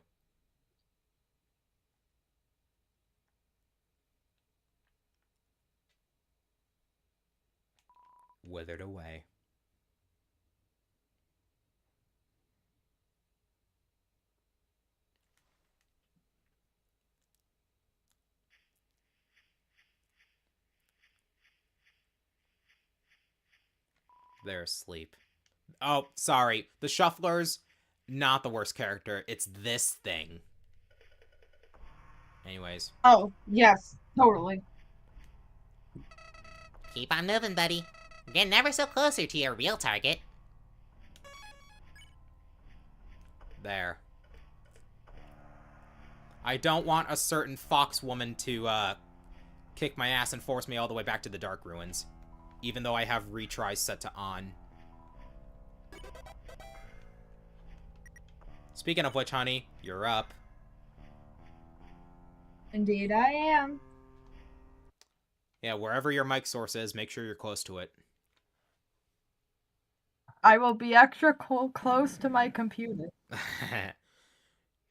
Withered away. They're asleep. Oh, sorry. The Shufflers, not the worst character. It's this thing. Anyways. Oh, yes, totally. Keep on moving, buddy. You're getting ever so closer to your real target. There. I don't want a certain fox woman to, kick my ass and force me all the way back to the Dark Ruins. Even though I have retries set to on. Speaking of which, honey, you're up. Indeed I am. Yeah, wherever your mic source is, make sure you're close to it. I will be extra close to my computer.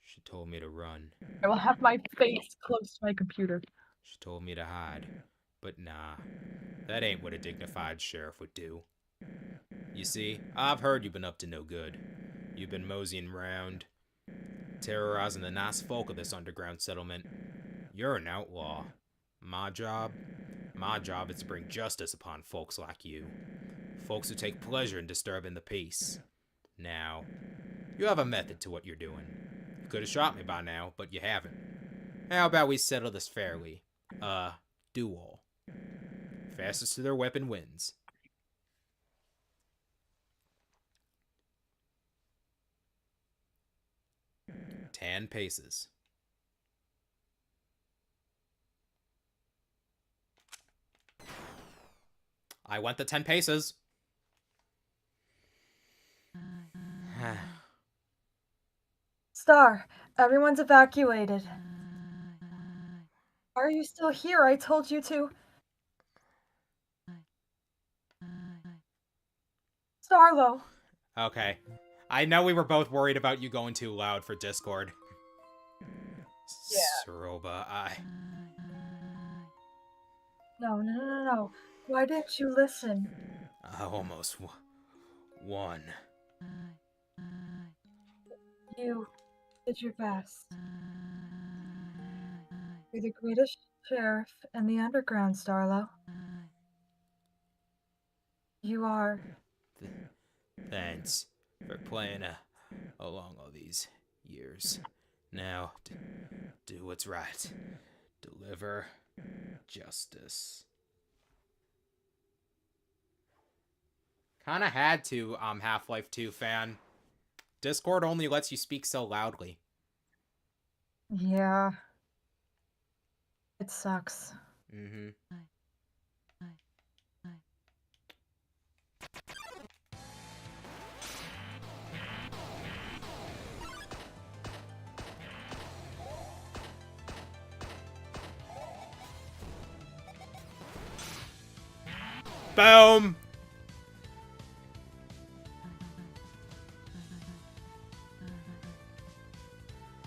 She told me to run. I will have my face close to my computer. She told me to hide. But nah, that ain't what a dignified sheriff would do. You see, I've heard you've been up to no good. You've been moseying around, terrorizing the nice folk of this underground settlement. You're an outlaw. My job is to bring justice upon folks like you. Folks who take pleasure in disturbing the peace. Now, you have a method to what you're doing. You could have shot me by now, but you haven't. How about we settle this fairly? Duel. Fastest to their weapon wins. Ten paces. I went the 10 paces. Star, everyone's evacuated. Why are you still here? I told you to. Starlo. Okay. I know we were both worried about you going too loud for Discord. Yeah. Soroba, No. Why didn't you listen? I almost won. You did your best. You're the greatest sheriff in the underground, Starlo. You are. Thanks for playing along all these years. Now, do what's right. Deliver justice. Kinda had to, Half-Life 2 fan. Discord only lets you speak so loudly. Yeah. It sucks. Mm-hmm. Boom!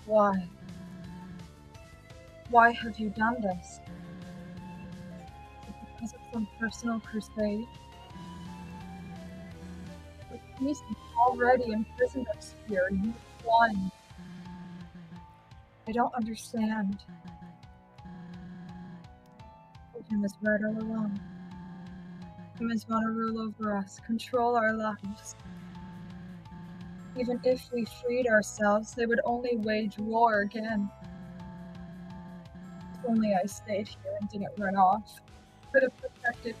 Why? Why have you done this? Is it because of some personal crusade? The police have already imprisoned us here. You won. I don't understand. Him is right all along. Humans want to rule over us, control our lives. Even if we freed ourselves, they would only wage war again. If only I stayed here and didn't run off. Could have protected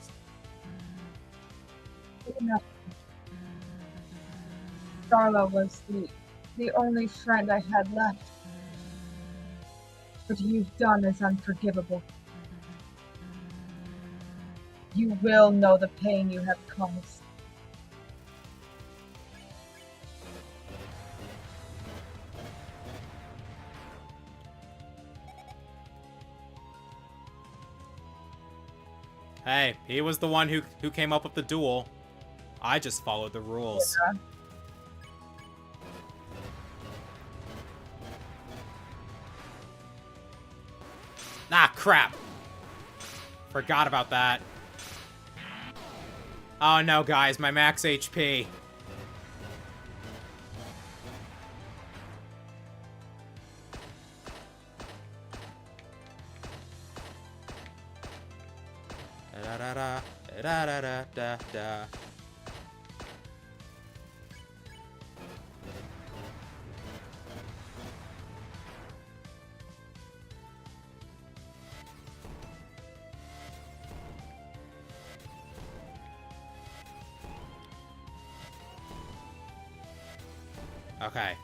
enough. Darla was the only friend I had left. What you've done is unforgivable. You will know the pain you have caused. Hey, he was the one who came up with the duel. I just followed the rules. Yeah. Ah, crap. Forgot about that. Oh no, guys, my max HP. Da da da da da da da da. Okay.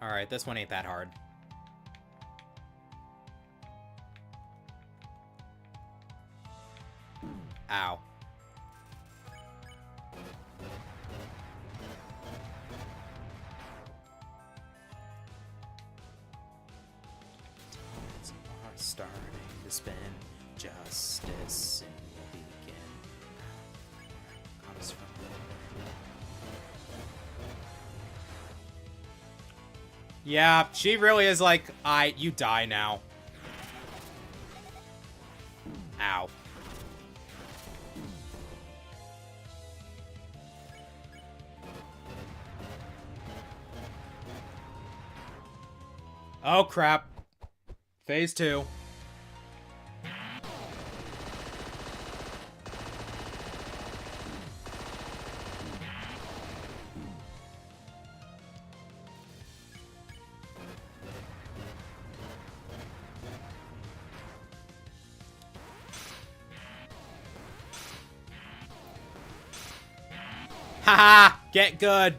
Alright, this one ain't that hard. Ow. Are starting to spin. Justice soon will begin. Comes from yeah, she really is like, you die now. Ow. Oh, crap. Phase 2. Haha! Get good!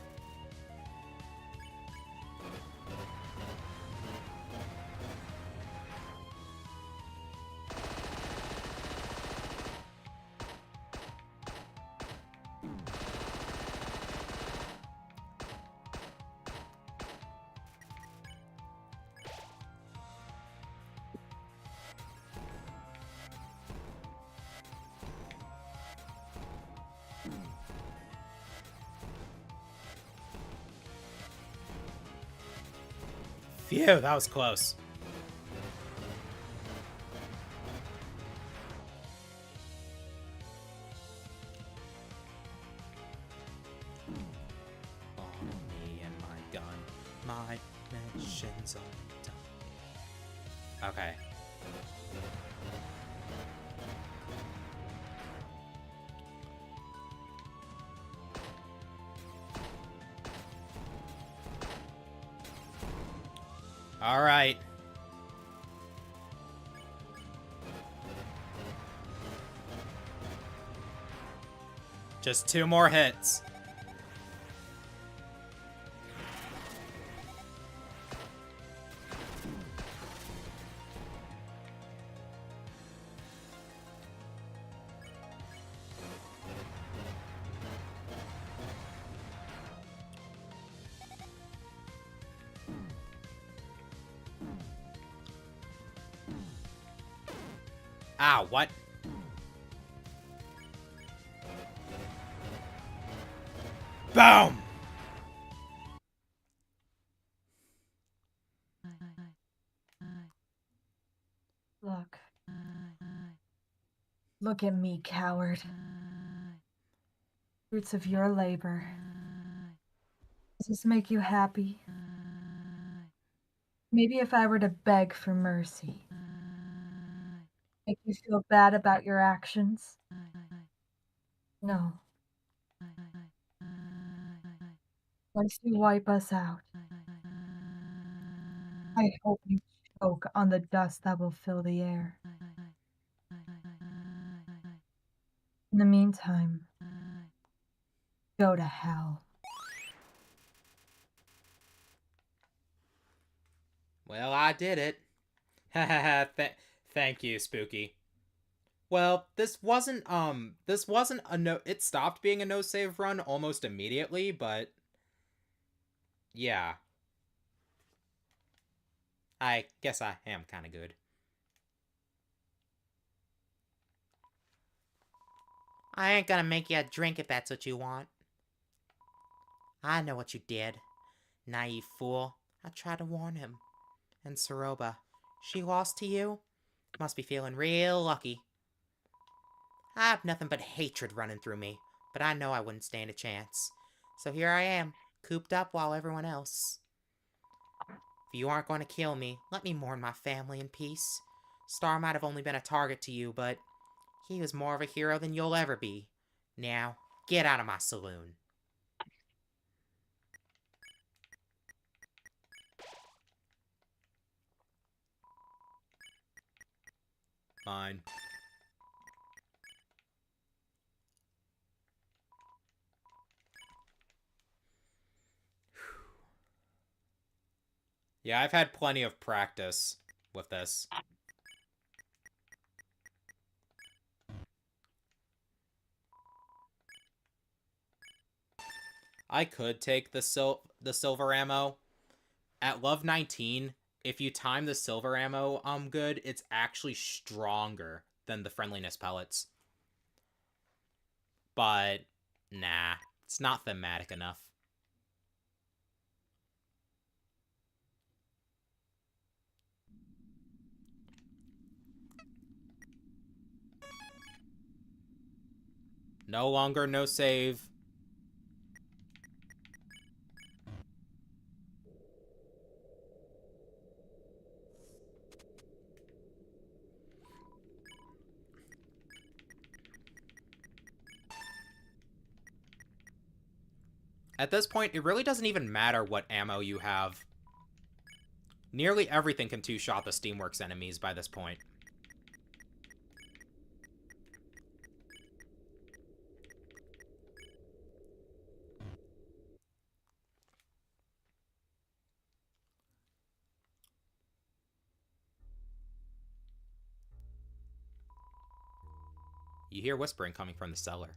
Phew, that was close. On me and my gun, my mission's all done. Okay. All right. Just 2 more hits. Ow, what? Boom! Look. Look at me, coward. Fruits of your labor. Does this make you happy? Maybe if I were to beg for mercy, make you feel bad about your actions? No. Once you wipe us out, I hope you choke on the dust that will fill the air. In the meantime, go to hell. Well, I did it. Hahaha, thank you, Spooky. Well, this wasn't a no, it stopped being a no save run almost immediately, but yeah. I guess I am kind of good. I ain't gonna make you a drink if that's what you want. I know what you did. Naive fool. I tried to warn him. And Saroba, she lost to you? Must be feeling real lucky. I have nothing but hatred running through me, but I know I wouldn't stand a chance. So here I am, cooped up while everyone else. If you aren't going to kill me, let me mourn my family in peace. Star might have only been a target to you, but he was more of a hero than you'll ever be. Now, get out of my saloon. Fine. Yeah, I've had plenty of practice with this. I could take the silver ammo. At level 19, if you time the silver ammo good, it's actually stronger than the friendliness pellets. But nah, it's not thematic enough. No longer no save. At this point, it really doesn't even matter what ammo you have. Nearly everything can two-shot the Steamworks enemies by this point. You hear whispering coming from the cellar.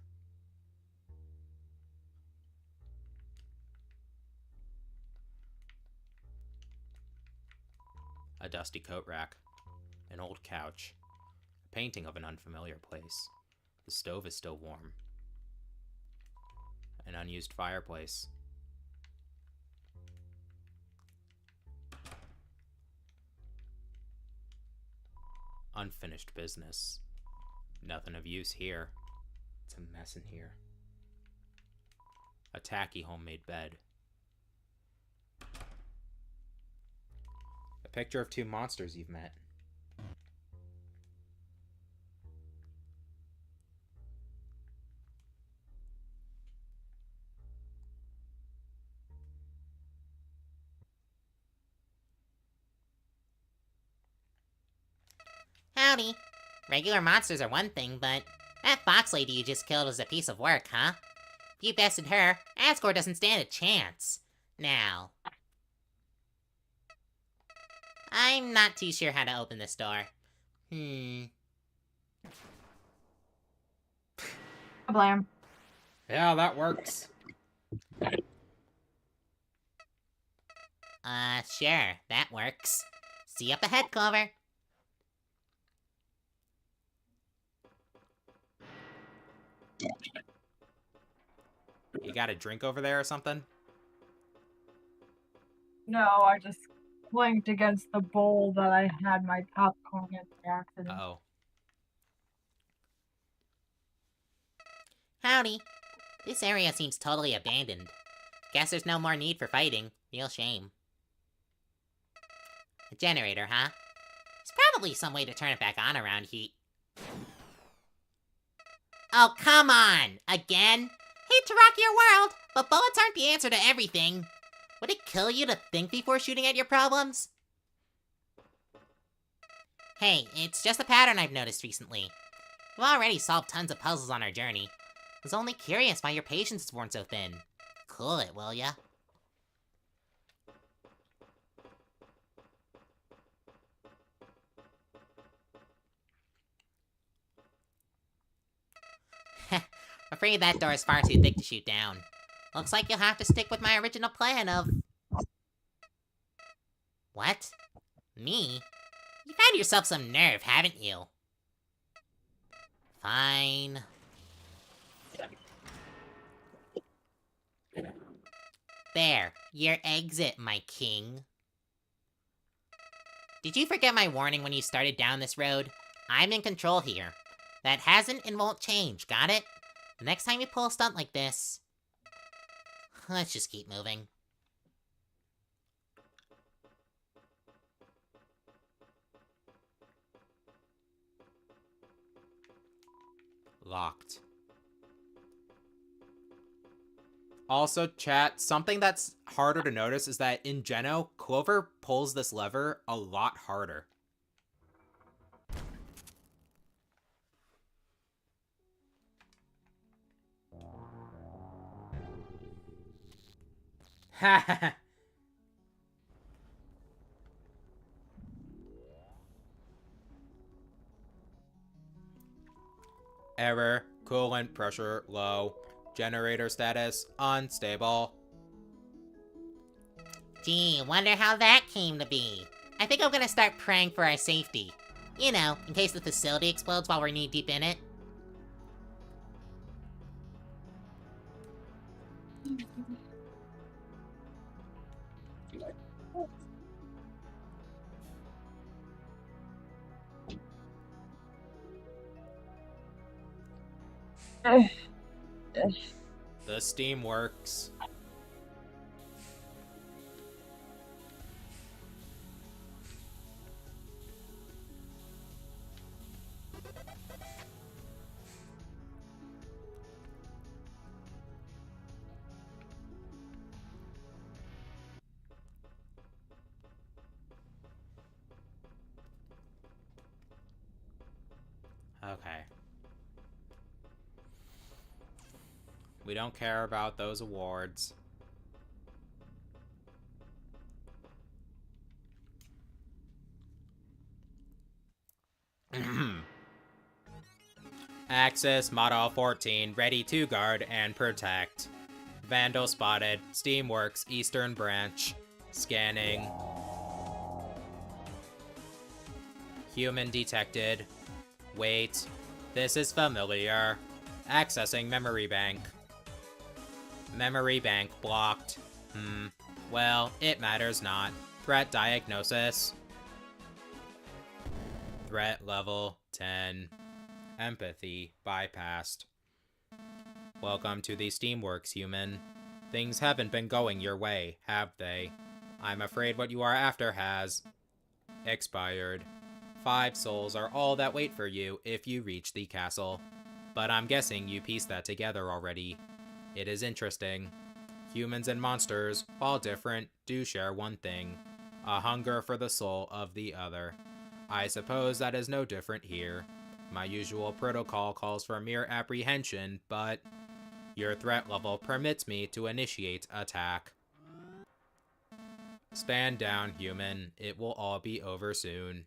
A dusty coat rack. An old couch. A painting of an unfamiliar place. The stove is still warm. An unused fireplace. Unfinished business. Nothing of use here. It's a mess in here. A tacky homemade bed. A picture of two monsters you've met. Howdy. Regular monsters are one thing, but that fox lady you just killed was a piece of work, huh? If you bested her, Asgore doesn't stand a chance. Now, I'm not too sure how to open this door. Blam. Yeah, that works. Sure, that works. See you up ahead, Clover. You got a drink over there or something? No, I just clinked against the bowl that I had my popcorn in by accident. Uh-oh. Howdy. This area seems totally abandoned. Guess there's no more need for fighting. Real shame. A generator, huh? There's probably some way to turn it back on around here. Oh, come on! Again? Hate to rock your world, but bullets aren't the answer to everything. Would it kill you to think before shooting at your problems? Hey, it's just a pattern I've noticed recently. We've already solved tons of puzzles on our journey. I was only curious why your patience is worn so thin. Cool it, will ya? Afraid that door is far too thick to shoot down. Looks like you'll have to stick with my original plan of... What? Me? You've had yourself some nerve, haven't you? Fine. There, your exit, my king. Did you forget my warning when you started down this road? I'm in control here. That hasn't and won't change, got it? The next time you pull a stunt like this... Let's just keep moving. Locked. Also, chat, something that's harder to notice is that in Geno, Clover pulls this lever a lot harder. Ha ha ha. Error. Coolant pressure low. Generator status unstable. Gee, wonder how that came to be. I think I'm gonna start praying for our safety. You know, in case the facility explodes while we're knee-deep in it. The steam works. Okay. We don't care about those awards. Axis Model 14 ready to guard and protect. Vandal spotted. Steamworks Eastern Branch. Scanning. Human detected. Wait. This is familiar. Accessing memory bank. Memory bank blocked. Well, it matters not. Threat diagnosis. Threat level 10. Empathy bypassed. Welcome to the Steamworks, human. Things haven't been going your way, have they? I'm afraid what you are after has... expired. 5 souls are all that wait for you if you reach the castle. But I'm guessing you pieced that together already. It is interesting. Humans and monsters, while different, do share one thing. A hunger for the soul of the other. I suppose that is no different here. My usual protocol calls for mere apprehension, but... your threat level permits me to initiate attack. Stand down, human. It will all be over soon.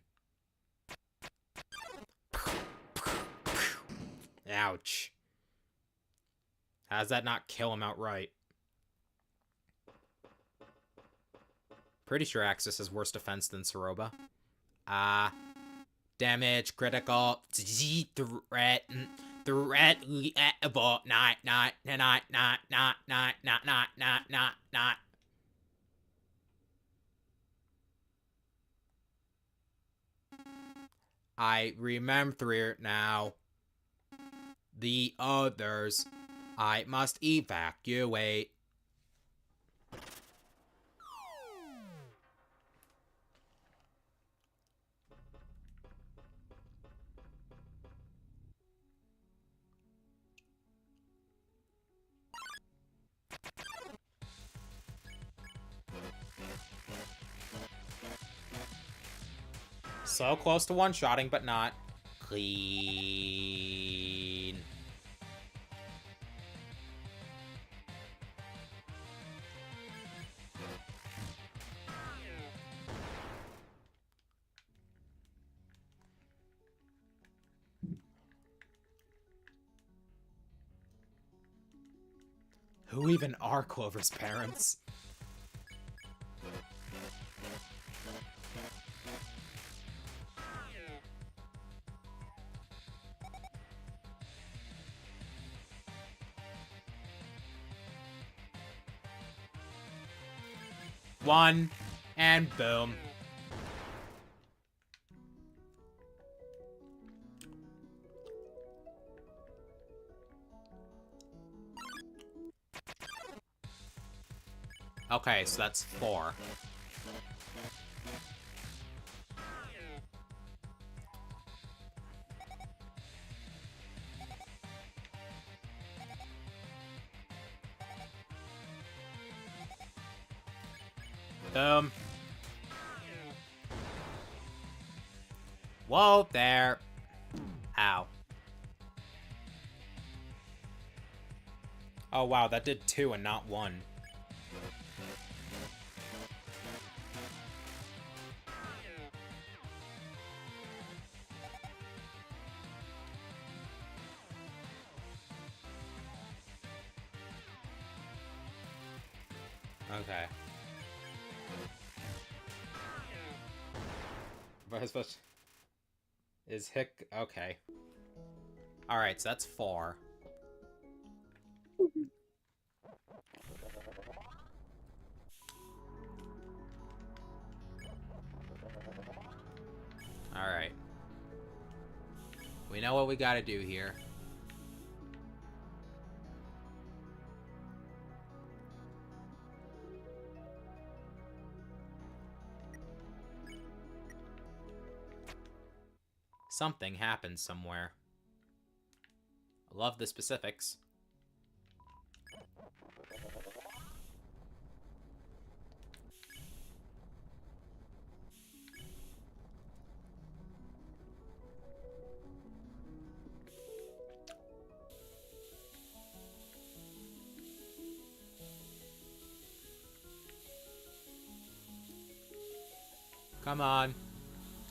Ouch. How does that not kill him outright? Pretty sure Axis has worse defense than Soroba. Damage, critical, threat, not. I remember now. The others. I must evacuate. So close to one-shotting, but not. Clean. Who even are Clover's parents? One, and boom. Okay, so that's 4. Boom. Whoa, there. Ow. Oh, wow, that did 2 and not 1. Okay. But I was supposed to... Is Hick... Okay. Alright, so that's 4. Alright. We know what we gotta do here. Something happened somewhere. I love the specifics. Come on.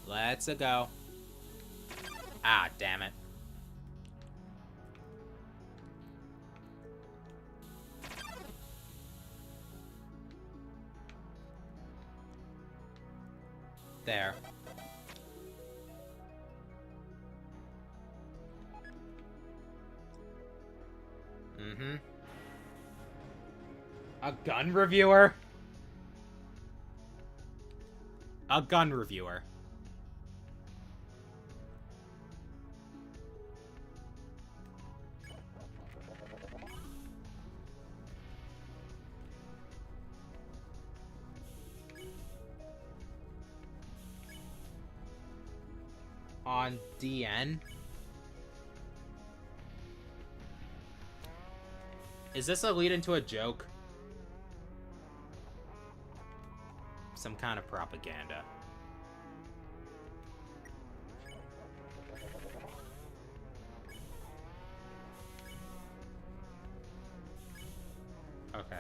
Let's go. Ah, damn it. There. Mm-hmm. A gun reviewer? A gun reviewer. On DN? Is this a lead into a joke? Some kind of propaganda. Okay.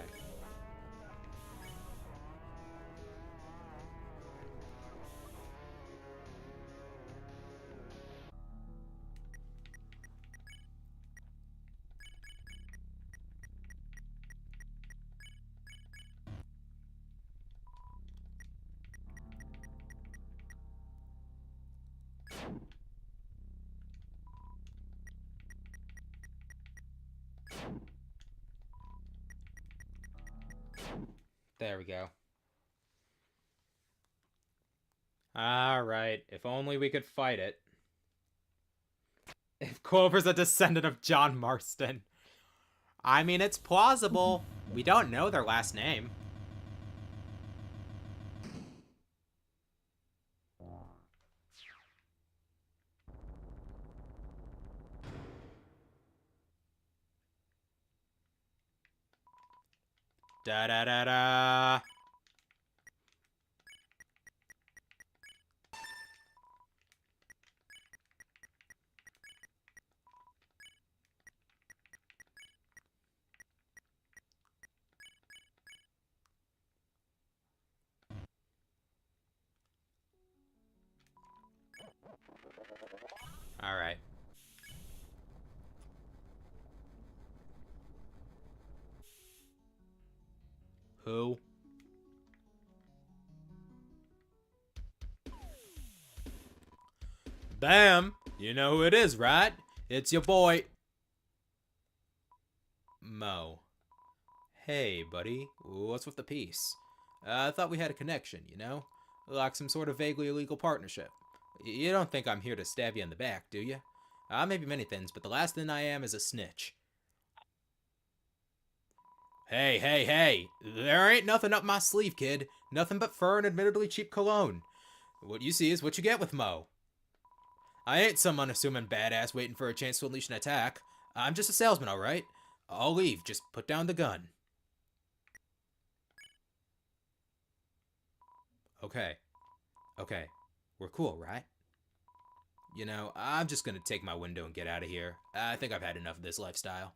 There we go. Alright, if only we could fight it. If Clover's a descendant of John Marston. I mean, it's plausible. We don't know their last name. Da-da-da-da. Who? Bam! You know who it is, right? It's your boy... Mo. Hey, buddy. What's with the peace? I thought we had a connection, you know? Like some sort of vaguely illegal partnership. You don't think I'm here to stab you in the back, do you? I may be many things, but the last thing I am is a snitch. Hey, hey, hey! There ain't nothing up my sleeve, kid. Nothing but fur and admittedly cheap cologne. What you see is what you get with Mo. I ain't some unassuming badass waiting for a chance to unleash an attack. I'm just a salesman, alright? I'll leave, just put down the gun. Okay. Okay. We're cool, right? You know, I'm just gonna take my window and get out of here. I think I've had enough of this lifestyle.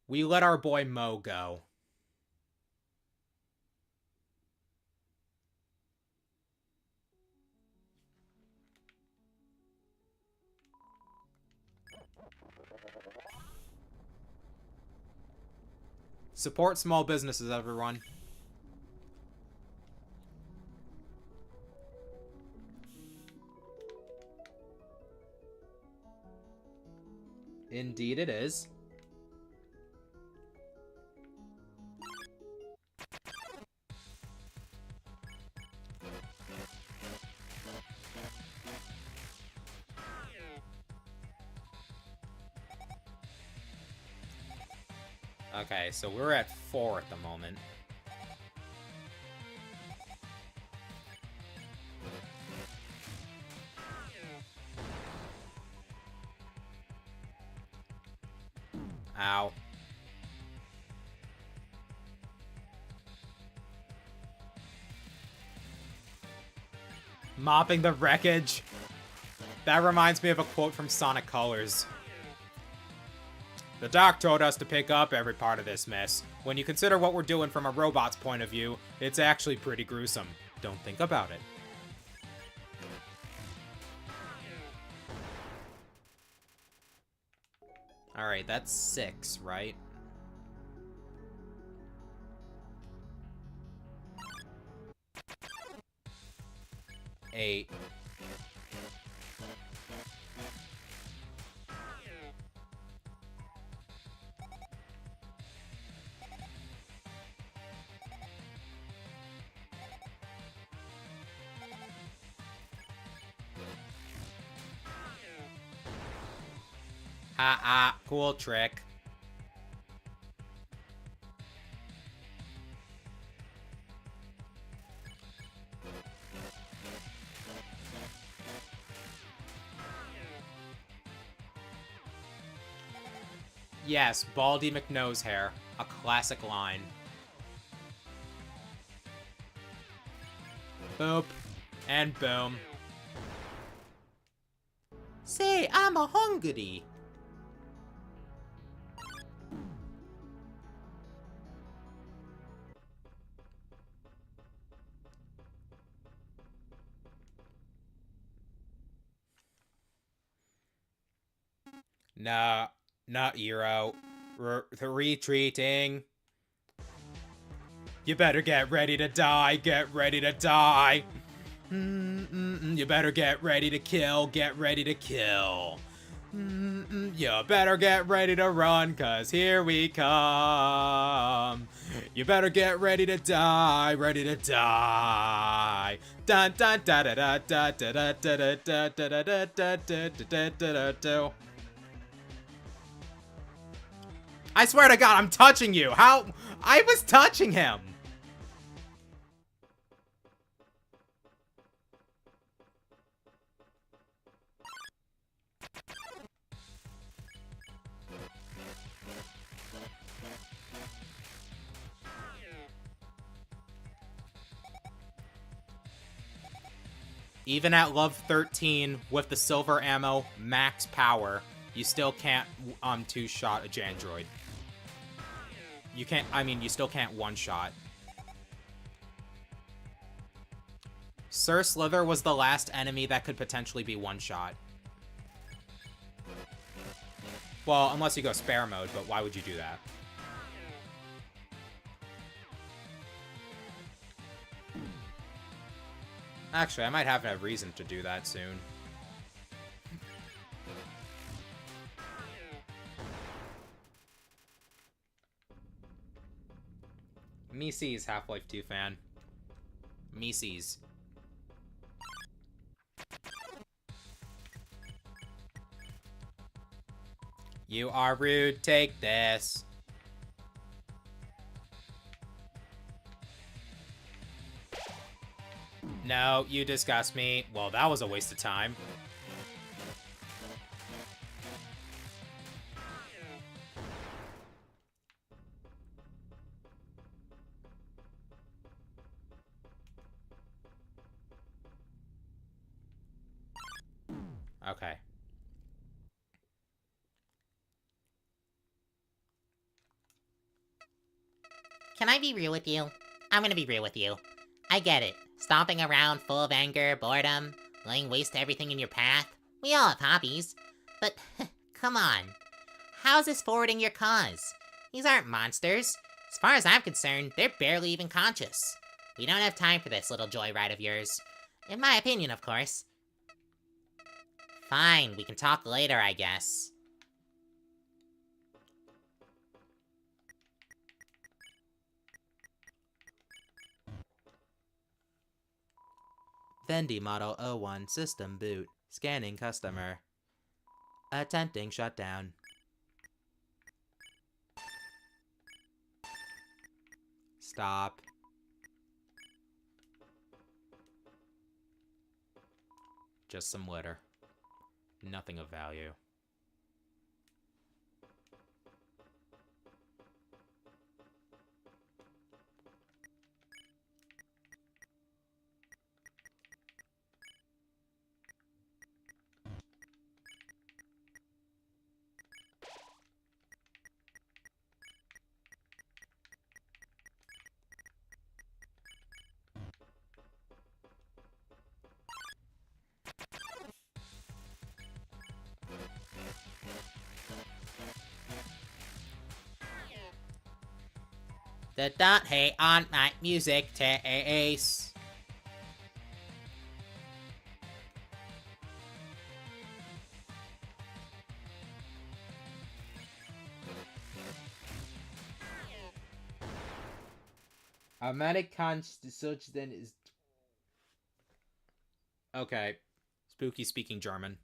We let our boy Mo go. Support small businesses, everyone. Indeed it is. Okay, so we're at 4 at the moment. Ow. Mopping the wreckage. That reminds me of a quote from Sonic Colors. The doc told us to pick up every part of this mess. When you consider what we're doing from a robot's point of view, it's actually pretty gruesome. Don't think about it. Alright, that's 6, right? Eight. Cool trick. Yes, Baldy McNosehair. A classic line. Boop. And boom. Say, I'm a hungry. Nah, not Eero. Retreating. You better get ready to die, get ready to die. You better get ready to kill, get ready to kill. You better get ready to run, cause here we come. You better get ready to die, ready to die. Dun dun da da da da da da da da da da da da da da da. I swear to God, I'm touching you. How? I was touching him. Even at level 13 with the silver ammo, max power, you still can't two-shot a Jandroid. You can't, I mean, you still can't one-shot. Sir Slither was the last enemy that could potentially be one-shot. Well, unless you go spare mode, but why would you do that? Actually, I might have a reason to do that soon. Mises, Half-Life 2 fan. Mises. You are rude, take this. No, you disgust me. Well, that was a waste of time. Okay. Can I be real with you? I'm gonna be real with you. I get it. Stomping around full of anger, boredom, laying waste to everything in your path. We all have hobbies. But, come on. How's this forwarding your cause? These aren't monsters. As far as I'm concerned, they're barely even conscious. We don't have time for this little joyride of yours. In my opinion, of course. Fine, we can talk later, I guess. Fendi Model 01 system boot. Scanning customer. Attempting shutdown. Stop. Just some litter. Nothing of value. Don't hate on my music taste. American such then is... Okay. Spooky speaking German.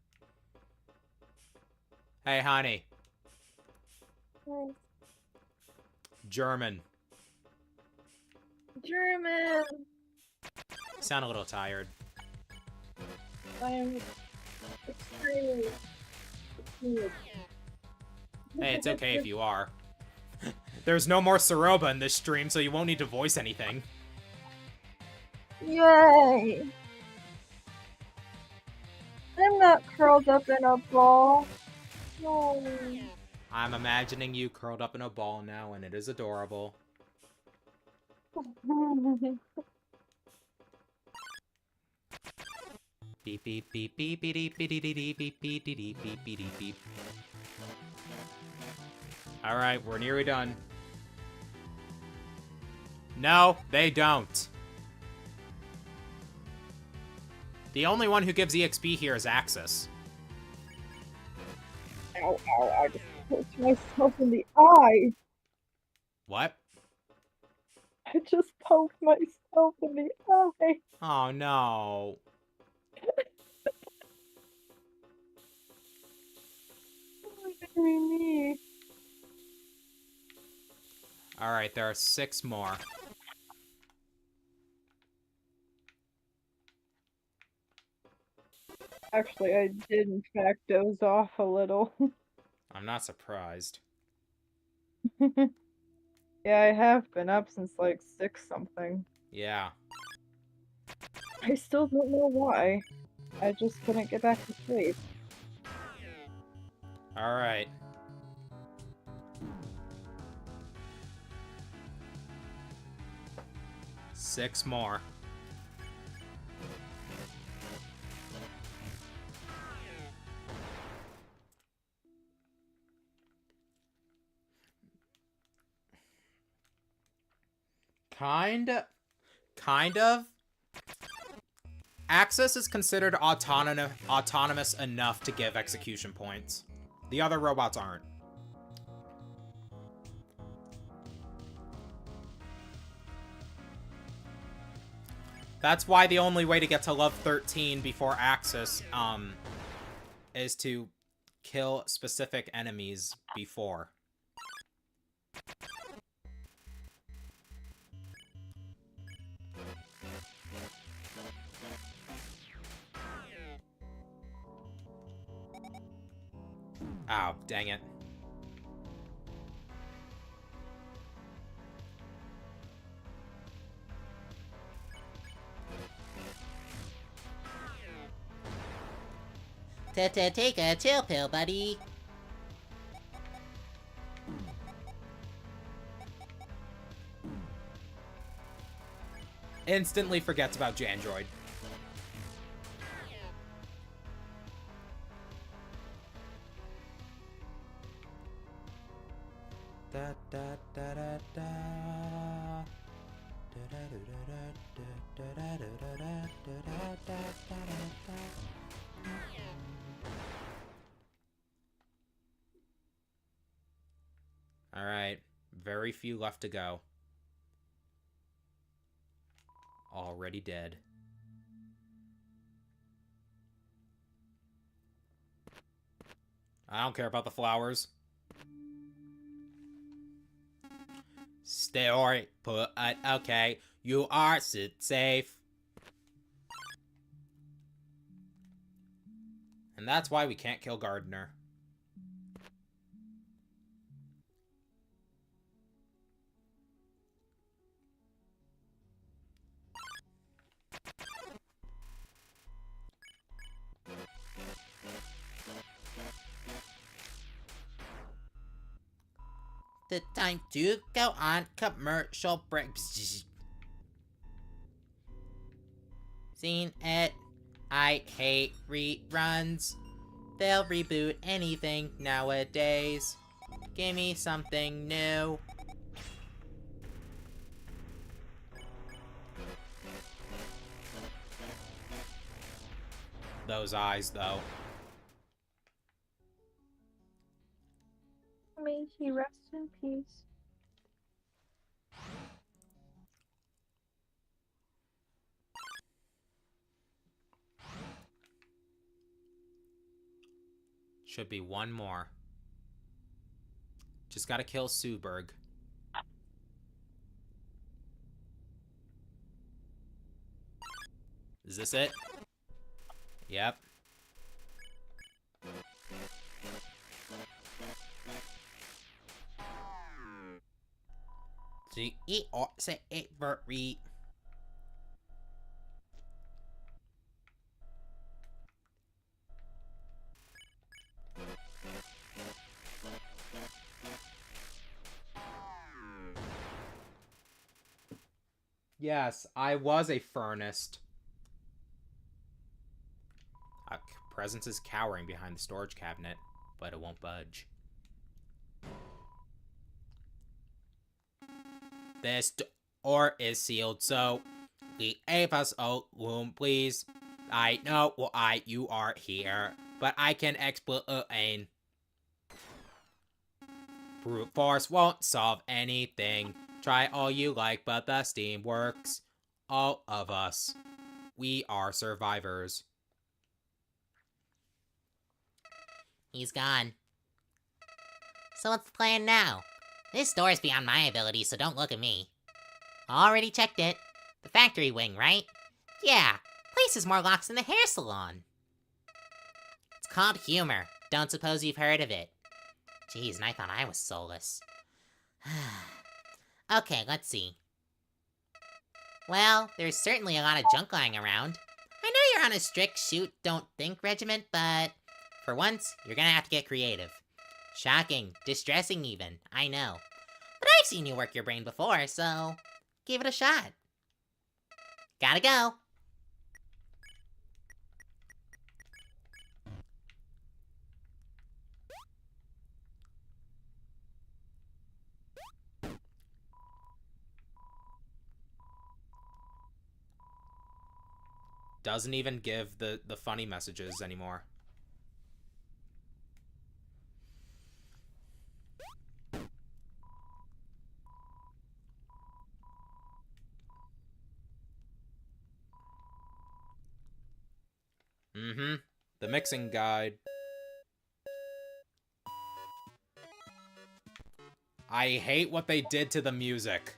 Hey, honey. German. German. You sound a little tired. I'm extremely. Hey, it's okay if you are. There's no more Soroba in this stream, so you won't need to voice anything. Yay! I'm not curled up in a ball. No. I'm imagining you curled up in a ball now, and it is adorable. Beep beep beep beep beep beep beep beep beep beep beep beep beep beep beep. Alright, we're nearly done. No, they don't. The only one who gives EXP here is Axis. Ow, ow, I just poked myself in the eye. What? I just poked myself in the eye. Oh no. Me. Alright, there are 6 more. Actually, I did in fact doze off a little. I'm not surprised. Yeah, I have been up since like 6 something. Yeah. I still don't know why. I just couldn't get back to sleep. Alright. Six more. Kind of. Axis is considered autonomous enough to give execution points. The other robots aren't. That's why the only way to get to level 13 before Axis, is to kill specific enemies before. Ow, dang it. Take a chill pill, buddy. Instantly forgets about Jandroid. Da, da, da, da, da. Alright, very few left to go. Already dead. I don't care about the flowers. Stay put. Okay, you are safe. And that's why we can't kill Gardener. The time to go on commercial break. Seen it. I hate reruns. They'll reboot anything nowadays. Give me something new. Those eyes, though. May he rest in peace. Should be one more. Just gotta kill Suberg. Is this it? Yep. See it or say it very. Yes, I was a furnist. Presence is cowering behind the storage cabinet, but it won't budge. This door is sealed, so leave us alone, please. I know why you are here, but I can explain. Brute force won't solve anything. Try all you like, but the steam works. All of us. We are survivors. He's gone. So what's the plan now? This door is beyond my ability, so don't look at me. Already checked it. The factory wing, right? Yeah, place has more locks than the hair salon. It's called humor. Don't suppose you've heard of it. Jeez, and I thought I was soulless. Okay, let's see. Well, there's certainly a lot of junk lying around. I know you're on a strict shoot, don't think regiment, but for once, you're gonna have to get creative. Shocking, distressing even, I know. But I've seen you work your brain before, so give it a shot. Gotta go. doesn't even give the funny messages anymore. The mixing guide. I hate what they did to the music.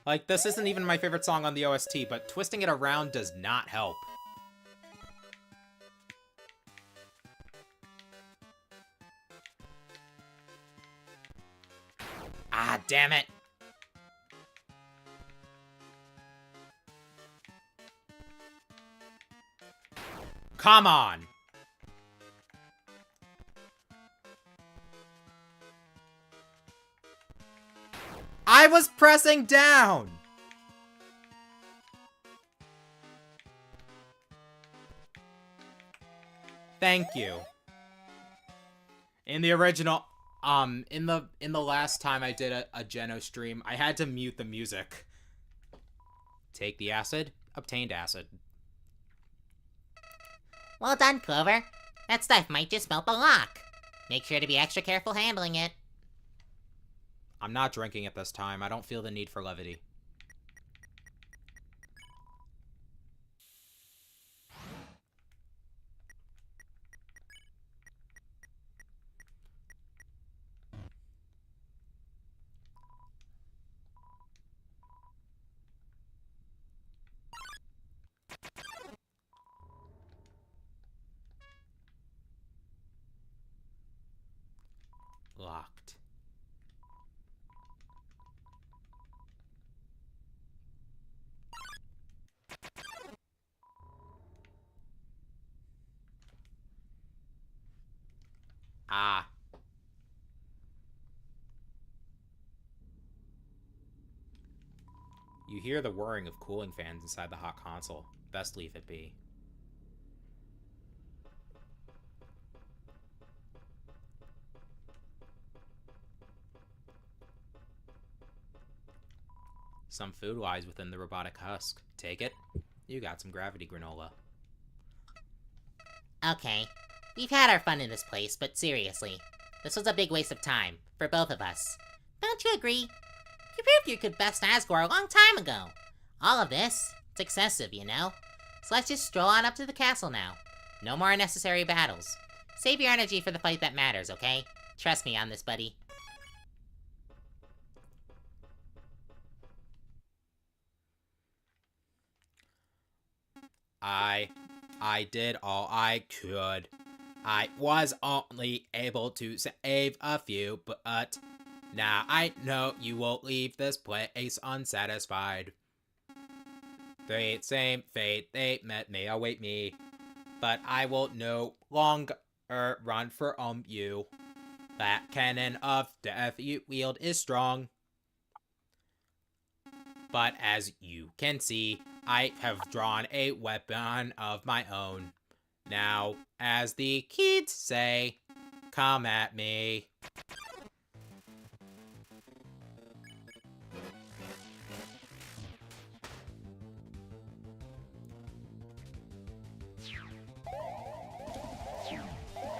Like, this isn't even my favorite song on the OST, but twisting it around does not help. Ah, damn it. Come on. I was pressing down. Thank you. In the original, in the last time I did a Geno stream, I had to mute the music. Take the acid, obtained acid. Well done, Clover. That stuff might just melt the lock. Make sure to be extra careful handling it. I'm not drinking it this time. I don't feel the need for levity. Locked. Ah. You hear the whirring of cooling fans inside the hot console. Best leave it be. Some food lies within the robotic husk. Take it. You got some gravity granola. Okay, we've had our fun in this place, but seriously, this was a big waste of time, for both of us. Don't you agree? You proved you could best Asgore a long time ago. All of this, it's excessive, you know? So let's just stroll on up to the castle now. No more unnecessary battles. Save your energy for the fight that matters, okay? Trust me on this, buddy. I did all I could. I was only able to save a few, but now I know you will leave this place unsatisfied. Fate, same fate, they met me, await me. But I will no longer run from you. That cannon of death you wield is strong. But as you can see, I have drawn a weapon of my own. Now, as the kids say, come at me.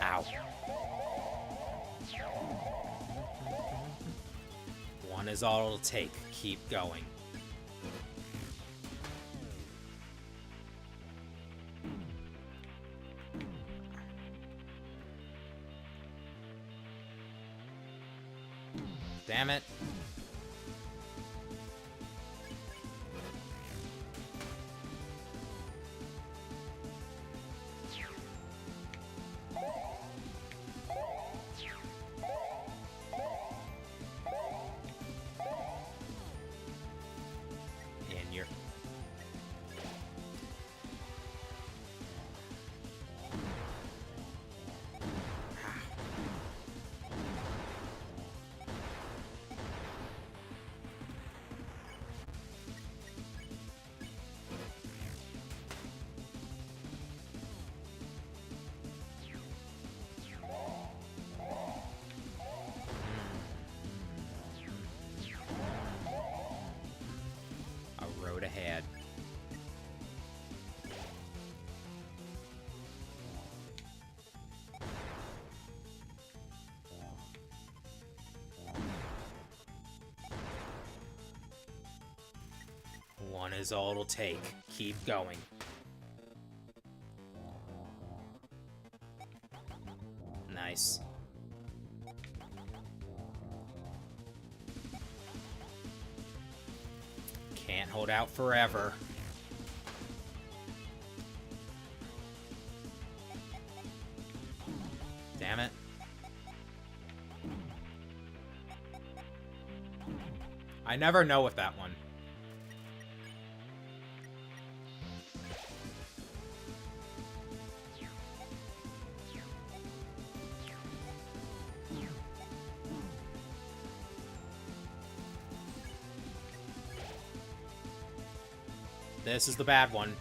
Ow. One is all it'll take. Keep going. Damn it. In your... ahead. One is all it'll take. Keep going. Nice. Can't hold out forever. Damn it. I never know with that one. This is the bad one.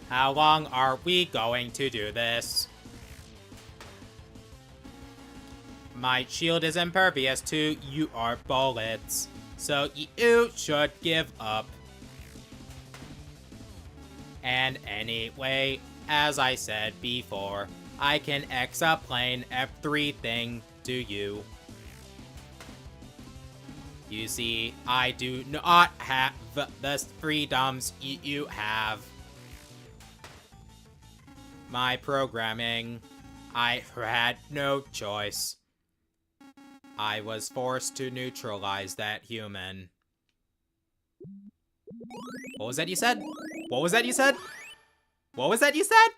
How long are we going to do this? My shield is impervious to your bullets, so you should give up. And anyway, as I said before, I can explain everything to you. You see, I do not have the freedoms you have. My programming, I had no choice. I was forced to neutralize that human. What was that you said? What was that you said? What was that you said?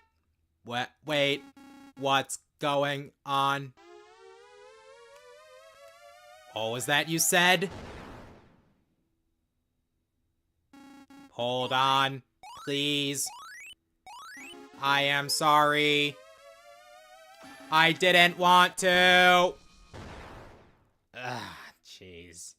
Wait, what's going on? What was that you said? Hold on, please. I am sorry. I didn't want to. Ah, jeez.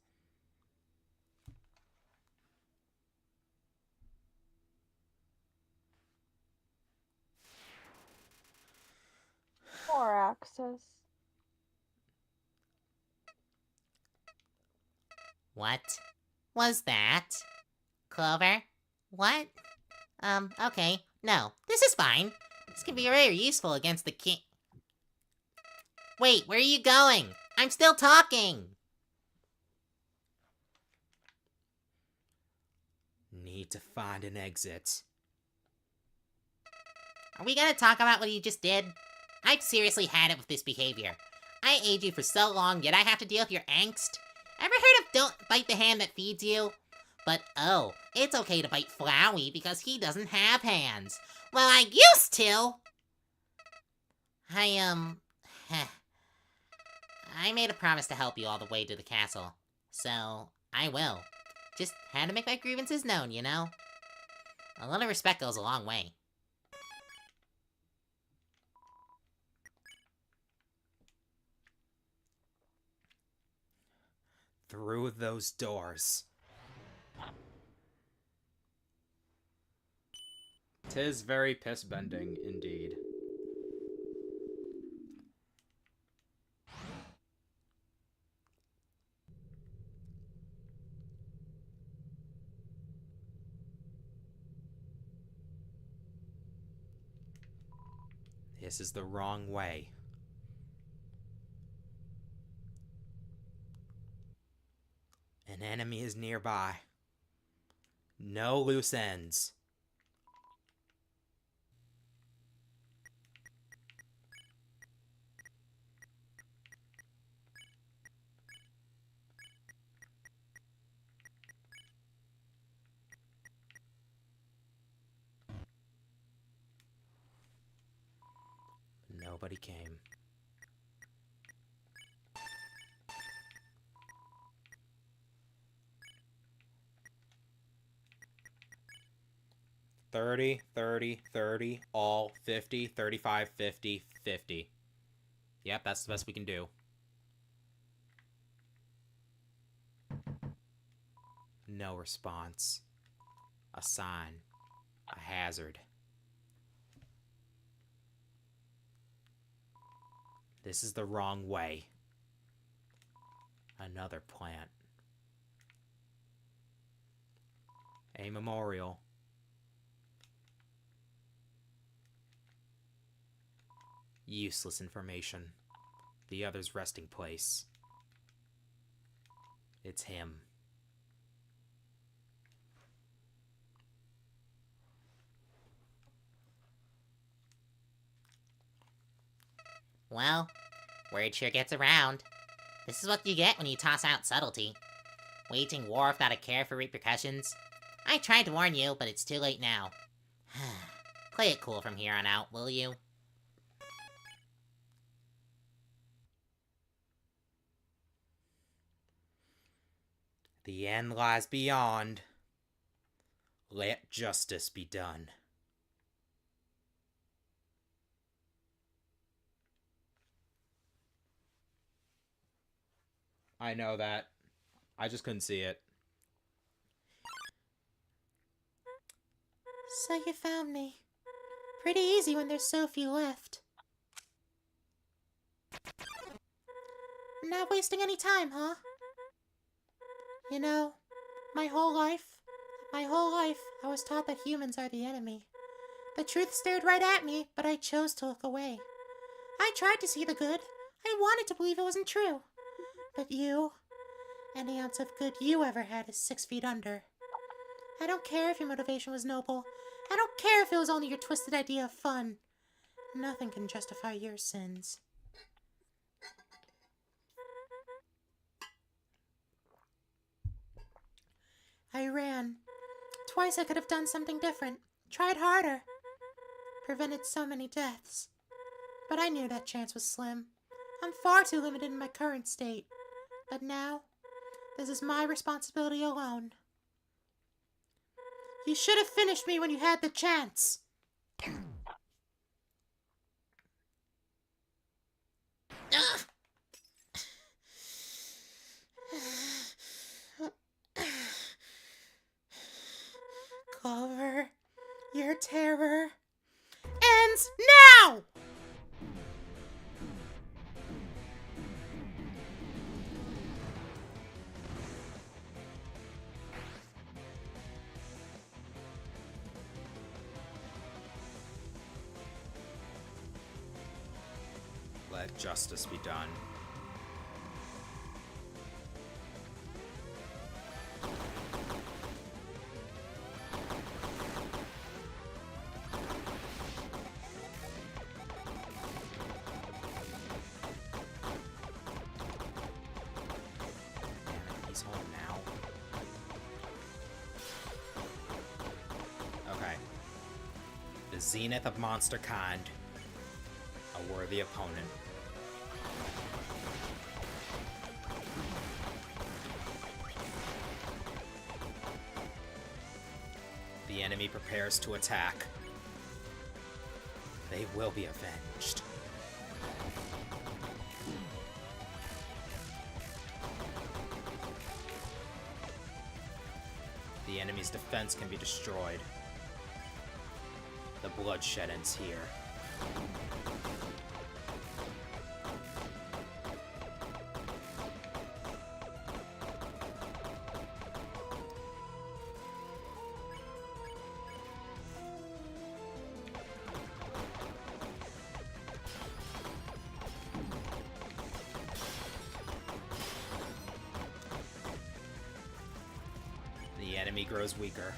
More access. What was that? Clover? What? Okay. No, this is fine. This can be very useful against the king. Wait, where are you going? I'm still talking! Need to find an exit. Are we gonna talk about what you just did? I've seriously had it with this behavior. I aid you for so long, yet I have to deal with your angst. Ever heard of don't bite the hand that feeds you? But oh, it's okay to bite Flowey because he doesn't have hands. Well, I used to! I made a promise to help you all the way to the castle. So, I will. Just had to make my grievances known, you know? A little respect goes a long way. Through those doors. 'Tis very piss-bending, indeed. This is the wrong way. An enemy is nearby. No loose ends. Nobody came. $30, $30, $30, all 50, 35, 50, 50. Yep, that's the best we can do. No response. A sign. A hazard. This is the wrong way. Another plant. A memorial. Useless information. The other's resting place. It's him. Well, word sure gets around. This is what you get when you toss out subtlety. Waging war without a care for repercussions. I tried to warn you, but it's too late now. Play it cool from here on out, will you? The end lies beyond. Let justice be done. I know that. I just couldn't see it. So you found me. Pretty easy when there's so few left. Not wasting any time, huh? You know, my whole life, I was taught that humans are the enemy. The truth stared right at me, but I chose to look away. I tried to see the good. I wanted to believe it wasn't true. But you, any ounce of good you ever had is 6 feet under. I don't care if your motivation was noble. I don't care if it was only your twisted idea of fun. Nothing can justify your sins. I ran. Twice I could have done something different. Tried harder. Prevented so many deaths. But I knew that chance was slim. I'm far too limited in my current state. But now, this is my responsibility alone. You should have finished me when you had the chance. Clover, your terror ends now! Let justice be done. He's home now. Okay. The zenith of monster kind. A worthy opponent. The enemy prepares to attack. They will be avenged. The enemy's defense can be destroyed. The bloodshed ends here. The enemy grows weaker.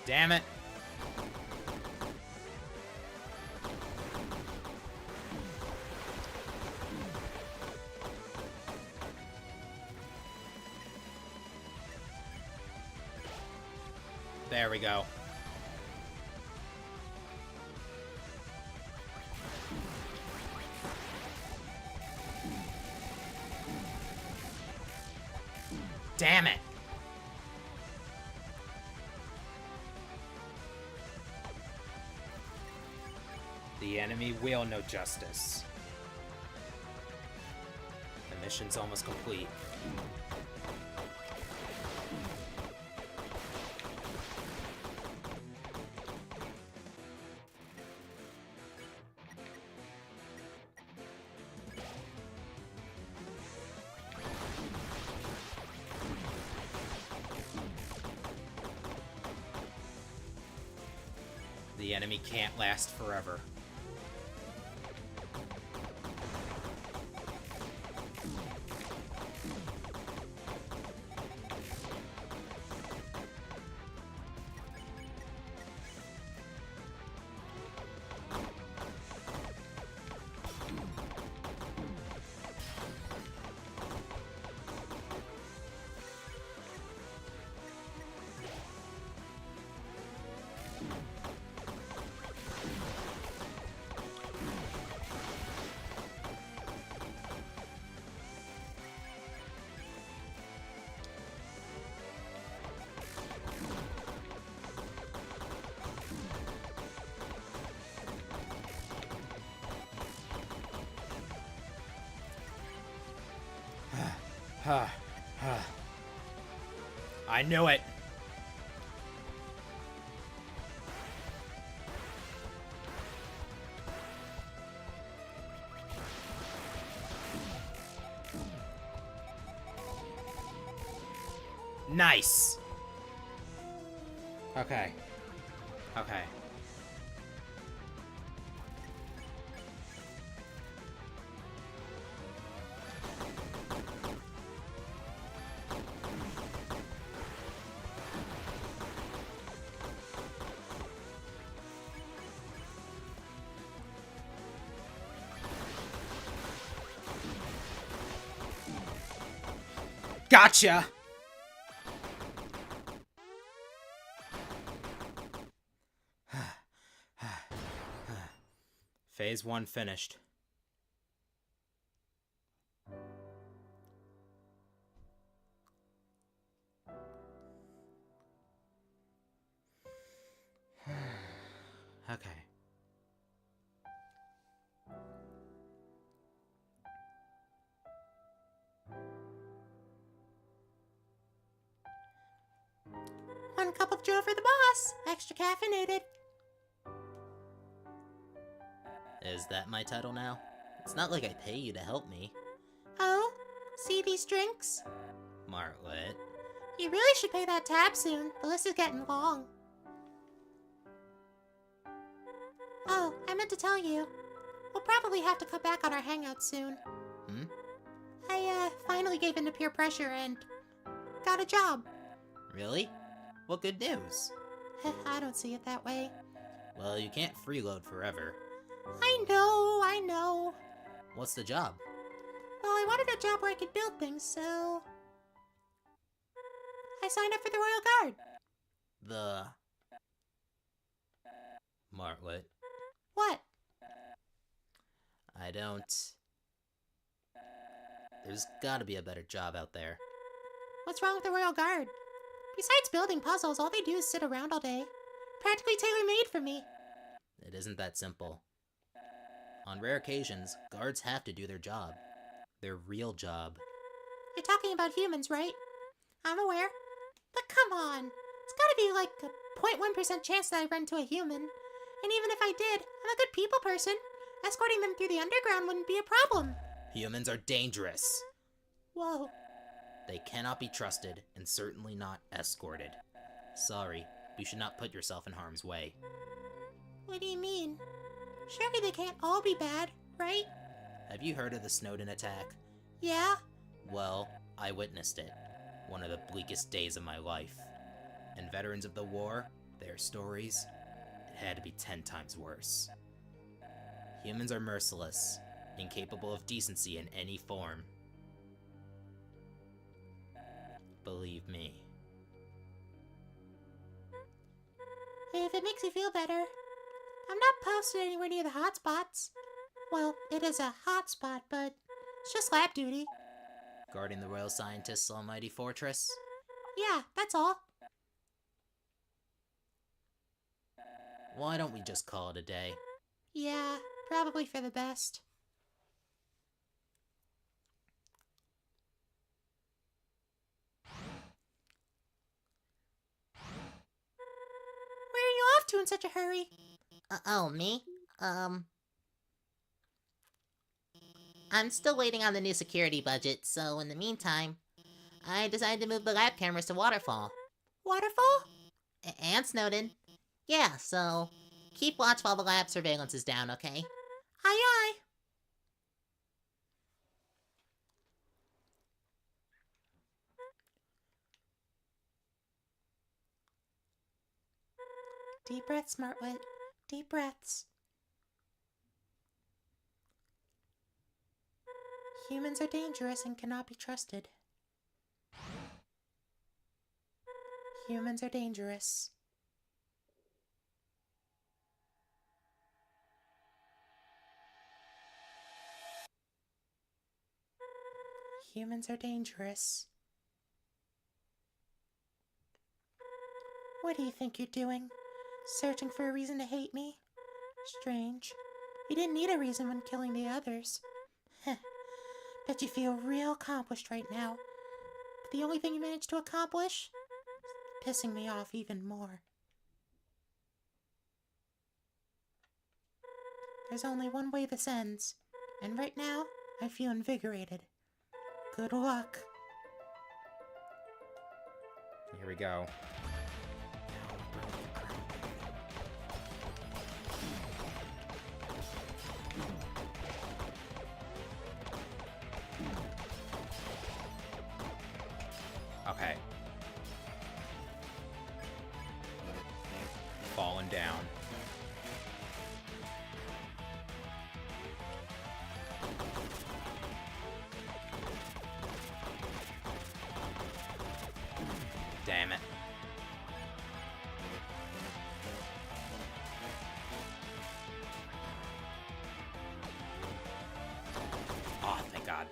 Damn it. There we go. Damn it. The enemy will know justice. Mission's almost complete. The enemy can't last forever. I knew it! Nice! Okay. Okay. Gotcha! Phase 1 finished. Okay. One cup of Joe for the boss. Extra caffeinated. Is that my title now? It's not like I pay you to help me. Oh? See these drinks? Martlet. You really should pay that tab soon. The list is getting long. Oh, I meant to tell you. We'll probably have to cut back on our hangouts soon. Hmm? I, finally gave in to peer pressure and got a job. Really? What good news? I don't see it that way. Well, you can't freeload forever. I know. What's the job? Well, I wanted a job where I could build things, so I signed up for the Royal Guard. The... Martlet. What? I don't... There's gotta be a better job out there. What's wrong with the Royal Guard? Besides building puzzles, all they do is sit around all day. Practically tailor-made for me. It isn't that simple. On rare occasions, guards have to do their job. Their real job. You're talking about humans, right? I'm aware. But come on. It's gotta be like a 0.1% chance that I run into a human. And even if I did, I'm a good people person. Escorting them through the underground wouldn't be a problem. Humans are dangerous. Whoa. They cannot be trusted, and certainly not escorted. Sorry, you should not put yourself in harm's way. What do you mean? Surely they can't all be bad, right? Have you heard of the Snowden attack? Yeah? Well, I witnessed it. One of the bleakest days of my life. And veterans of the war, their stories, it had to be 10 times worse. Humans are merciless, incapable of decency in any form. Believe me. If it makes you feel better. I'm not posted anywhere near the hotspots. Well, it is a hotspot, but it's just lab duty. Guarding the Royal Scientist's almighty fortress? Yeah, that's all. Why don't we just call it a day? Yeah, probably for the best. you in such a hurry? Oh, me? I'm still waiting on the new security budget, so in the meantime, I decided to move the lab cameras to Waterfall. Waterfall? And Snowden. Yeah, so keep watch while the lab surveillance is down, okay? Aye aye. Deep breaths, Smartwit. Deep breaths. Humans are dangerous and cannot be trusted. Humans are dangerous. Humans are dangerous. What do you think you're doing? Searching for a reason to hate me? Strange. You didn't need a reason when killing the others. Heh. Bet you feel real accomplished right now. But the only thing you managed to accomplish? Pissing me off even more. There's only one way this ends. And right now, I feel invigorated. Good luck. Here we go. Okay. Falling down. Damn it. Oh, thank God.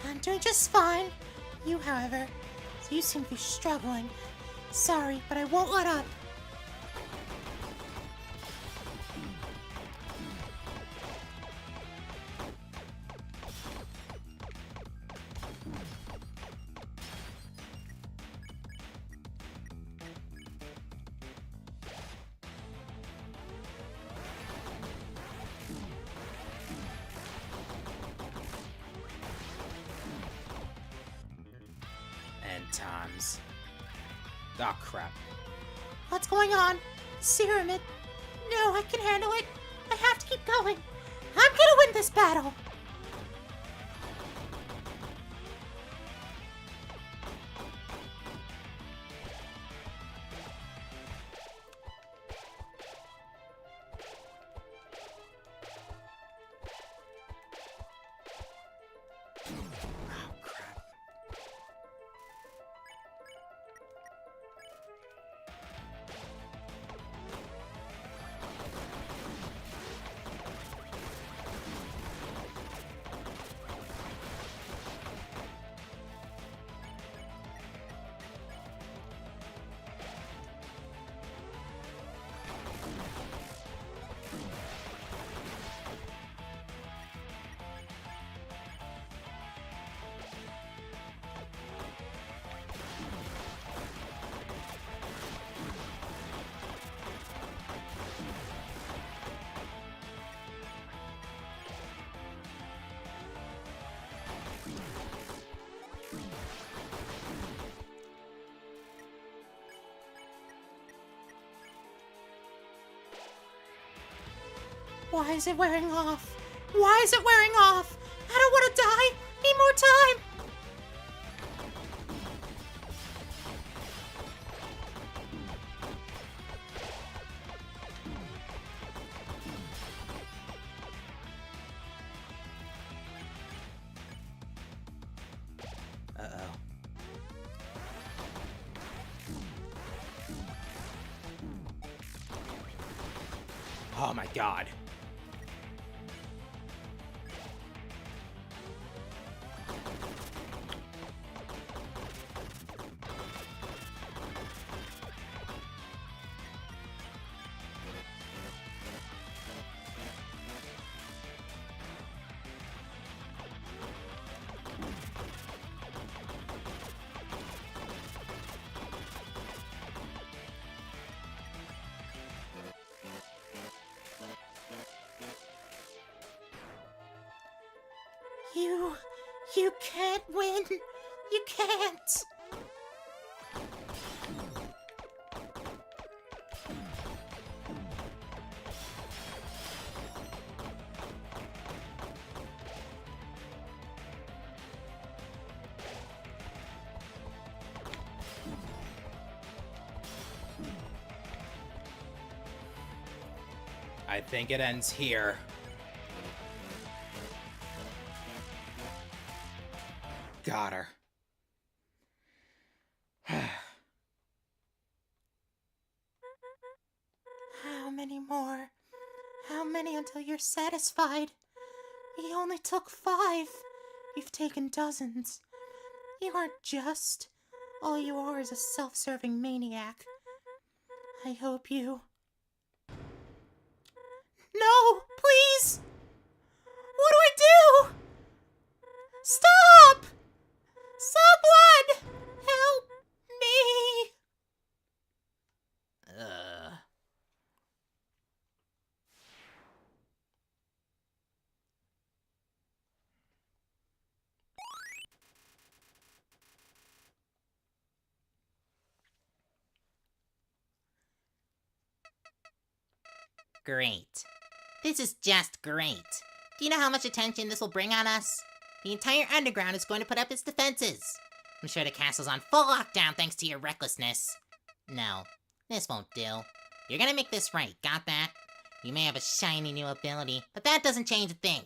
I'm doing just fine. You, however, you seem to be struggling. Sorry, but I won't let up. End times. Oh, crap. What's going on? Pyramid? No, I can handle it. I have to keep going. I'm gonna win this battle. Oh, crap. Why is it wearing off? Why is it wearing off? I don't want to die. Need more time. Uh-oh. Oh my God. You can't win. You can't. I think it ends here. Got her. How many more? How many until you're satisfied? We only took 5. You've taken dozens. You aren't just. All you are is a self-serving maniac. I hope you... No! Please! What do I do? Stop! Someone! Help me! Great. This is just great. Do you know how much attention this will bring on us? The entire underground is going to put up its defenses. I'm sure the castle's on full lockdown thanks to your recklessness. No, this won't do. You're gonna make this right, got that? You may have a shiny new ability, but that doesn't change a thing.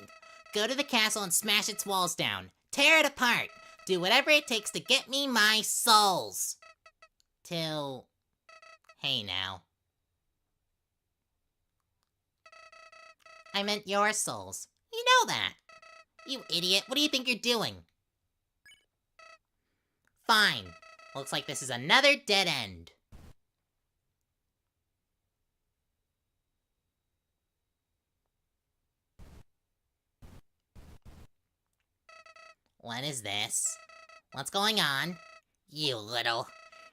Go to the castle and smash its walls down. Tear it apart. Do whatever it takes to get me my souls. Till... Hey now. I meant your souls. You know that. You idiot, what do you think you're doing? Fine. Looks like this is another dead end. What is this? What's going on? You little...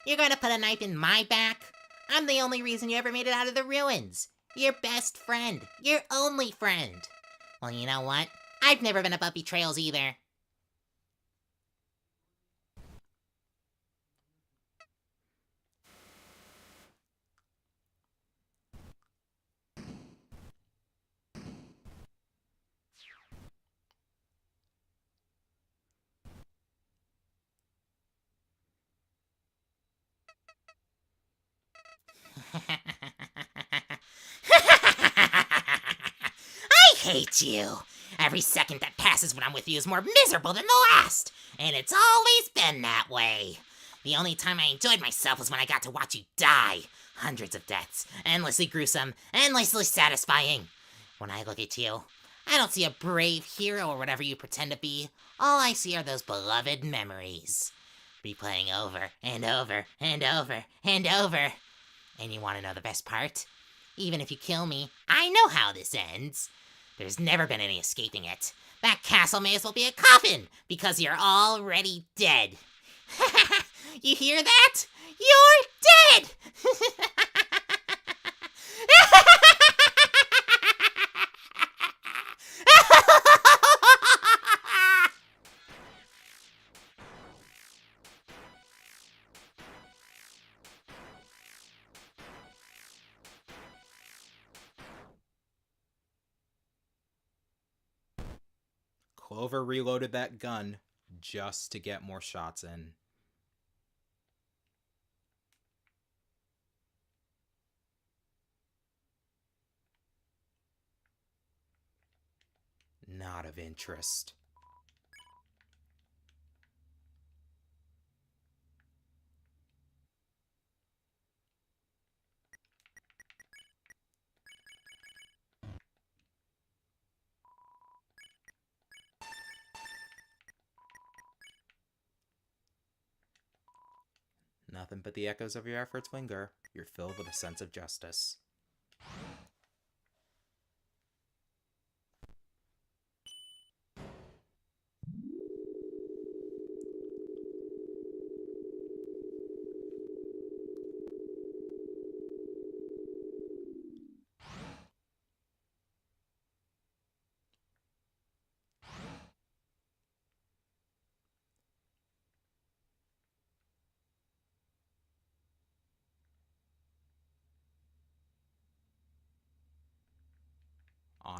You're gonna put a knife in my back? I'm the only reason you ever made it out of the ruins. Your best friend. Your only friend. Well, you know what? I've never been above betrayals either. I hate you! Every second that passes when I'm with you is more miserable than the last! And it's always been that way! The only time I enjoyed myself was when I got to watch you die! Hundreds of deaths, endlessly gruesome, endlessly satisfying! When I look at you, I don't see a brave hero or whatever you pretend to be. All I see are those beloved memories. Replaying over and over and over and over. And you want to know the best part? Even if you kill me, I know how this ends. There's never been any escaping it. That castle may as well be a coffin, because you're already dead. You hear that? You're dead! Clover reloaded that gun just to get more shots in. Not of interest. Nothing but the echoes of your efforts linger. You're filled with a sense of justice.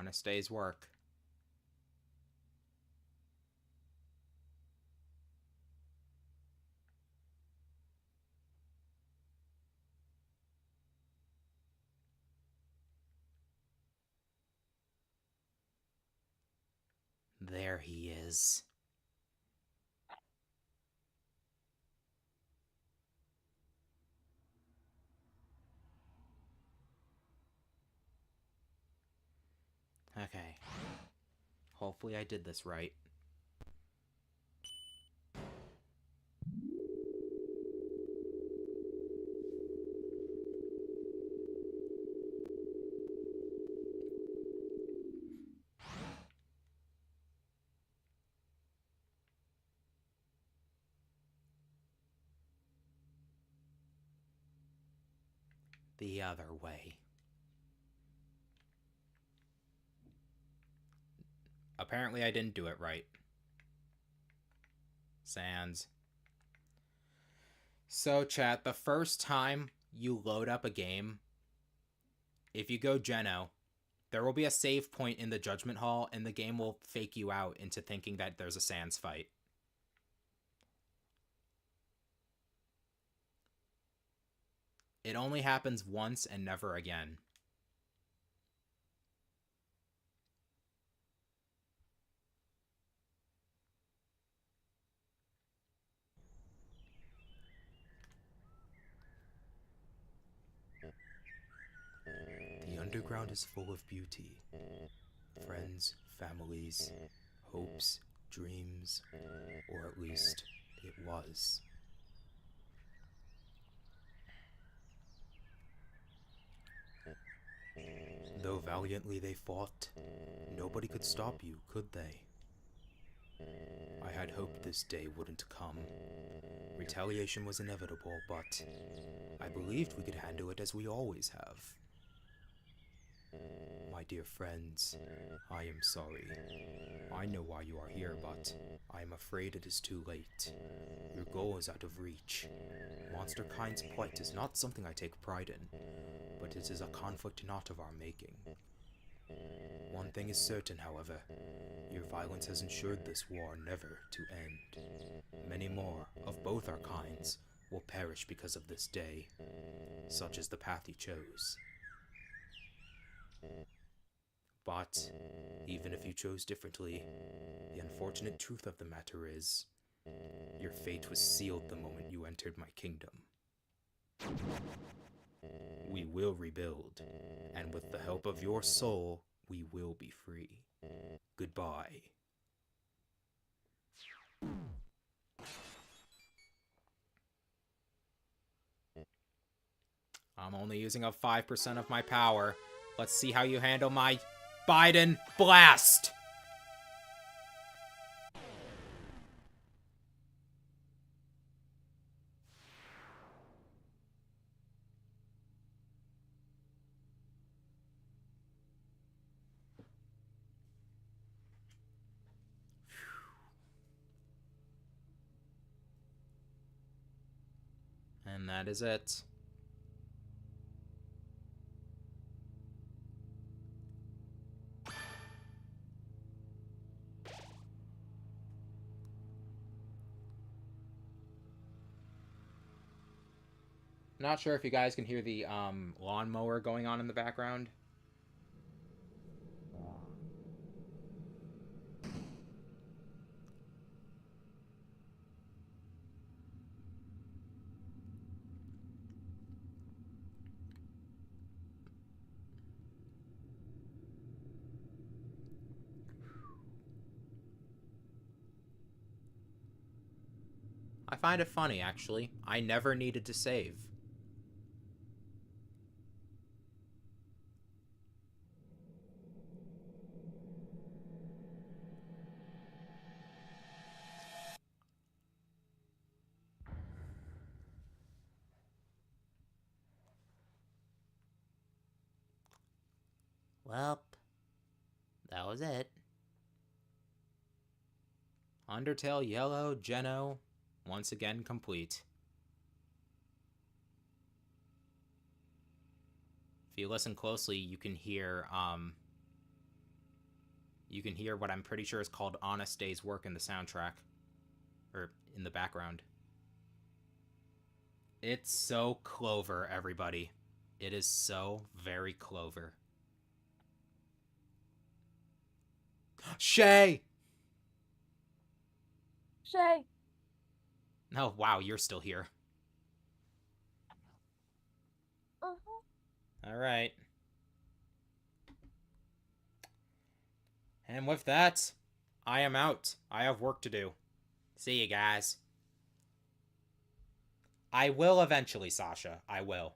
Honest day's work. There he is. Okay. Hopefully I did this right. The other way. Apparently I didn't do it right. Sans. So, chat, the first time you load up a game, if you go Geno, there will be a save point in the Judgment Hall, and the game will fake you out into thinking that there's a Sans fight. It only happens once and never again. The underground is full of beauty. Friends, families, hopes, dreams, or at least it was. Though valiantly they fought, nobody could stop you, could they? I had hoped this day wouldn't come. Retaliation was inevitable, but I believed we could handle it as we always have. My dear friends, I am sorry. I know why you are here, but I am afraid it is too late. Your goal is out of reach. Monster Kind's plight is not something I take pride in, but it is a conflict not of our making. One thing is certain, however. Your violence has ensured this war never to end. Many more, of both our kinds, will perish because of this day. Such is the path you chose. But, even if you chose differently, the unfortunate truth of the matter is, your fate was sealed the moment you entered my kingdom. We will rebuild, and with the help of your soul, we will be free. Goodbye. I'm only using up 5% of my power. Let's see how you handle my Biden blast! And that is it. Not sure if you guys can hear the lawnmower going on in the background. I find it funny, actually. I never needed to save. Well, that was it. Undertale Yellow, Geno, once again complete. If you listen closely, you can hear, you can hear what I'm pretty sure is called Honest Day's work in the soundtrack. Or in the background. It's so Clover, everybody. It is so very Clover. Shay! Shay. Oh, wow, you're still here. Alright. And with that, I am out. I have work to do. See you guys. I will eventually, Sasha. I will.